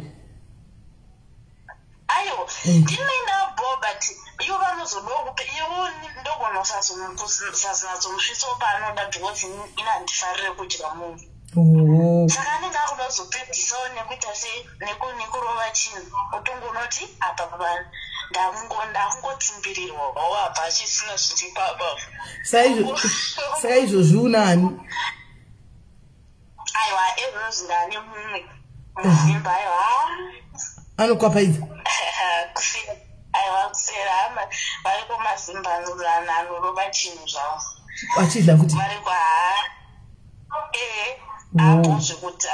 ayo ndinoindapo but ivo vanozodokupe ivo ndogona usazonatsomusvitsa paanoda because inandifarire kudya munhu saka anenge akuda kuzopedzisao nekuita nekurova chinhu utongonoti apa pavana ndakungotimbirirwawo apa achisina zviri papa saka izvozvi unani aiwa ezvonozvi ndane mumwe muzimba aiwa anokwapaidza aiwa kusera hama vari kumazimba anorova chinhu zvavo achidla kuti vari apo zvekuti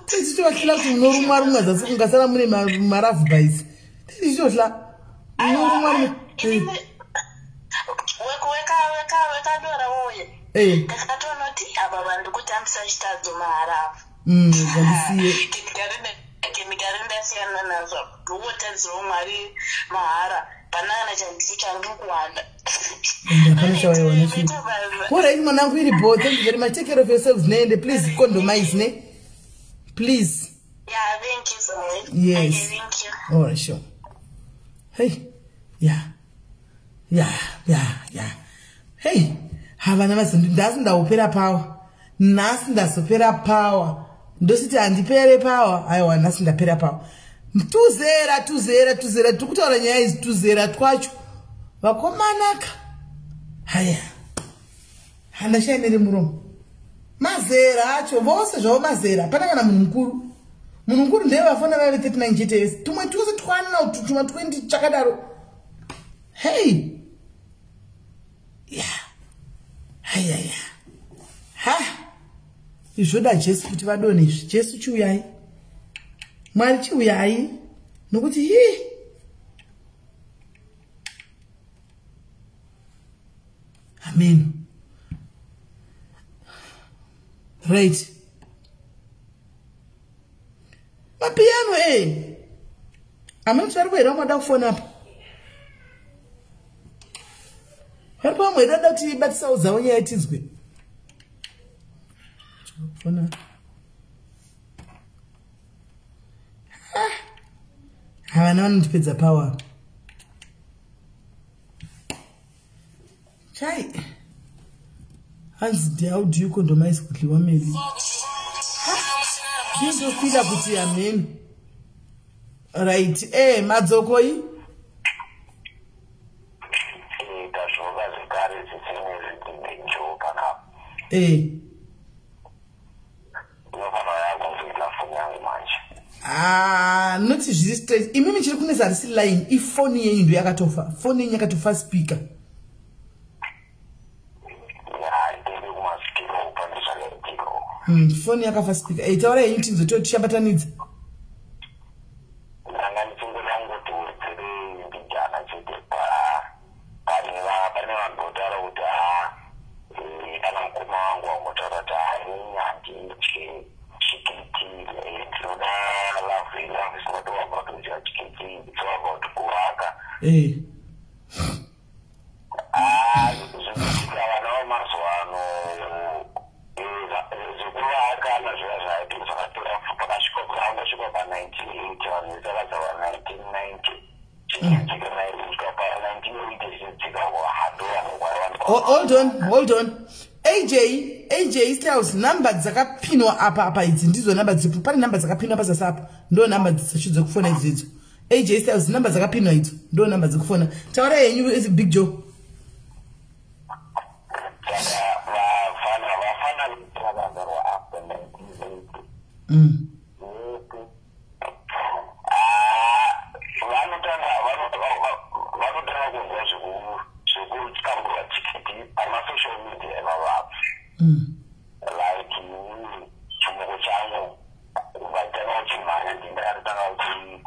tichitovatyila kuti unorumwa rumwa zasi kungasara mune maravhbais tichitotla unorumwa rumwe wekadora woye ndakatonoti apa vandikutambisa chitadzo mahara ndikarinasiyana nazvo ndokutadzirawo mwari mahara panana chandiso chandikuwanda alright mwanangu iripo. Thank you very much. Take care of yourselves nende. Please condomize ne. Please. Yeah, thank you so much. Yes. Okay, thank you. Alright, sure. Hey. Yeah. Hey. Havana mazindu ndazindawopera power. Ndazopera power. Ndositi handipere power. Aiwa ndazindapera power. Tuzera. Tikutaura nyaya idzi tuzera twacho. Vakomanaka. Haya. Hana shainere muromo. Mazera acho vose zvavo mazera. Pana kana munhu mukuru ndiye vafana vave 39 chete. Tumwe tuzi twana tumwe 20 chakadaro. Hey. Yeah. Haya. Ha. Izvoda Jesu kuti vadone izvi. Jesu chiuyai. Mwari chiuyai. Nokuti hii. Amen. Right. Mapiano Amemsari kwera mwada kufona apa. Haripa mweda kuti batisa uzawo yaitizwe. Fona. Havana vanotipedza power. Chai. How do you condomize kutliwa maybe? This feel kuti amen. Right. Madzokoi. Not straight. Imimi chiri kunesa risi line. Ifoni yenyu ndo yakatofa. Foni yenyu yakatofa speaker. Foni yakafa speaker. Taura yenyu tinzoto tishabatanidza. Hold on. AJ Styles number dzakapinwa apa idzi ndizo number dzipo. Pane number dzakapinwa pasasa apa. Ndo number dzachudza kufona idzidzo. AJ Styles number dzakapinwa idzo. Ndo number dzakufona. Taura yenyu is Big Joe.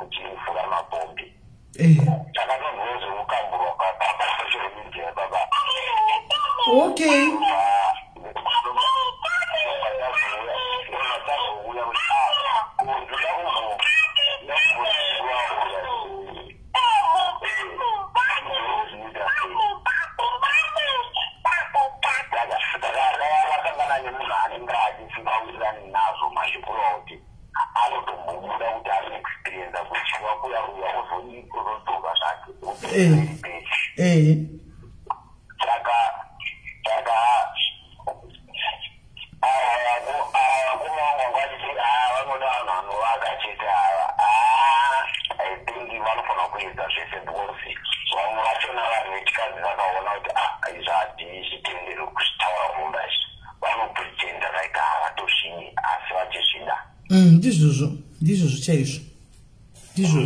kuti fura mapombi takanonozo ukamburo papa social media baba okay Diz o cheios. Diz o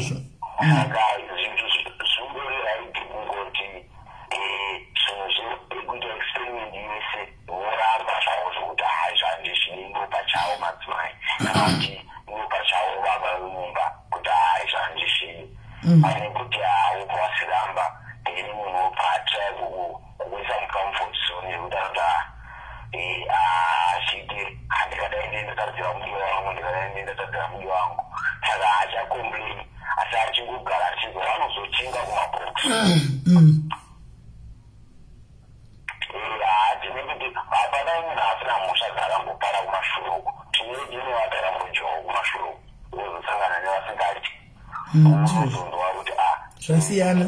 Siyana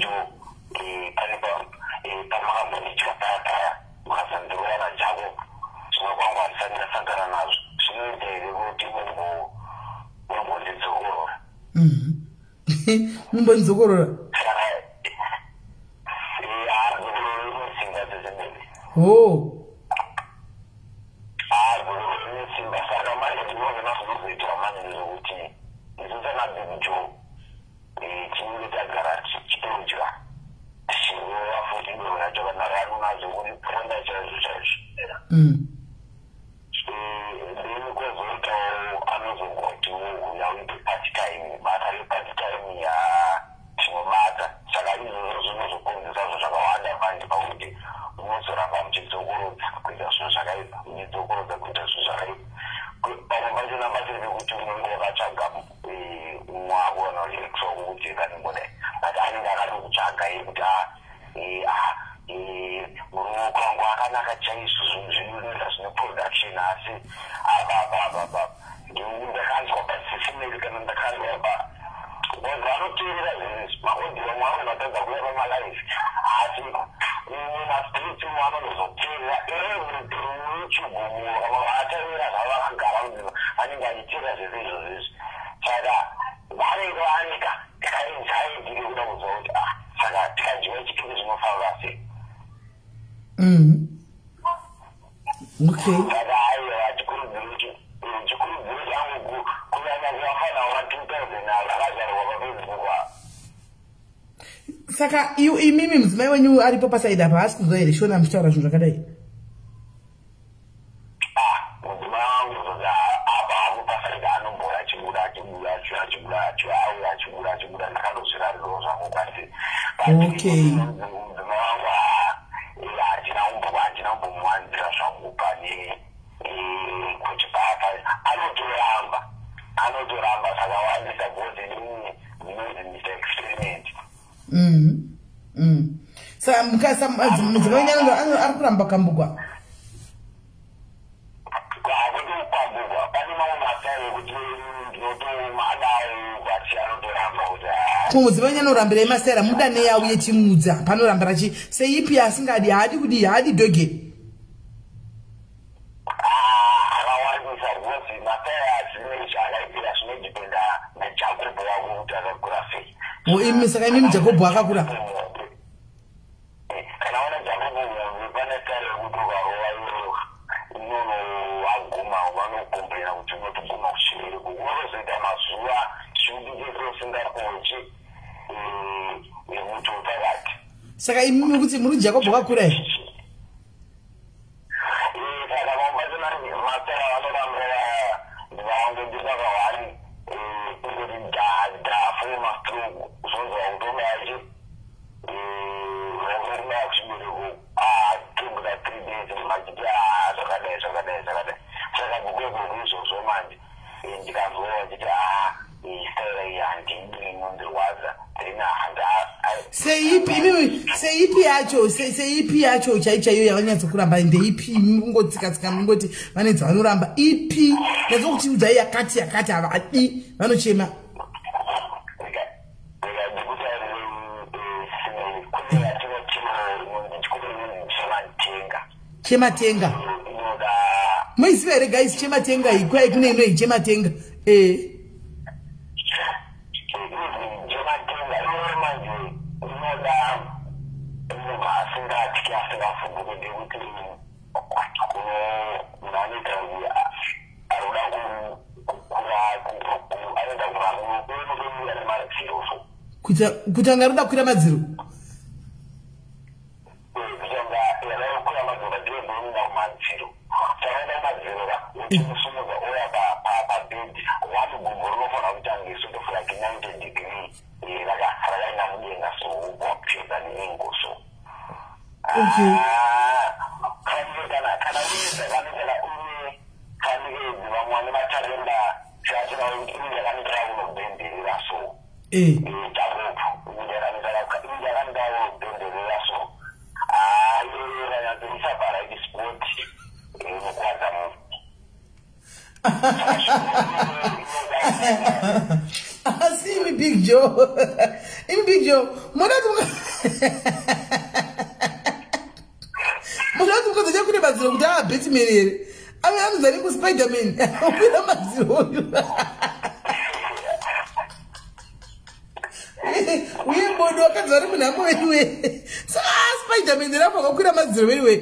Mbonzokoro oh okay Saka mimi mzimai wenyu aripo pasaida apa asi kuzoele shona mshtaura zvinhu zvakadai. Okay. Mkasa mzimanya arikuramba kambugwa. Muzimanya norambira masera muda neyawo yechimudza panorambira chi seipi asingadi hadi kudi hadi doge. Saka imimi Jacob akakura. Saka imimi kuti muri Jacob akakura. seipi yacho chaichayo yavanyazokuramba ndeipi mungotsika mungoti vanenzi vanoramba ipi yazokuchiudzai yakati havadi vanochema chematenga muiziva here guys chematenga ikwai kune ino ichematenga kutanga ruda kukwira madziro see me Big Joe. In Big Joe, Monatu because the Japanese baziro kuda bit me. I mean, I'm the Spider-Man. We are both workers anyway. So Spider-Man, the rapper could have anyway.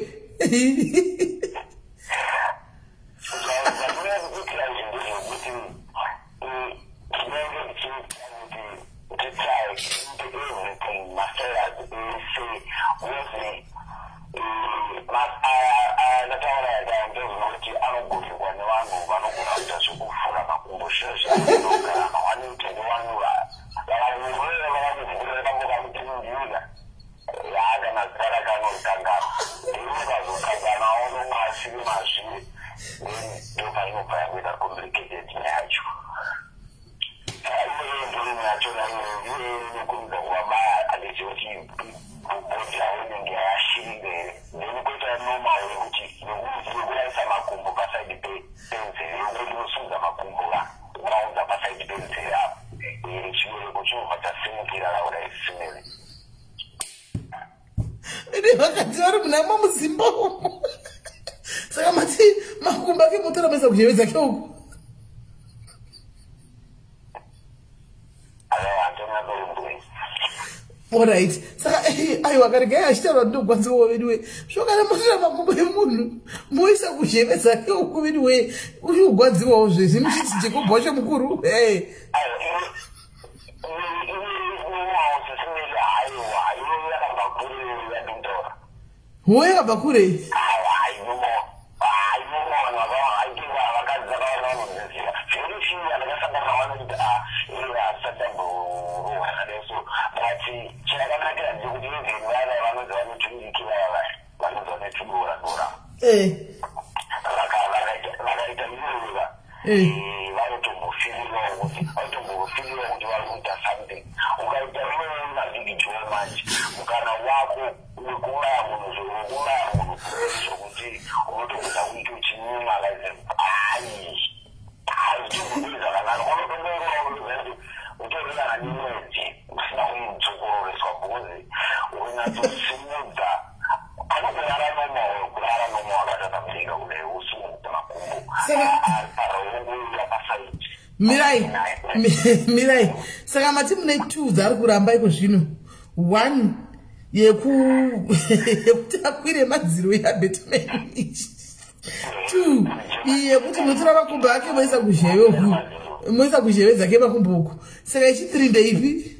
Alright, saka ayo akarigaya achitaura ndogwanza wovediwe zvokana mutira makumbo emunhu moisa kuzheveza ke ukuvediwe uyu ugwadziwawo zvezi muchiti chekubhosha mukuru Woye yakabva kure Mirai saka mati mune 2 dzari kuramba iko zvino 1 yekuti akwire madziro yaBatman 2 yekuti mutora makumbo ake moisa kuzheve dzake makumbo uku saka ichi3 ndeipi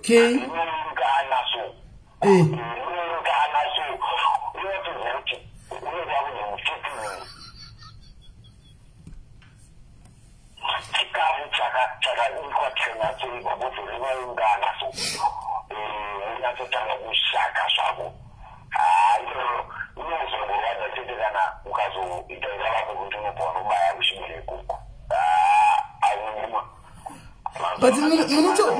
Okay. ungana so uyotoziva kuti unoda kunemuchipinini chikafu chakaikwa chenatsoikwa kuti rinoungana so unatsotanga kushaka zvako inozongorwadza chete kana ukazoitaira vako kuti unobva unobaya kuchiberekuko but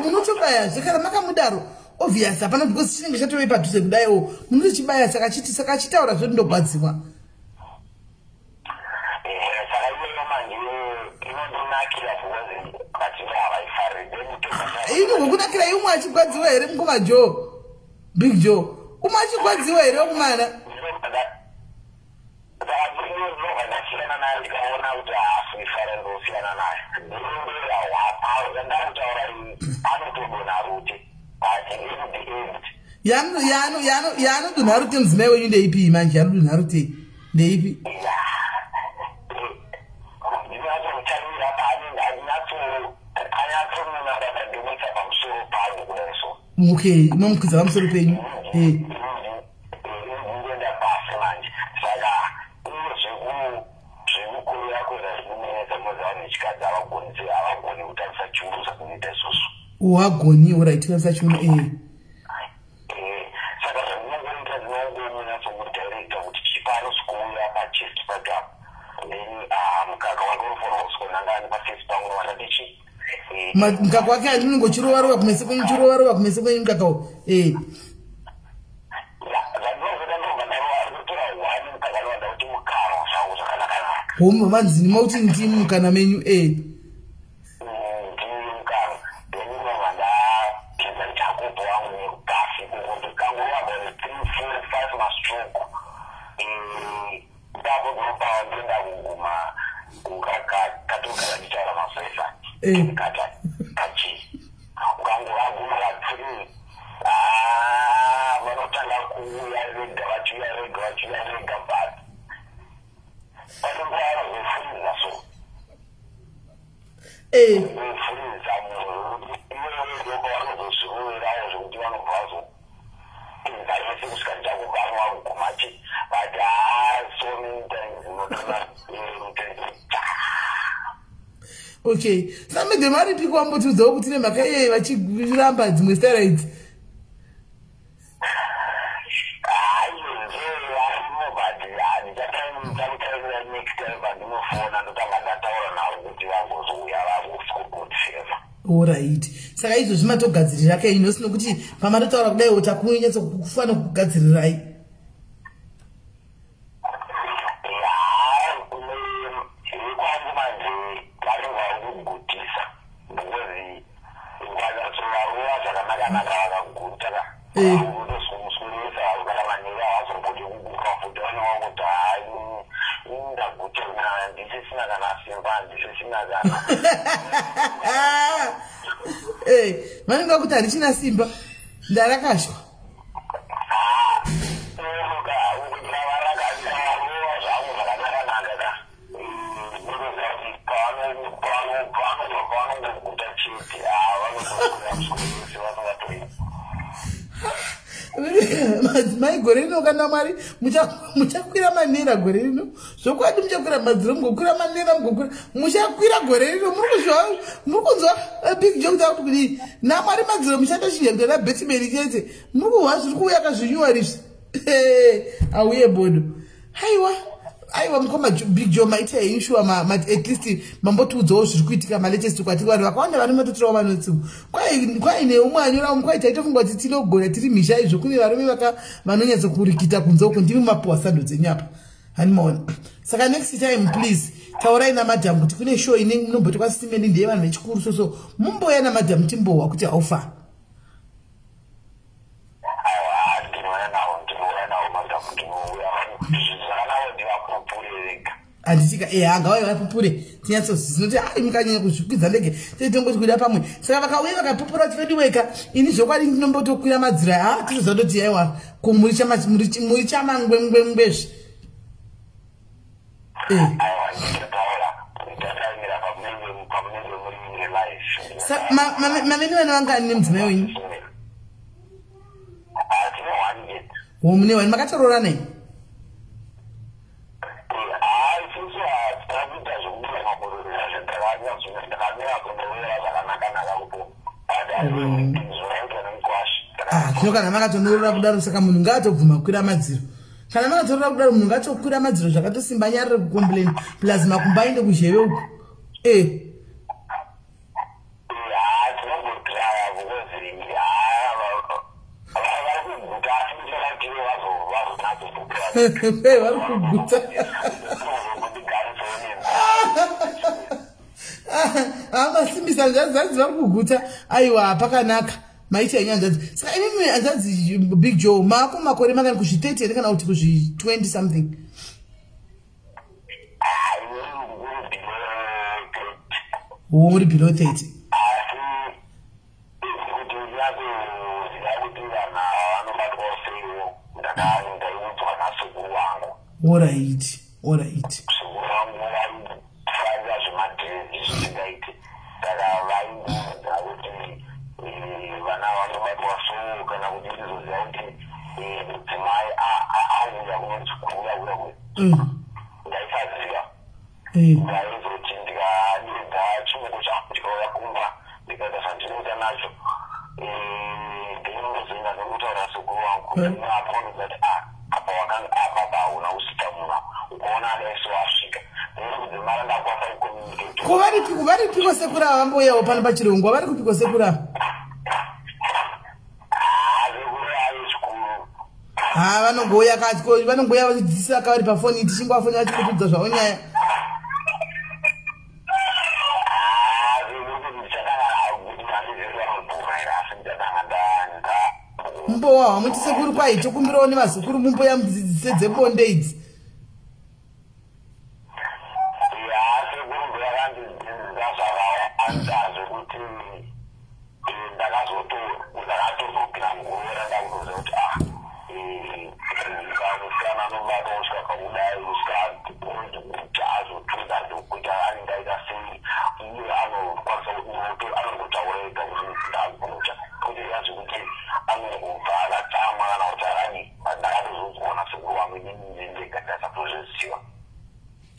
munotobaya zvekana makamudaro obvious hapana because chinenge chatove padhuze kudaiwo munochibaya saka chitaura zvondogwadziwa saka iyoyo manje inondonakira because vatinge havaifarire inogokunakira imwe achigwadziwa here mukoma Joe Big Joe umwe achigwadziwa here wokumana ndakasiyana naye ndikaona kuti haafuifara ndosiyana naye ndakutaura anotogona rute yaanodonha rute mudzimai wenyu ndeipi manje yaanodonha rute ndeipi ndinatsomutarira paanenge anyatsomunadadandomwisa pamusoro pangu kuneso okay inomukwidza pamusoro penyu ndingoenda pasi manje saka zvekukurira kwena zvinonetsa mozava nechikadzi havagoni kutambisa chiuru sakunoita isusu wagoni orit tambisa chiuru saka zvamunongoita zinongomunatsomudirecta kuti chipano sikuuya pachest pagap then mukaka wake unofanira kusikonangani pafesi pangu nowanadichi mukaka wake andinongochirovarowa kumese kwenyu chirovarowa kumese kwenyu mukakawo home vanzini mauti ndimu kana menyu okay samede maripi kwambotudzawo kuti nemhaka iyeye vachiramba dzimwe steroids alright saka izvozvi matogadzirira kai inosino kuti pamatotaura kudaiwo takunyatsokufanira kugadzirirai vanenge vakuti handichina simba ndarakashwa madzimai gore rino kana mwari muchakwira manera gore rino zvokwadi muchakwira madziro mugokwira manera muchakwira gore rino mukunzwa Big Joe kuti kuti namwari madziro muchatoshinja rabhetimeri chete mukuhwa zviri kuuya kazvinyuwa rizvi auye bodo aiwa mukoma Big Joe maita inshuwa at least mambotiudzawo zviri kuitika malatest kwati vanhu vakawanda vari matotirawo vanotsimu kwaine umwe anyora kwai taitofunga kuti tinogona tiri mhisha izvo kune varume vanonyatsokurikita kunze uko ndimi mapuwa sando dzenyapa hanimaona saka next time please taurai namadhamu kuti kune show ine inombotokwa simendi ndeye vanhu vechikuru so mumboya namadhamu timbohwa kuti haufa anditika hangauye vapupure tinyatsozizinoti mukanyanya kuzvikwidza ndege titongoti kuda pamwe saka vakauye vakapupura tifediweka ini zvokwadi ndinombotokwira madzira tizozandoti aiwa muri chamangwengwengwezvi mameni vana vangani nemudzimai wenyu Mune wani makatorora nei? Kana makatonyorora kudaro saka munhu ngaatobvuma kukwira madziro. Kana makatonyorora kudaro munhu ngaatokwira madziro zvakatosimba nyarire kucomplain plus makumba ainde kuzheve uko. Vari kuguta. Amasimbisa nzanzi vari kuguta. Aiwa pakanaka. Maiti yanyanzadzi. Saka inini anzadzi Big Joe mako makore makani kuzvi 30 ere kana kuti kuzvi 20 something. Muri below 30. All right. Kuvari piko sekura vamboyawo pano pachirongwa vari kupiko sekura. Vanongoya kati vanongoya vachidzidzisa kavari pafoni tichingwafonera vachikutudza zvavo nyaya. Mumbowa hamuti sekuru kwai tokumbirawo nevazukuru mumboya mudzidzise dzebonde idzi.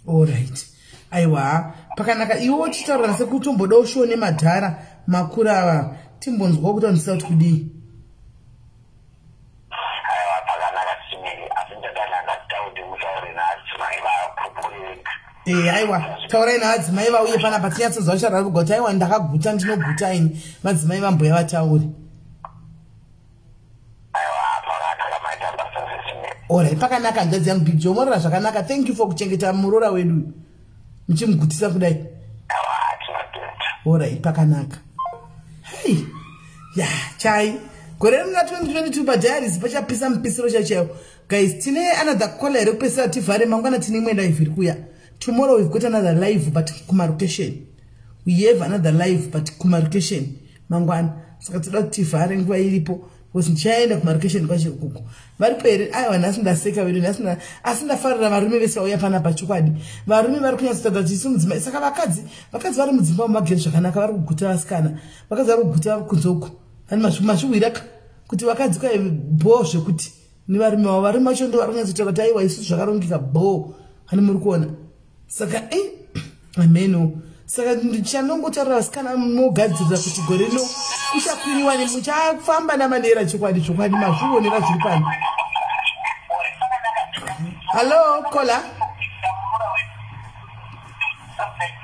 Alright. Aiwa, pakanaka iwo chitaura sekutomboda ushone madhara makuru ava timbonzwa kuti andisa kuti kudii. Aiwa, pakanaka simiri asindadana ngataudi mutaure naadzimai vapupurika. Aiwa, taurai naadzimai vauye panapa tinyatsonzwa ucharara kugota. Aiwa, ndakaguta ndinoguta ini madzimai vamboya vatauri. Alright, pakanaka ndanzi yangu Big Joe morora zvakanaka. Thank you for kuchengeta murora wedu. Muchimugutisa kudai. Alright, pakanaka. Hey. Chai. Gore rina 2022 padiaries pachapisa mupisiro chacho. Guys, tine another caller iri kupesa tivhare mangwana tine mwenda iviri kuya. Tomorrow we've got another live but kumarotation. We have another live but kumarotation. Mangwana. Saka toda kuti tivhare nguva iripo. Because nchaenda kumarotation kwacho kuko. Vari pere aiwa nhasi ndaseka wedu asindafarira varume vese vauya pana pachokwadi. Varume vari kunyatsotadza kuti isu mudzimai. Saka vakadzi vari mudzimba mumagere zvakanaka vari kuguta vasikana. Vakadzi vari kuguta kunzoko. Ani mashuwiraka kuti vakadzi kwaye bho zvekuti ni varume vavo varume vacho ndo vari kunyatsotaura kuti aiwa isu zvakarongeka bho. Ani muri kuona. Saka ameno. Saka ndichanongotaura vasikana mogadzirira kuti gore rino kuchakwiriwa nemuchafamba namanera chokwadi mazvionera zviri pano. Hello, caller.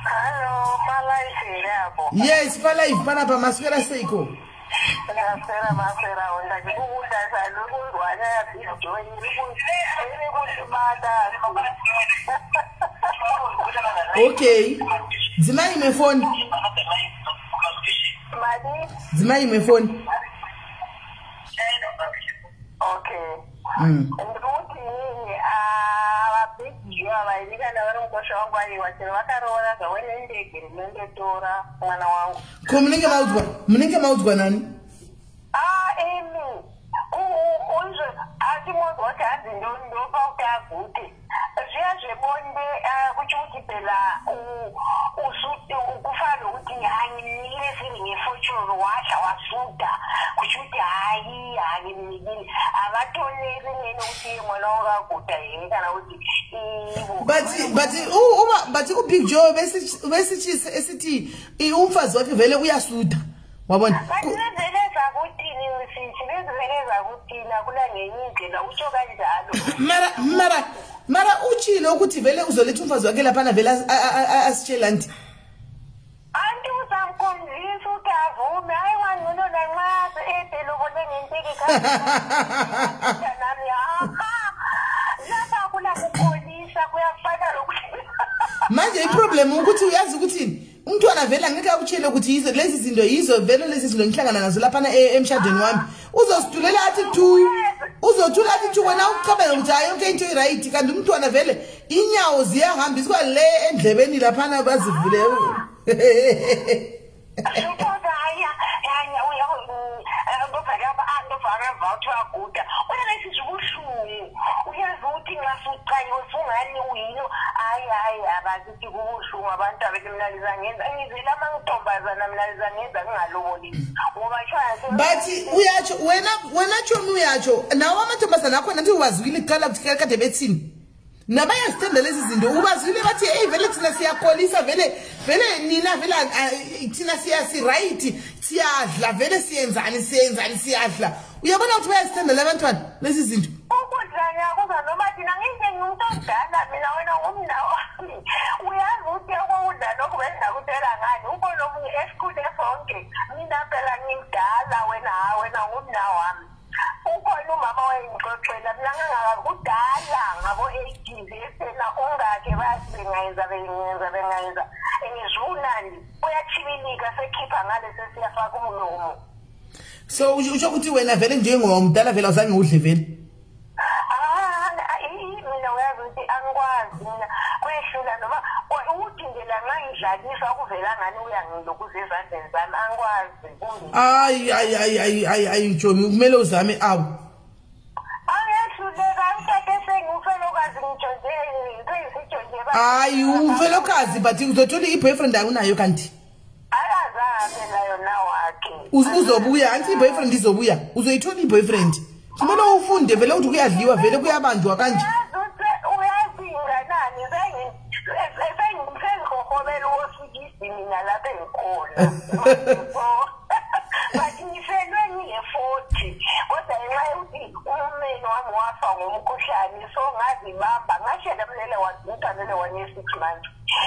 Hello, palive yako. Yes, palive panapa maswera seiko. Maswera onda kubuda saluku wana ya bijo ile kushimata. Okay. Dzimai me phone. Dzimai me phone. Okay. Nduti ababhiyo vaidikana vari mukosha wangu aiwa chero vakaroora zvawene ndege rinondotora mwana wangu. Ko munenge maudzwa nani? Emi. Unje atimozwa kuti hadzi ndopa kuti agute. Zviya zvebonde kuchuti phela kufana ukuthi hayi nile feeling efortune washa wasuda kuchuti hayi nikini abatonele nene but uBig Joe besithi umfazi wakhe vele uyasuda wabona mara uchilo ukuthi vele uzoletha umfazi wakhe lapha vele asitshela nti anti uzamkonvince ukavume hayi wangcono nanxa edelo bone ngenteke nami lapha kula kupolisa kuyafana lokuthi manje iproblem ukuthi uyazi ukuthi umntwana vele angeke akutshele ukuthi yizo lezi zinto yizo vele lezi zinto ngihlangana nazo lapha emshadweni wami uzositulela athi tu uzothula athi tu wena uqhabela ukuthi hayi yonke into iright kanti umntwana vele inyawo ziyahamba isikwa le endlebeni lapha bazivule but uyacho wena chomi uyacho nawo amantombazana akho nathi wazwile iqala ukuthi kade bethini nabayazithanda lezi zinto ubazwile bathi hey vele thina siyakolisa vele nina vele thina siyasi-right siyadla vele siyenzani siyadla uyabona ukuthi bayazithanda labantwana lezi zinto ukudla nyakuza noma thina nginje ngumuntu omdala mina wena ngumnawami uyazi ukuthi ukudla lokhu bengakutshela ngani ubona omunye esikhule sonke mina phela ngimdala wena ngumnawami ukhona umama wayengixoxela mina ngangakudala ngabo 80s esena ongake bathi bengayenza engizunani uyachibilika sekhipha ngale sesiyafaka umlomo so usho ukuthi wena vele njengomdala vele awuzange udle vele mina uyazi ukuthi angikwazi mina kwehlula noma udingela ngangidlalisa ukuvela ngani uyangilokuza ezandleni zami angikwazi ayi Njomi kumele uzame awu hayi umfelokazi but uzothola i-boyfriend akunayo kanti uzobuya anti i-boyfriend izobuya uzoyithola i-boyfriend kumele ufunde vele ukuthi kuyadliwa vele kuyabanjwa kanje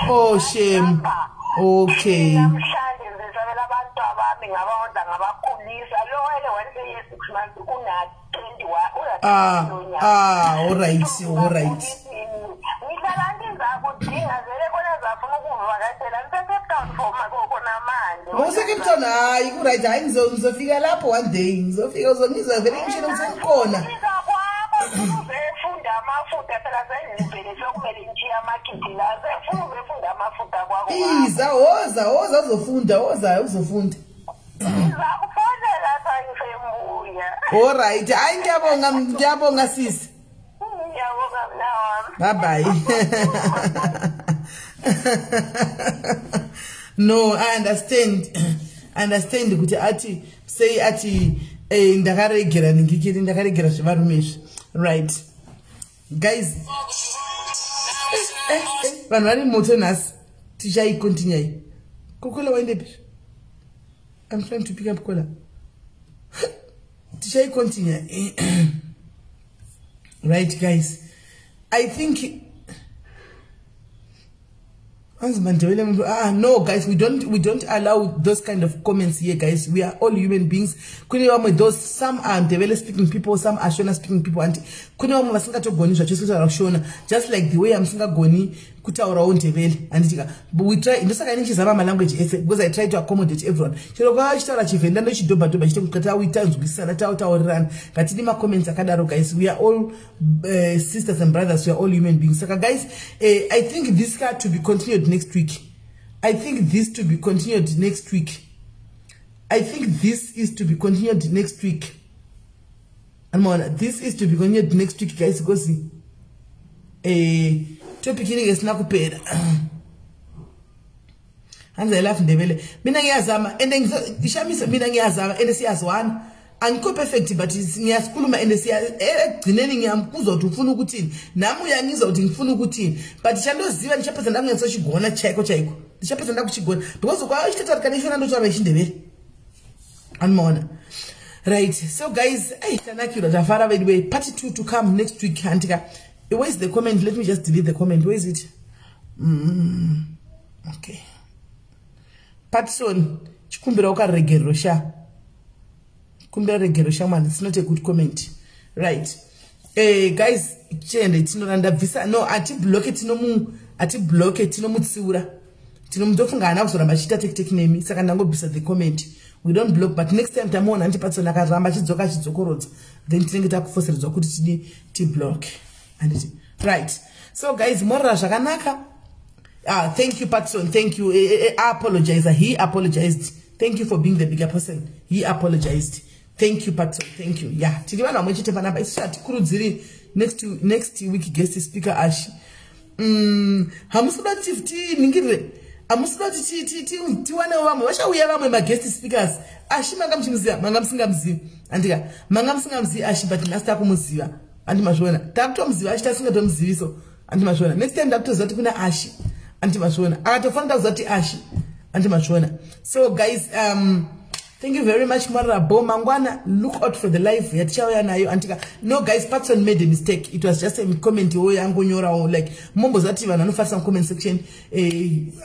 oh shame okay all right Cape hayi ku-right hayi ngizofika lapho one day ngizofika uzongizwa vele imishini ukuthi ngikhona iza woza uzofunda all right hayi ngiyabonga sisi bye bye no I understand ukuthi athi say athi ndakaregera ngikiri ndakaregera zvivarumezvi right guys vanhu vari moto nhasi tichaikontinyai kokola waendepi I'm trying to pick up kola tichaikontinya right guys I think no guys, we don't allow those kind of comments here guys. We are all human beings. Those some are Ndebele speaking people, some are Shona speaking people, and just like the way I'm singa goni kutaura on Ndebele and but we try my language because I try to accommodate everyone. Guys, we are all sisters and brothers. We are all human beings. So guys, I think this got to be continued next week. I think this to be continued next week. This is to be continued next week. This is to be continued next week, guys. Go see. Topic is not prepared. And I laugh Ndebele. Mina ngiyazama and then ishamisa mina ngiyazama and siyazwana. Anko perfect but ngiyazikhuluma and egcineni ngiyamkuzwa ukuthi ufuna ukuthini nami uyangizwa ukuthi ngifuna ukuthini but chandoziva ndichapeza ndangensochigona chaiko ndichapeza ndakuchigona because kwa chitata kanishona ndo chava chindebere anmona right. So guys, thank you Rajafara. By the way, part 2 to come next week. Antika, where is the comment? Let me just delete the comment. Where is it? Okay. Part son chikumbira uka regerosha. Kumbira regerosha man. It's not a good comment. Right. Guys, chende tinoranda visa no ati block it no mutsura. Tino mdofunga ana kusora machita tek name saka ndango bisa the comment. We don't block, but next time tamona anti patsona karamba chidzokorodza then tinenge takufoseredzwa kuti ti block and it right. So guys, morra zvakanaka. Thank you Patson, thank you. I apologize. He apologized. Thank you for being the bigger person. He apologized. Thank you Patson, thank you. Yeah, tiri vana vamwechete panapa isu atikurudziri next week guest speaker Ashi. Hamusuda 15 ningire amusura tiwane vamwe vachauya vamwe maguest speakers Ashi manga musingamzivi andika manga musingamzivi Ashi but nhasi takumuziva andimazviona takutomuziva Ashi tasingatomuziviso andimazviona next time ndakutoziva kuti kuna Ashi andimazviona akatofanira kuziva kuti Ashi andimazviona. So guys, thank you very much Marabo mangwana. Look out for the live yatichauya nayo antika. No guys, Patson made a mistake. It was just a comment yangonyorawo like mombo zati vanhu vanofarisa comment section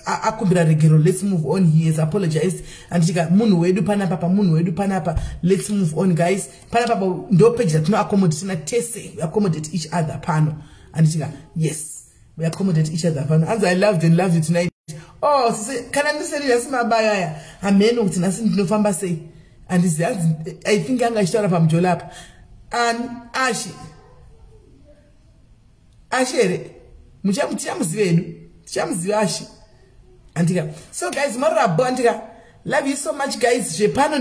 akumbira regero. Let's move on. He has apologized antika munhu wedu panapa let's move on guys. Panapa ndo page that no accommodate na tese we accommodate each other pano antika yes we accommodate each other pano. As I loved you tonight. Oh, can I say this? My baya. Amen. Uti nasi ndinofamba sei. And this, I think anga ishara pa mjolapa. And Ashere. Mchamzive Ashi. Antika. So guys, Marabo antika. Love you so much guys. Jepano.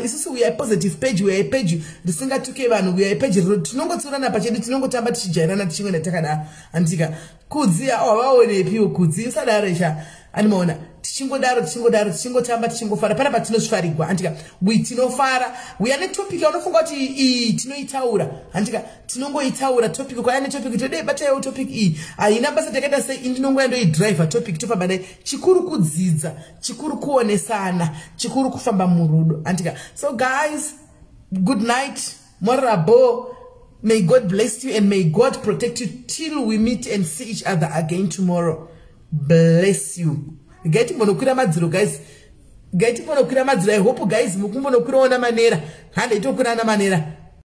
Isusu we are a positive page. We are a page. The singer tuke vanu. We are a page. Tinongo tsurana pachedu. Tinongo tamba tichijairana tichingwe takada. Antika. Kudzia. Oh, waone piwo kudzia. Usadaresha. Animona. Tichingotamba tichingofara. Pana patinosvarigwa. Antika. We tinofara. We are the topic. Unofunga kuti tinoitaura. Antika. Tinongoitaura topic. Kwa yani topic. Today bata yo topic i. Inabasa takada say indinongo endo i driver topic. Tofamba dai. Chikuru kudzidza. Chikuru kuonesana. Chikuru kufamba murudo. Antika. So guys, good night. Morabo. May God bless you and may God protect you till we meet and see each other again tomorrow. Bless you. Gaiti monokura madziro guys. I hope guys mukumbono kuona manera. Hande itokura na manera.